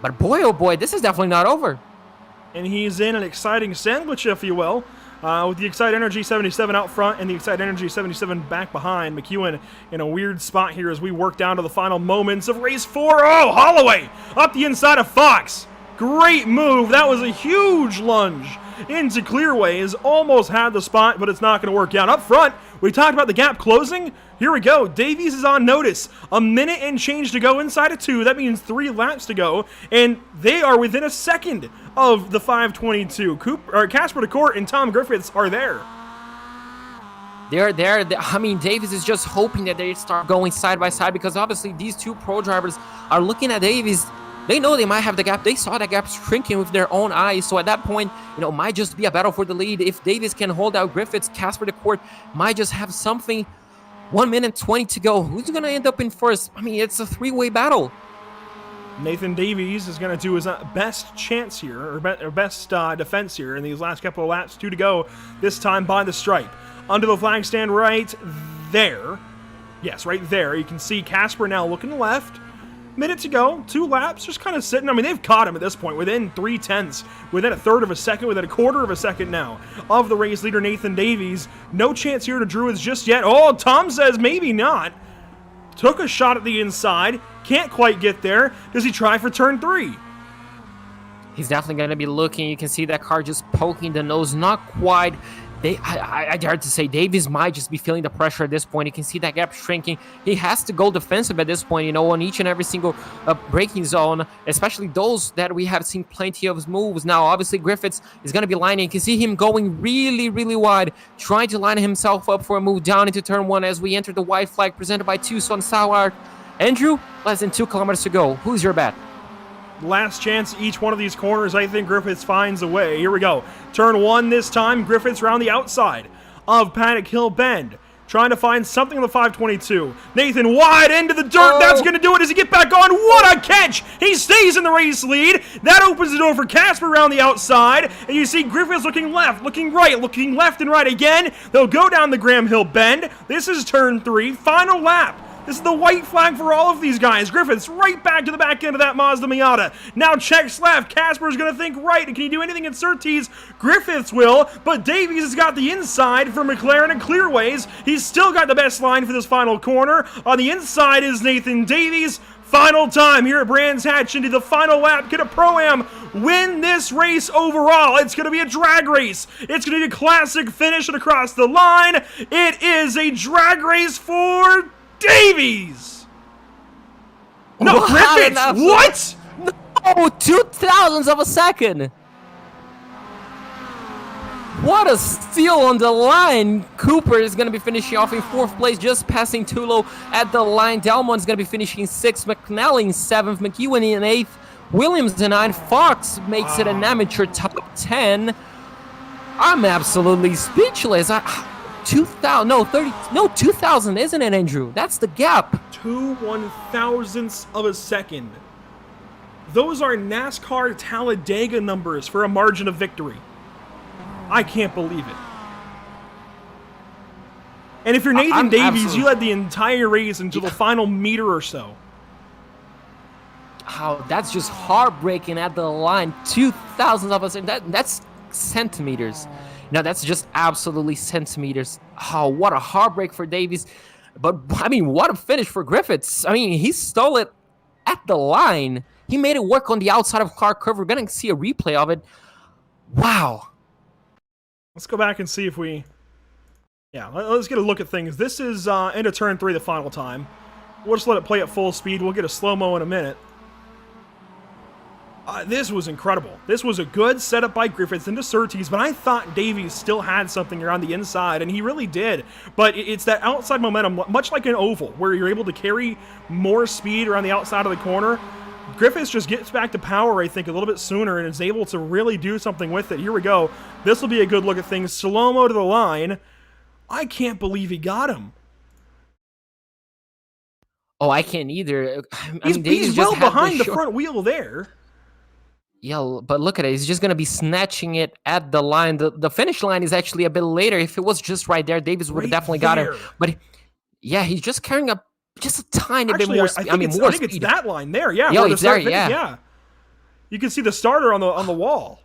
But boy, oh boy, this is definitely not over. And he's in an exciting sandwich, if you will. With the Excite Energy 77 out front and the Excite Energy 77 back behind. McEwen in a weird spot here as we work down to the final moments of race 4. Oh, Holloway up the inside of Fox. Great move. That was a huge lunge into clearways. Almost had the spot, but it's not going to work out. Up front, we talked about the gap closing. Here we go. Davies is on notice. A minute and change to go inside of 2. That means 3 laps to go, and they are within a second of the 522. Casper DeCourt and Tom Griffiths are there. They're there. I mean, Davies is just hoping that they start going side by side because obviously these two pro drivers are looking at Davies. They know they might have the gap. They saw that gap shrinking with their own eyes. So at that point, it might just be a battle for the lead. If Davies can hold out Griffiths, Casper DeCourt might just have something. 1 minute 20 to go. Who's going to end up in first? I mean, it's a 3-way battle. Nathan Davies is going to do his best chance here, or best defense here in these last couple of laps. 2 to go, this time by the stripe. Under the flag stand right there. Yes, right there. You can see Casper now looking left. Minute to go, 2 laps, just kind of sitting. I mean, they've caught him at this point within 3/10, within a third of a second, within a quarter of a second now of the race leader, Nathan Davies. No chance here to Druids just yet. Oh, Tom says maybe not. Took a shot at the inside, can't quite get there. Does he try for turn 3? He's definitely going to be looking. You can see that car just poking the nose, not quite. I dare to say Davies might just be feeling the pressure at this point. You can see that gap shrinking. He has to go defensive at this point, on each and every single braking zone, especially those that we have seen plenty of moves. Now, obviously, Griffiths is going to be lining. You can see him going really, really wide, trying to line himself up for a move down into turn 1 as we enter the white flag presented by Tucson Sound Art. Andrew, less than 2 kilometers to go. Who's your bet? Last chance each one of these corners. I think Griffiths finds a way. Here we go. Turn 1 this time. Griffiths around the outside of Paddock Hill Bend. Trying to find something on the 522. Nathan wide into the dirt. That's going to do it. Does he get back on? What a catch. He stays in the race lead. That opens the door for Casper around the outside. And you see Griffiths looking left, looking right, looking left and right again. They'll go down the Graham Hill Bend. This is turn 3. Final lap. This is the white flag for all of these guys. Griffiths right back to the back end of that Mazda Miata. Now checks left. Casper's going to think right. Can he do anything in Surtees? Griffiths will, but Davies has got the inside for McLaren and Clearways. He's still got the best line for this final corner. On the inside is Nathan Davies. Final time here at Brands Hatch into the final lap. Can a Pro-Am win this race overall? It's going to be a drag race. It's going to be a classic finish and across the line. It is a drag race for Davies! No, Griffiths! What? No, 0.02 of a second. What a steal on the line. Cooper is going to be finishing off in 4th place, just passing Tulo at the line. Delmon is going to be finishing 6th. McNally in 7th. McEwen in 8th. Williams in 9th. Fox makes it an amateur top 10. I'm absolutely speechless. 2,000, isn't it, Andrew? That's the gap. 2 1,000ths of a second. Those are NASCAR Talladega numbers for a margin of victory. I can't believe it. And if you're Nathan Davies, you led the entire race until the final meter or so. Oh, that's just heartbreaking at the line. 2,000 of a second. That's centimeters. No, that's just absolutely centimeters. Oh, what a heartbreak for Davies. But, I mean, what a finish for Griffiths. I mean, he stole it at the line. He made it work on the outside of Clark Curve. We're going to see a replay of it. Wow. Let's go back and see if we... Yeah, let's get a look at things. This is into turn 3 the final time. We'll just let it play at full speed. We'll get a slow-mo in a minute. This was incredible. This was a good setup by Griffiths into Surtees, but I thought Davies still had something around the inside, and he really did. But it's that outside momentum, much like an oval, where you're able to carry more speed around the outside of the corner. Griffiths just gets back to power, I think, a little bit sooner and is able to really do something with it. Here we go. This will be a good look at things. Slow-mo to the line. I can't believe he got him. Oh, I can't either. He's well behind the front wheel there. Yeah, but look at it. He's just going to be snatching it at the line. The finish line is actually a bit later. If it was just right there, Davis would have definitely got him. But yeah, he's just carrying up just a tiny bit more speed. I think it's that line there. Yeah, it's there, yeah. You can see the starter on the wall.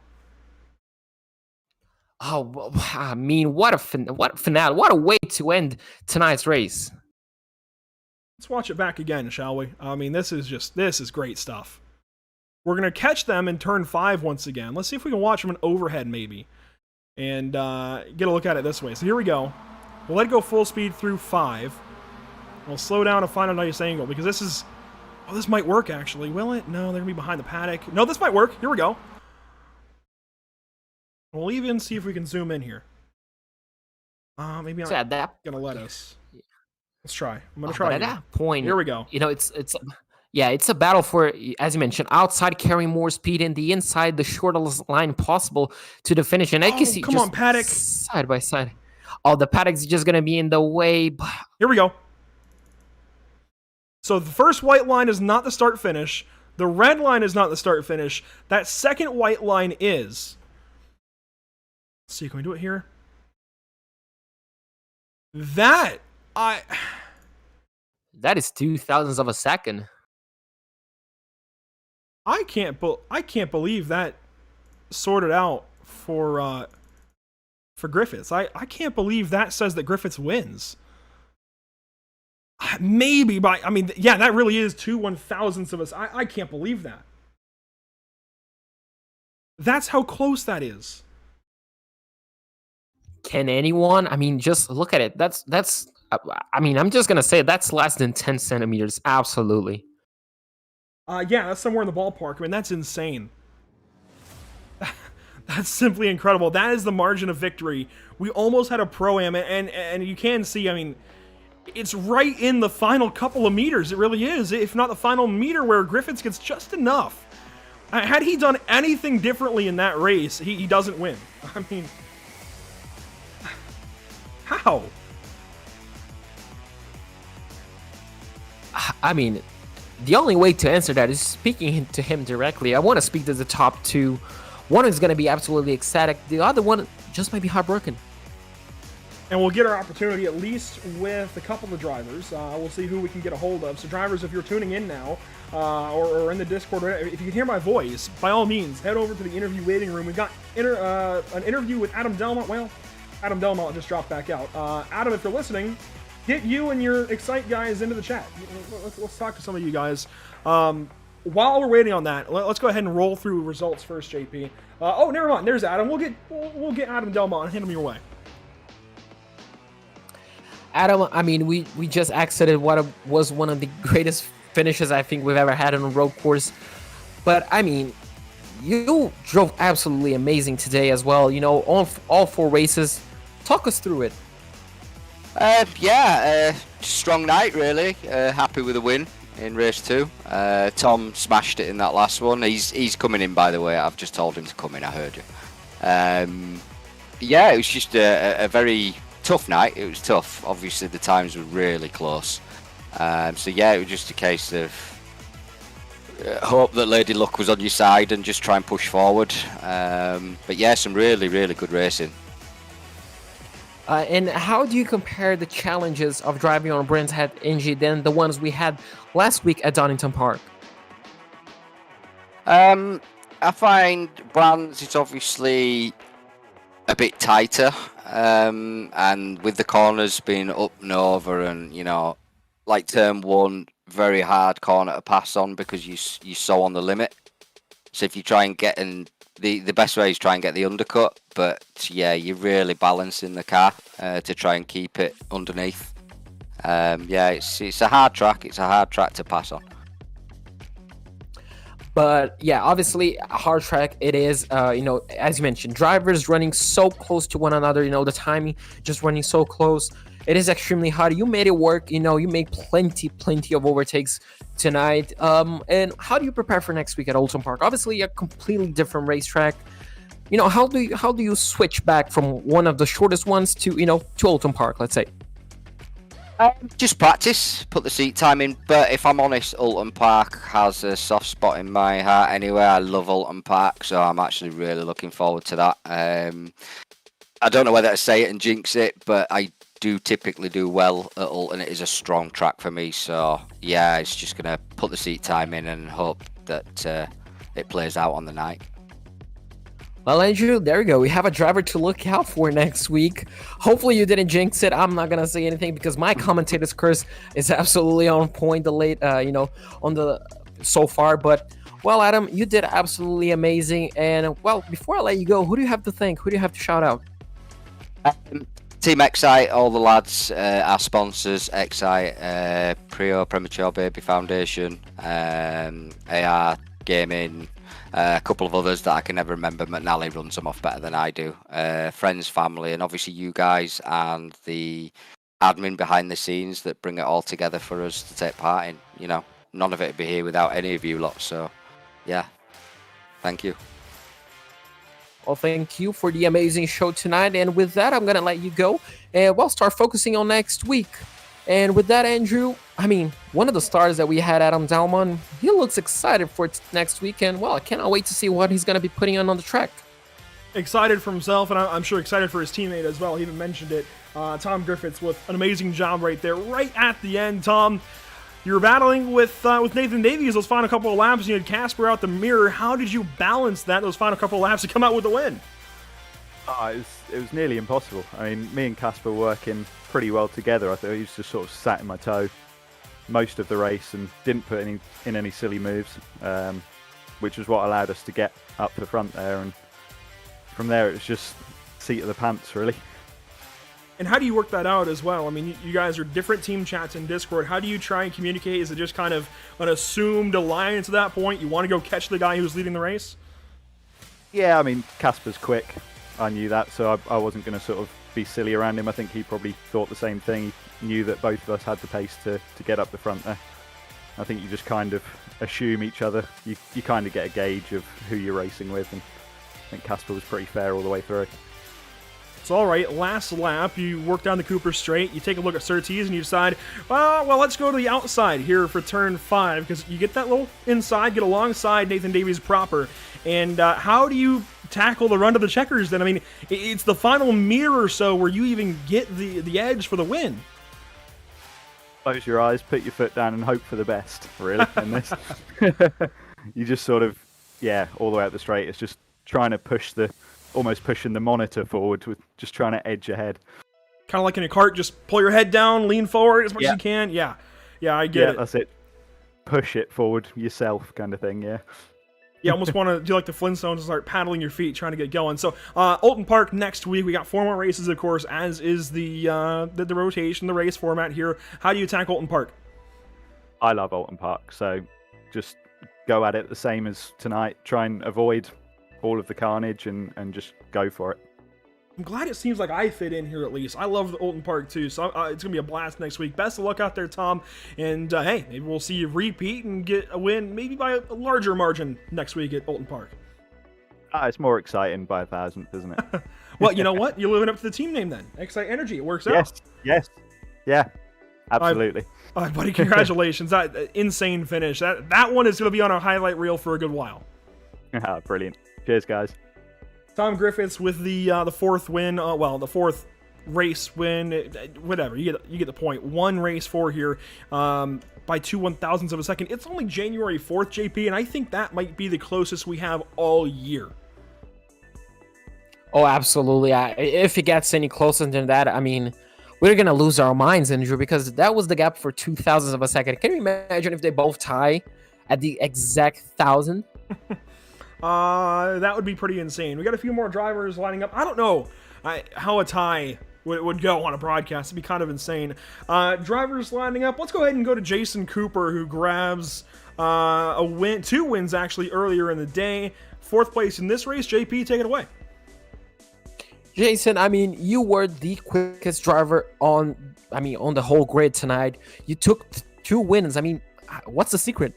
Oh, I mean, what a finale. What a way to end tonight's race. Let's watch it back again, shall we? I mean, this is great stuff. We're going to catch them in turn 5 once again. Let's see if we can watch them in overhead, maybe. And get a look at it this way. So here we go. We'll let it go full speed through 5. We'll slow down and find a nice angle, because this is... Oh, this might work, actually. Will it? No, they're going to be behind the paddock. No, this might work. Here we go. We'll even see if we can zoom in here. Maybe I'm going to let us... Let's try. I'm going to try. At that point, here we go. You know, it's a battle for, as you mentioned, outside carrying more speed and the inside the shortest line possible to the finish. And I can see come on, paddock, side by side. Oh, the paddock's just going to be in the way. Here we go. So the first white line is not the start finish. The red line is not the start finish. That second white line is. Let's see, can we do it here? That is 0.02 of a second. I can't believe that sorted out for Griffiths. I can't believe that says that Griffiths wins. Maybe by, I mean, yeah, that really is 2/1000ths of us. I can't believe that. That's how close that is. Can anyone? I mean, just look at it. That's. I mean, I'm just gonna say that's less than 10 centimeters. Absolutely. Yeah, that's somewhere in the ballpark. I mean, that's insane. That's simply incredible. That is the margin of victory. We almost had a pro-am, and you can see, I mean, it's right in the final couple of meters. It really is. If not the final meter where Griffiths gets just enough. Had he done anything differently in that race, he doesn't win. I mean, how? I mean, the only way to answer that is speaking to him directly. I want to speak to the top two. One is going to be absolutely ecstatic. The other one just might be heartbroken. And we'll get our opportunity at least with a couple of drivers. We'll see who we can get a hold of. So drivers, if you're tuning in now, or in the Discord, if you can hear my voice, by all means, head over to the interview waiting room. We've got an interview with Adam Delmont. Well, Adam Delmont just dropped back out. Adam, if you're listening, get you and your Excite guys into the chat. Let's talk to some of you guys. While we're waiting on that, let's go ahead and roll through results first, JP. Oh, never mind. There's Adam. We'll get Adam Delmont and hand him your way. Adam, I mean, we just exited what was one of the greatest finishes I think we've ever had on a road course. But, I mean, you drove absolutely amazing today as well. You know, all 4 races. Talk us through it. Strong night, really. Happy with the win in race 2. Tom smashed it in that last one. He's coming in, by the way. I've just told him to come in. I heard you. It was just a very tough night. It was tough. Obviously, the times were really close. It was just a case of hope that Lady Luck was on your side and just try and push forward. Some really, really good racing. And how do you compare the challenges of driving on Brands Hatch Indy than the ones we had last week at Donington Park? I find Brands, it's obviously a bit tighter, and with the corners being up and over, and like turn 1, very hard corner to pass on because you're so on the limit. So if you try and get in, the best way is try and get the undercut, but you're really balancing the car to try and keep it underneath. It's a hard track. It's a hard track to pass on. But yeah, obviously a hard track it is. As you mentioned, drivers running so close to one another. The timing just running so close. It is extremely hot. You made it work. You made plenty of overtakes tonight. And how do you prepare for next week at Oulton Park? Obviously, a completely different racetrack. How do you switch back from one of the shortest ones to Oulton Park, let's say? Just practice, put the seat time in. But if I'm honest, Oulton Park has a soft spot in my heart anyway. I love Oulton Park, so I'm actually really looking forward to that. I don't know whether to say it and jinx it, but I do typically do well at Oulton. It is a strong track for me, so yeah, it's just going to put the seat time in and hope that it plays out on the night. Well, Andrew, there you go. We have a driver to look out for next week. Hopefully you didn't jinx it. I'm not going to say anything because my commentator's curse is absolutely on point so far. But, well, Adam, you did absolutely amazing. And, well, before I let you go, who do you have to thank? Who do you have to shout out? Team Excite, all the lads, our sponsors, Excite, Cryo, Premature Baby Foundation, AR Gaming, a couple of others that I can never remember. McNally runs them off better than I do. Friends, family, and obviously you guys and the admin behind the scenes that bring it all together for us to take part in. None of it would be here without any of you lot. So, yeah, thank you. Well, thank you for the amazing show tonight. And with that, I'm going to let you go and we'll start focusing on next week. And with that, Andrew, one of the stars that we had, Adam Dalman, he looks excited for next week. And, well, I cannot wait to see what he's going to be putting on the track. Excited for himself, and I'm sure excited for his teammate as well. He even mentioned it. Tom Griffiths with an amazing job right there, right at the end. Tom, you were battling with Nathan Davies those final couple of laps. You had Casper out the mirror. How did you balance those final couple of laps to come out with the win? It was nearly impossible. Me and Casper were working pretty well together. I thought he was just sort of sat in my toe most of the race and didn't put in any silly moves, which was what allowed us to get up the front there. And from there, it was just seat of the pants, really. And how do you work that out as well? You guys are different team chats in Discord. How do you try and communicate? Is it just kind of an assumed alliance at that point? You want to go catch the guy who's leading the race? Yeah, Casper's quick. I knew that, so I wasn't going to sort of be silly around him. I think he probably thought the same thing. He knew that both of us had the pace to get up the front there. I think you just kind of assume each other. You kind of get a gauge of who you're racing with, and I think Casper was pretty fair all the way through. It's all right. Last lap, you work down the Cooper straight. You take a look at Surtees and you decide, well, let's go to the outside here for turn 5 because you get that little inside, get alongside Nathan Davies proper. And how do you tackle the run to the checkers then? It's the final mirror or so where you even get the edge for the win. Close your eyes, put your foot down, and hope for the best, really, in this. You just sort of, all the way up the straight. It's just trying to almost pushing the monitor forward with just trying to edge ahead. Kind of like in a kart, just pull your head down, lean forward as much as you can. Yeah, I get it. That's it. Push it forward yourself kind of thing, yeah. You almost want to do like the Flintstones and start paddling your feet, trying to get going. So, Oulton Park next week. We got 4 more races, of course, as is the rotation, the race format here. How do you attack Oulton Park? I love Oulton Park, so just go at it the same as tonight. Try and avoid all of the carnage and just go for it. I'm glad it seems like I fit in here at least. I love the Oulton Park too, so it's going to be a blast next week. Best of luck out there, Tom. And hey, maybe we'll see you repeat and get a win, maybe by a larger margin next week at Oulton Park. It's more exciting by 1,000th, isn't it? Well, you know what? You're living up to the team name then. Excite Energy. It works out. Yes. Yeah, absolutely. All right, buddy, congratulations. That insane finish. That one is going to be on our highlight reel for a good while. Brilliant. Cheers, guys. Tom Griffiths with the 4th win. The 4th race win. Whatever. You get the point. 1 race 4 here by 2 1,000ths of a second. It's only January 4th, JP, and I think that might be the closest we have all year. Oh, absolutely. If it gets any closer than that, we're going to lose our minds, Andrew, because that was the gap for 2,000ths of a second. Can you imagine if they both tie at the exact 1,000? That would be pretty insane. We got a few more drivers lining up. I don't know how a tie would go on a broadcast. It'd be kind of insane. Drivers lining up. Let's go ahead and go to Jason Cooper, who grabs a win, 2 wins actually earlier in the day. 4th place in this race. JP, take it away. Jason, I mean, you were the quickest driver on the whole grid tonight. You took 2 wins. I mean, what's the secret?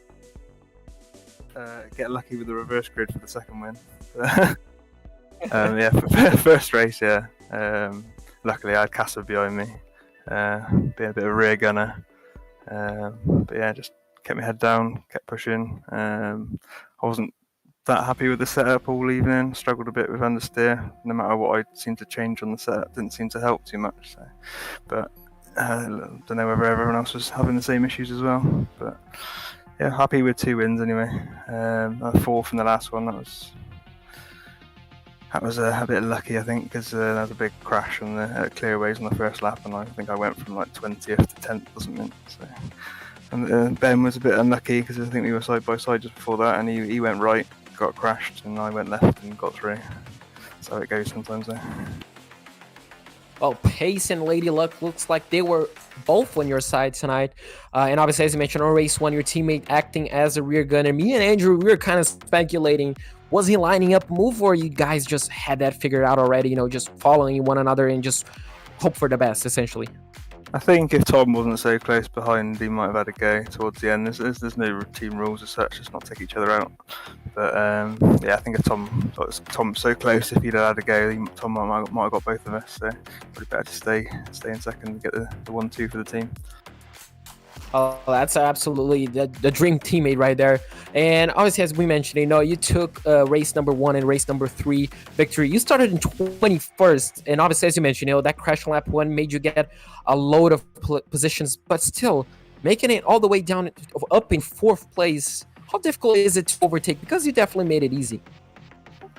Get lucky with the reverse grid for the second win. Yeah, for first race, yeah. Luckily, I had Casper behind me, being a bit of a rear gunner. But yeah, just kept my head down, kept pushing. I wasn't that happy with the setup all evening. Struggled a bit with understeer. No matter what I seemed to change on the setup, didn't seem to help too much. So. But don't know whether everyone else was having the same issues as well. But yeah, happy with 2 wins anyway. 4th in the last one. That was a bit lucky, I think, because there was a big crash on the clearaways on the first lap, and I think I went from like 20th to 10th or something. So. And Ben was a bit unlucky because I think we were side by side just before that, and he went right, got crashed, and I went left and got through. That's how it goes sometimes there. Well, Pace and Lady Luck looks like they were both on your side tonight. And obviously, as you mentioned, on race 1, your teammate acting as a rear gunner. Me and Andrew, we were kind of speculating, was he lining up a move, or you guys just had that figured out already, just following one another and just hope for the best, essentially? I think if Tom wasn't so close behind, he might have had a go towards the end. There's no team rules as such, just not take each other out. But yeah, I think if Tom's so close, if he'd had a go, Tom might have got both of us. So probably better to stay in second and get the 1-2 for the team. Oh, that's absolutely the dream teammate right there. And obviously, as we mentioned, you took race number 1 and race number 3 victory. You started in 21st, and obviously, as you mentioned, that crash on lap 1 made you get a load of positions, but still making it all the way down up in 4th place. How difficult is it to overtake? Because you definitely made it easy.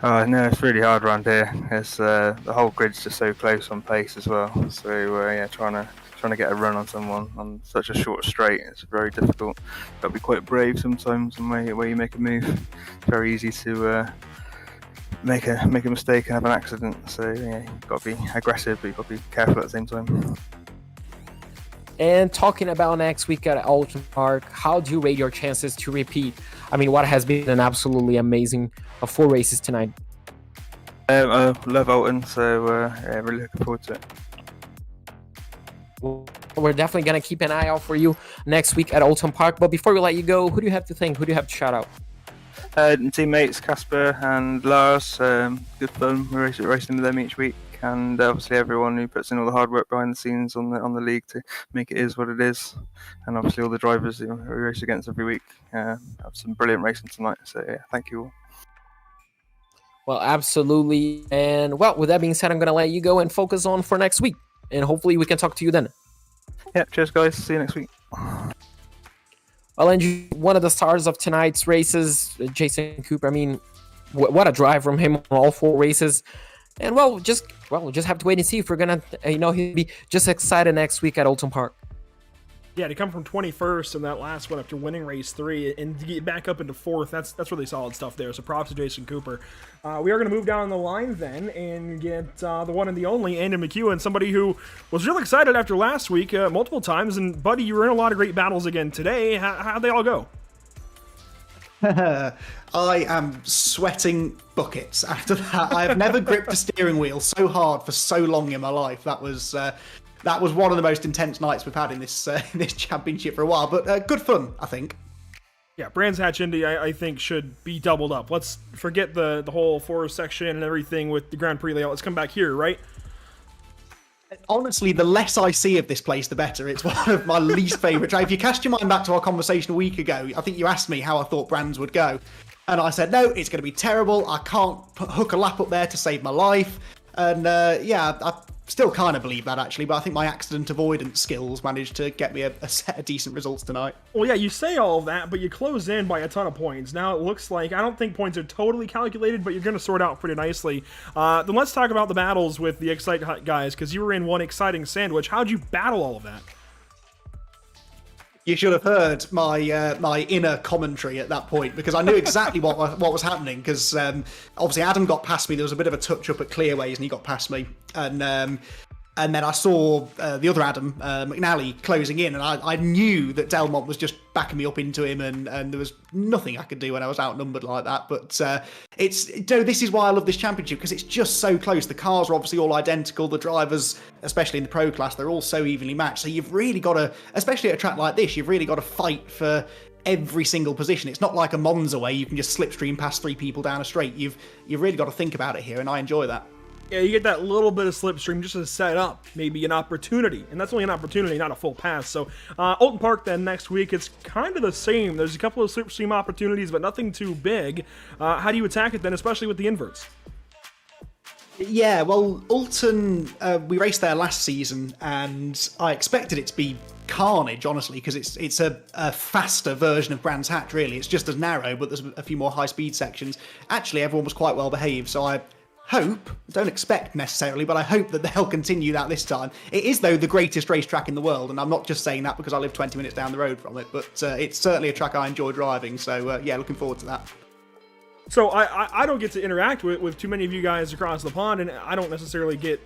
Oh no, it's really hard around here. It's the whole grid's just so close on pace as well. So yeah, trying to get a run on someone on such a short straight, it's very difficult. Got to be quite brave sometimes in where you make a move. It's very easy to make a mistake and have an accident. So yeah, you've got to be aggressive, but you've got to be careful at the same time. And talking about next week at Alton Park, how do you rate your chances to repeat? I mean, what has been an absolutely amazing 4 races tonight? I love Alton, so yeah, really looking forward to it. We're definitely going to keep an eye out for you next week at Alton Park. But before we let you go, who do you have to thank? Who do you have to shout out? Teammates Casper and Lars. Good fun. We're racing with them each week. And obviously everyone who puts in all the hard work behind the scenes on the league to make it is what it is. And obviously all the drivers who we race against every week. Have some brilliant racing tonight. So yeah, thank you all. Well, absolutely. And well, with that being said, I'm going to let you go and focus on for next week. And hopefully we can talk to you then. Yeah, cheers guys. See you next week. Well, and one of the stars of tonight's races, Jason Cooper. I mean, what a drive from him on all 4 races. And we'll just have to wait and see if we're gonna, he'll be just excited next week at Alton Park. Yeah, to come from 21st in that last one after winning race 3 and to get back up into 4th, that's really solid stuff there. So props to Jason Cooper. We are going to move down the line then and get the one and the only Andy McEwen, somebody who was real excited after last week multiple times. And buddy, you were in a lot of great battles again today. How'd they all go? I am sweating buckets after that. I have never gripped a steering wheel so hard for so long in my life. That was one of the most intense nights we've had in this this championship for a while. But good fun, I think. Yeah, Brands Hatch Indy, I think, should be doubled up. Let's forget the whole forest section and everything with the Grand Prix layout. Let's come back here, right? Honestly, the less I see of this place, the better. It's one of my least favourite. If you cast your mind back to our conversation a week ago, I think you asked me how I thought Brands would go. And I said, no, it's going to be terrible. I can't hook a lap up there to save my life. And yeah, I still kind of believe that, actually. But I think my accident avoidance skills managed to get me a set of decent results tonight. Well, yeah, you say all of that, but you close in by a ton of points. Now, it looks like, I don't think points are totally calculated, but you're going to sort out pretty nicely. Then let's talk about the battles with the Excite Hut guys, because you were in one exciting sandwich. How'd you battle all of that? You should have heard my my inner commentary at that point, because I knew exactly what was happening. Because obviously Adam got past me. There was a bit of a touch up at clearways, and he got past me. And And then I saw the other Adam, McNally, closing in, and I knew that Delmont was just backing me up into him, and there was nothing I could do when I was outnumbered like that. But this is why I love this championship, because it's just so close. The cars are obviously all identical. The drivers, especially in the pro class, they're all so evenly matched. So you've really got to, especially at a track like this, you've really got to fight for every single position. It's not like a Monza where you can just slipstream past 3 people down a straight. You've really got to think about it here, and I enjoy that. Yeah, you get that little bit of slipstream just to set up maybe an opportunity, and that's only an opportunity, not a full pass. So Alton Park then next week, it's kind of the same. There's a couple of slipstream opportunities, but nothing too big. How do you attack it then, especially with the inverts? Yeah, well, Alton, we raced there last season, and I expected it to be carnage, honestly, because it's a faster version of Brands Hatch, really. It's just as narrow, but there's a few more high-speed sections. Actually, everyone was quite well behaved, so I don't expect necessarily, but I hope that they'll continue that this time. It is, though, the greatest racetrack in the world, and I'm not just saying that because I live 20 minutes down the road from it, but it's certainly a track I enjoy driving, so yeah, looking forward to that. So I don't get to interact with too many of you guys across the pond, and I don't necessarily get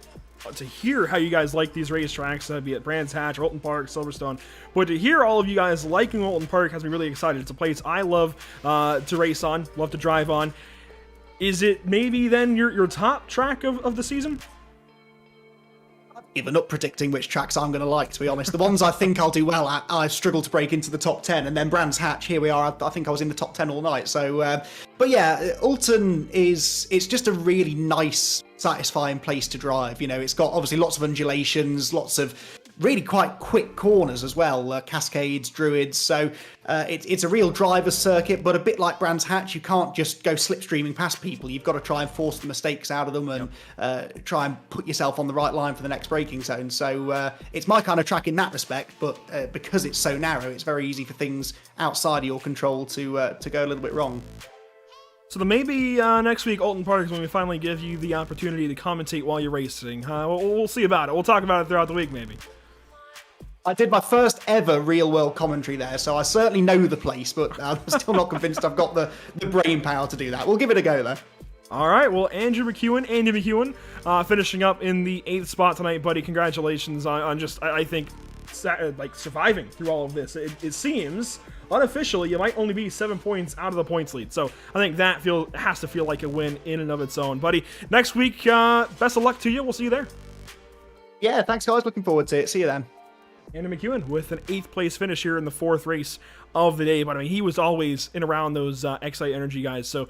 to hear how you guys like these racetracks, be it Brands Hatch, Alton Park, Silverstone, but to hear all of you guys liking Alton Park has me really excited. It's a place I love to race on, love to drive on. Is it maybe then your top track of the season? I've given up predicting which tracks I'm going to like, to be honest. The ones I think I'll do well at, I struggle to break into the top 10, and then Brands Hatch, here we are, I think I was in the top 10 all night. So, but yeah, Alton it's just a really nice, satisfying place to drive. You know, it's got obviously lots of undulations, lots of really quite quick corners as well, cascades, druids, so it's a real driver's circuit, but a bit like Brands Hatch, you can't just go slipstreaming past people. You've got to try and force the mistakes out of them and try and put yourself on the right line for the next braking zone. So it's my kind of track in that respect, but because it's so narrow, it's very easy for things outside of your control to go a little bit wrong. So then maybe next week, Alton Park is when we finally give you the opportunity to commentate while you're racing. We'll see about it. We'll talk about it throughout the week, maybe. I did my first ever real-world commentary there, so I certainly know the place, but I'm still not convinced I've got the brain power to do that. We'll give it a go, though. All right, well, Andy McEwen, finishing up in the 8th spot tonight, buddy. Congratulations on just, I think, like surviving through all of this. It seems, unofficially, you might only be 7 points out of the points lead, so I think that has to feel like a win in and of its own. Buddy, next week, best of luck to you. We'll see you there. Yeah, thanks, guys. Looking forward to it. See you then. Andy McEwen with an 8th place finish here in the 4th race of the day. But I mean, he was always in around those Excite Energy guys. So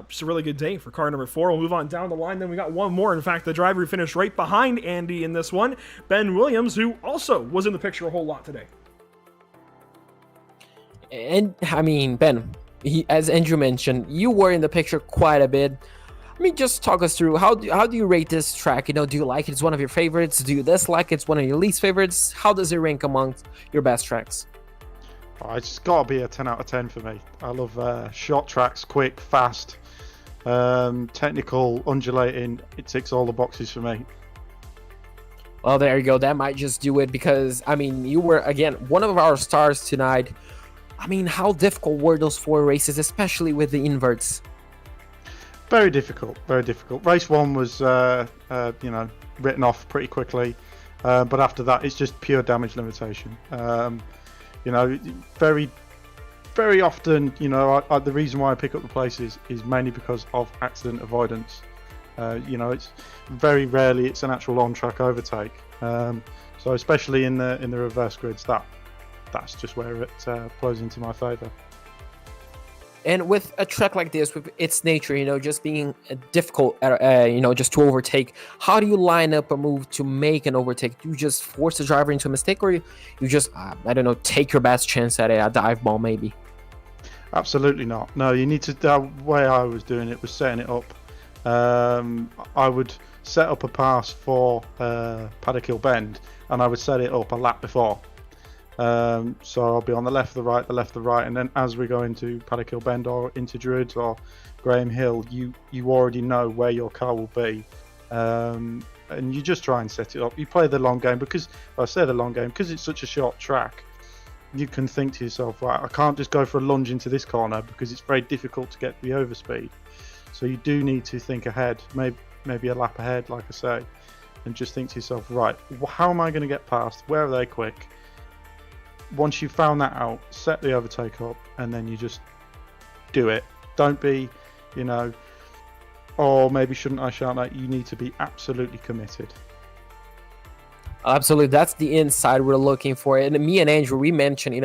just a really good day for car number 4. We'll move on down the line. Then we got one more. In fact, the driver who finished right behind Andy in this one, Ben Williams, who also was in the picture a whole lot today. And I mean, Ben, as Andrew mentioned, you were in the picture quite a bit. I mean, just talk us through how do you rate this track? You know, do you like it? It's one of your favorites? Do you dislike it? It's one of your least favorites? How does it rank amongst your best tracks? Oh, it's got to be a 10 out of 10 for me. I love short tracks, quick, fast, technical, undulating. It ticks all the boxes for me. Well, there you go. That might just do it because, I mean, you were, again, one of our stars tonight. I mean, how difficult were those 4 races, especially with the inverts? Very difficult, very difficult. Race 1 was, written off pretty quickly, but after that, it's just pure damage limitation. Very, very often, the reason why I pick up the places is mainly because of accident avoidance. It's very rarely it's an actual on-track overtake. So especially in the reverse grids, that's just where it plays into my favour. And with a track like this, with its nature, just being difficult, just to overtake, how do you line up a move to make an overtake? Do you just force the driver into a mistake, or you just, take your best chance at a dive ball, maybe? Absolutely not. No, you need to, the way I was doing it was setting it up. I would set up a pass for Paddock Hill Bend, and I would set it up a lap before. So I'll be on the left, the right, and then as we go into Paddock Hill Bend or into Druids or Graham Hill, you already know where your car will be, and you just try and set it up. You play the long game because it's such a short track. You can think to yourself, right, I can't just go for a lunge into this corner because it's very difficult to get the overspeed. So you do need to think ahead, maybe a lap ahead, like I say. and just think to yourself, right, how am I going to get past? Where are they quick? Once you've found that out, set the overtake up, and then you just do it. Don't be, or maybe shouldn't I shout that? You need to be absolutely committed. Absolutely, that's the inside we're looking for. And me and Andrew, we mentioned,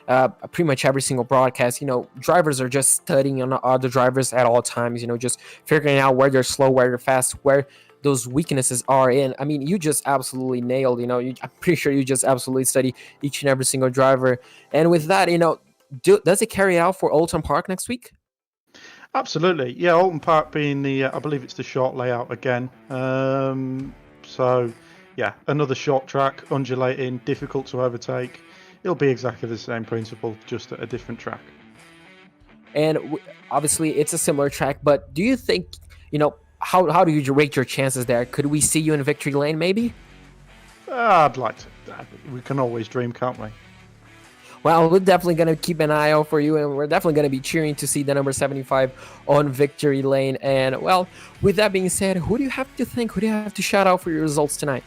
pretty much every single broadcast, drivers are just studying on other drivers at all times, just figuring out where they're slow, where they're fast, where those weaknesses are in. I mean, you just absolutely nailed, I'm pretty sure you just absolutely study each and every single driver. And with that, does it carry out for Oulton Park next week? Absolutely. Yeah, Oulton Park being I believe it's the short layout again. So, yeah, another short track, undulating, difficult to overtake. It'll be exactly the same principle, just at a different track. And obviously, it's a similar track, but do you think, how do you rate your chances there? Could we see you in victory lane, maybe? I'd like to. We can always dream, can't we? Well, we're definitely going to keep an eye out for you, and we're definitely going to be cheering to see the number 75 on victory lane. And, well, with that being said, who do you have to thank? Who do you have to shout out for your results tonight?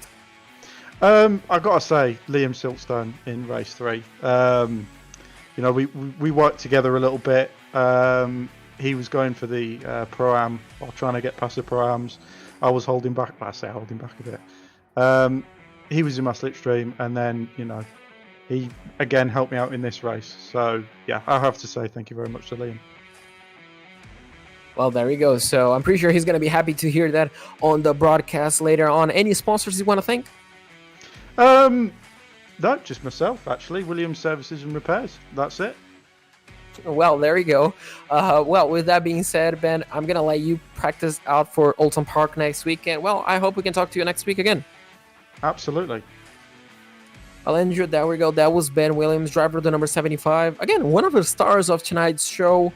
I got to say, Liam Siltstone in race 3. We worked together a little bit. He was going for the Pro-Am, or trying to get past the Pro-Ams. I was holding back, but I say holding back a bit. He was in my slipstream, and then, he again helped me out in this race. So, yeah, I have to say thank you very much to Liam. Well, there we go. So I'm pretty sure he's going to be happy to hear that on the broadcast later on. Any sponsors you want to thank? No, just myself, actually. Williams Services and Repairs. That's it. Well, there we go. Well, with that being said, Ben, I'm going to let you practice out for Oulton Park next week. And, well, I hope we can talk to you next week again. Absolutely. Well, Andrew, there we go. That was Ben Williams, driver of the number 75. Again, one of the stars of tonight's show.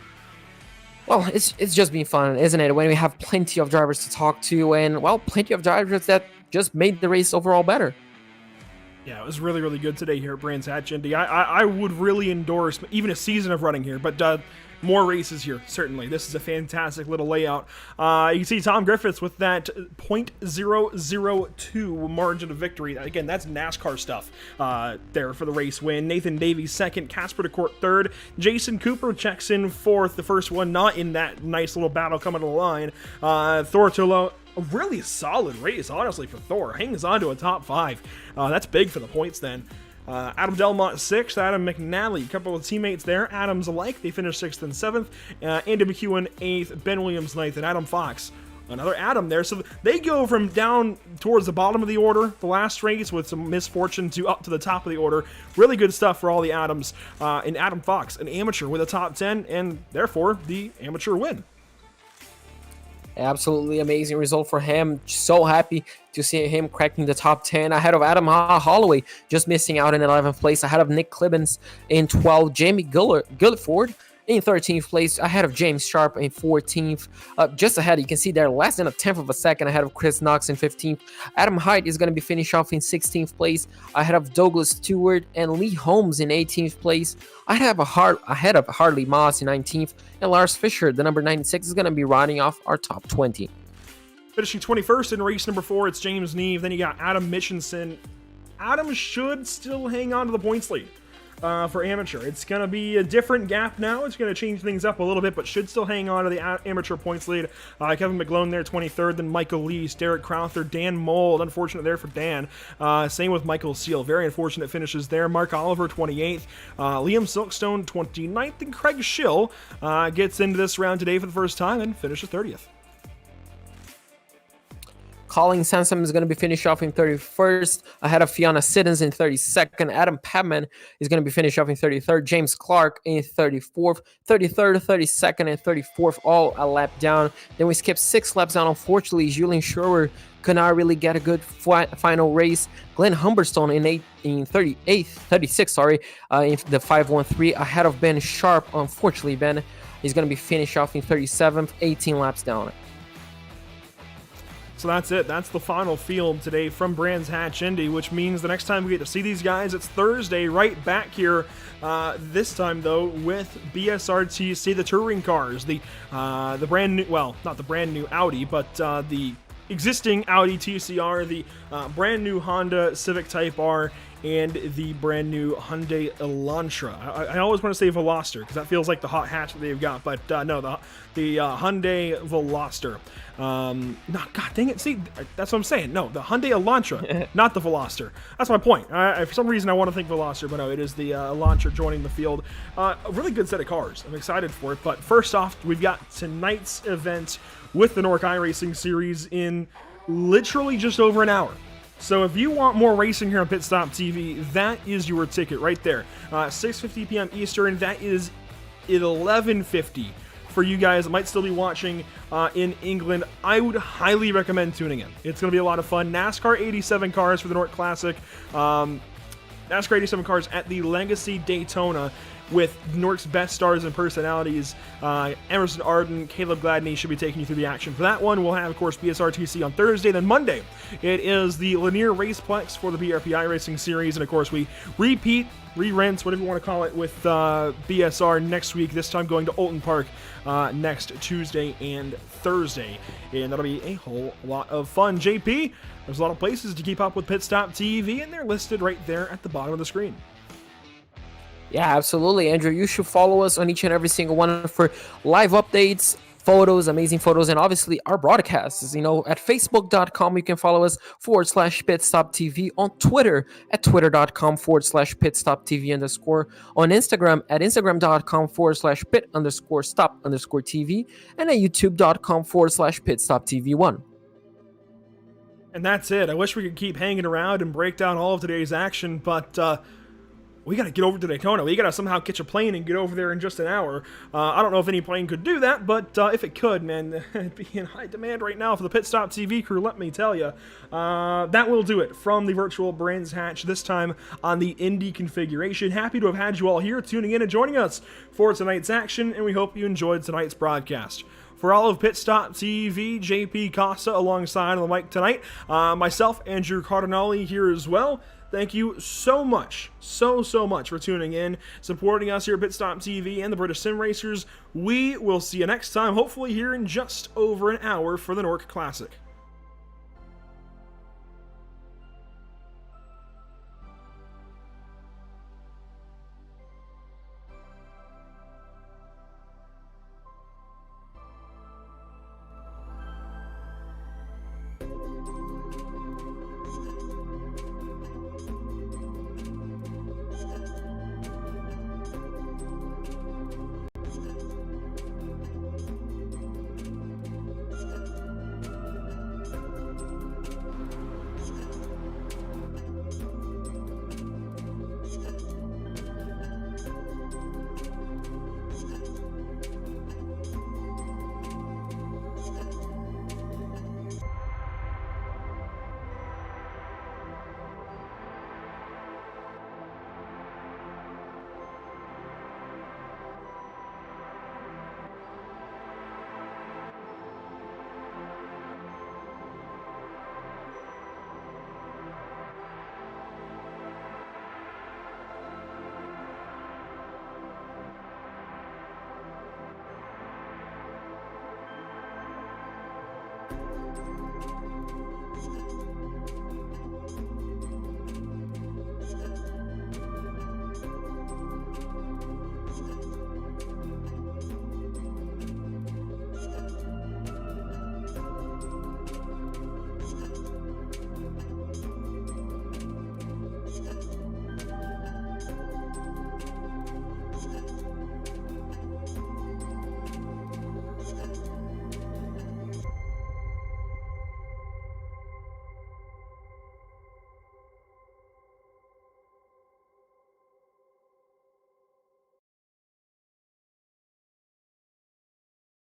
Well, it's just been fun, isn't it? When we have plenty of drivers to talk to and, well, plenty of drivers that just made the race overall better. Yeah, it was really, really good today here at Brands Hatch Indy. I would really endorse even a season of running here, but more races here, certainly. This is a fantastic little layout. You can see Tom Griffiths with that .002 margin of victory. Again, that's NASCAR stuff there for the race win. Nathan Davies second, Casper DeCourt third. Jason Cooper checks in fourth, the first one not in that nice little battle coming to the line. Thor Tolo, a really solid race, honestly, for Thor. Hangs on to a top 5. That's big for the points then. Adam Delmont 6th, Adam McNally, a couple of teammates there, Adams alike, they finished 6th and 7th, Andy McEwen 8th, Ben Williams 9th, and Adam Fox, another Adam there. So they go from down towards the bottom of the order, the last race, with some misfortune, to up to the top of the order. Really good stuff for all the Adams, and Adam Fox, an amateur with a top 10, and therefore the amateur win. Absolutely amazing result for him. So happy to see him cracking the top 10 ahead of Adam Holloway, just missing out in 11th place, ahead of Nick Clibbins in 12th, Jamie Gulliford in 13th place, ahead of James Sharp in 14th. Just ahead, you can see there, less than a tenth of a second ahead of Chris Knox in 15th. Adam Hyde is going to be finished off in 16th place, ahead of Douglas Stewart and Lee Holmes in 18th place. Ahead of Harley Moss in 19th, and Lars Fisher, the number 96, is going to be riding off our top 20. Finishing 21st in race number 4, it's James Neve. Then you got Adam Mitchinson. Adam should still hang on to the points lead for amateur. It's going to be a different gap now. It's going to change things up a little bit, but should still hang on to the amateur points lead. Kevin McGlone there, 23rd. Then Michael Lees, Derek Crowther, Dan Mold. Unfortunate there for Dan. Same with Michael Seal. Very unfortunate finishes there. Mark Oliver, 28th. Liam Silkstone, 29th. And Craig Schill gets into this round today for the first time and finishes 30th. Colin Sansom is going to be finished off in 31st, ahead of Fiona Siddons in 32nd. Adam Padman is going to be finished off in 33rd. James Clark in 34th, 33rd, 32nd, and 34th, all a lap down. Then we skipped 6 laps down. Unfortunately, Julian Schroer could not really get a good final race. Glenn Humberstone in 36th, in the 513, ahead of Ben Sharp. Unfortunately, Ben is going to be finished off in 37th, 18 laps down. So that's it. That's the final field today from Brands Hatch Indy, which means the next time we get to see these guys, it's Thursday, right back here. This time, though, with BSRTC, the touring cars, the brand new, well, not the brand new Audi, but the existing Audi TCR, the brand new Honda Civic Type R, and the brand new Hyundai Elantra. I always want to say Veloster because that feels like the hot hatch that they've got, but no, the Hyundai Veloster. No, God dang it! See, that's what I'm saying. No, the Hyundai Elantra, not the Veloster. That's my point. For some reason, I want to think Veloster, but no, it is the Elantra joining the field. A really good set of cars. I'm excited for it. But first off, we've got tonight's event with the Nork iRacing Series in literally just over an hour. So if you want more racing here on Pit Stop TV, that is your ticket right there. 6:50 p.m. Eastern, that is 11:50 for you guys that might still be watching in England. I would highly recommend tuning in. It's going to be a lot of fun. NASCAR 87 cars for the Nork Classic. NASCAR 87 cars at the Legacy Daytona with Nork's best stars and personalities. Emerson Arden, Caleb Gladney should be taking you through the action for that one. We'll have, of course, BSRTC on Thursday. Then Monday, it is the Lanier Raceplex for the BRP iRacing Series. And, of course, we re-rent, whatever you want to call it, with BSR next week, this time going to Olton Park next Tuesday and Thursday. And that'll be a whole lot of fun. JP, there's a lot of places to keep up with Pit Stop TV, and they're listed right there at the bottom of the screen. Yeah, absolutely, Andrew. You should follow us on each and every single one for live updates, photos, amazing photos, and obviously our broadcasts. You know, at facebook.com, you can follow us /pitstoptv, on Twitter at twitter.com/pitstoptv_, on Instagram at instagram.com /pit_stop_tv, and at youtube.com /pitstoptv1. And that's it. I wish we could keep hanging around and break down all of today's action, but we got to get over to Daytona. We got to somehow catch a plane and get over there in just an hour. I don't know if any plane could do that, but if it could, man, it'd be in high demand right now for the Pit Stop TV crew, let me tell you. That will do it from the virtual Brands Hatch, this time on the Indy configuration. Happy to have had you all here tuning in and joining us for tonight's action, and we hope you enjoyed tonight's broadcast. For all of Pit Stop TV, JP Costa alongside on the mic tonight, myself, Andrew Cardinale here as well. Thank you so much, so much for tuning in, supporting us here at Pit Stop TV and the British Sim Racers. We will see you next time, hopefully here in just over an hour for the Nork Classic.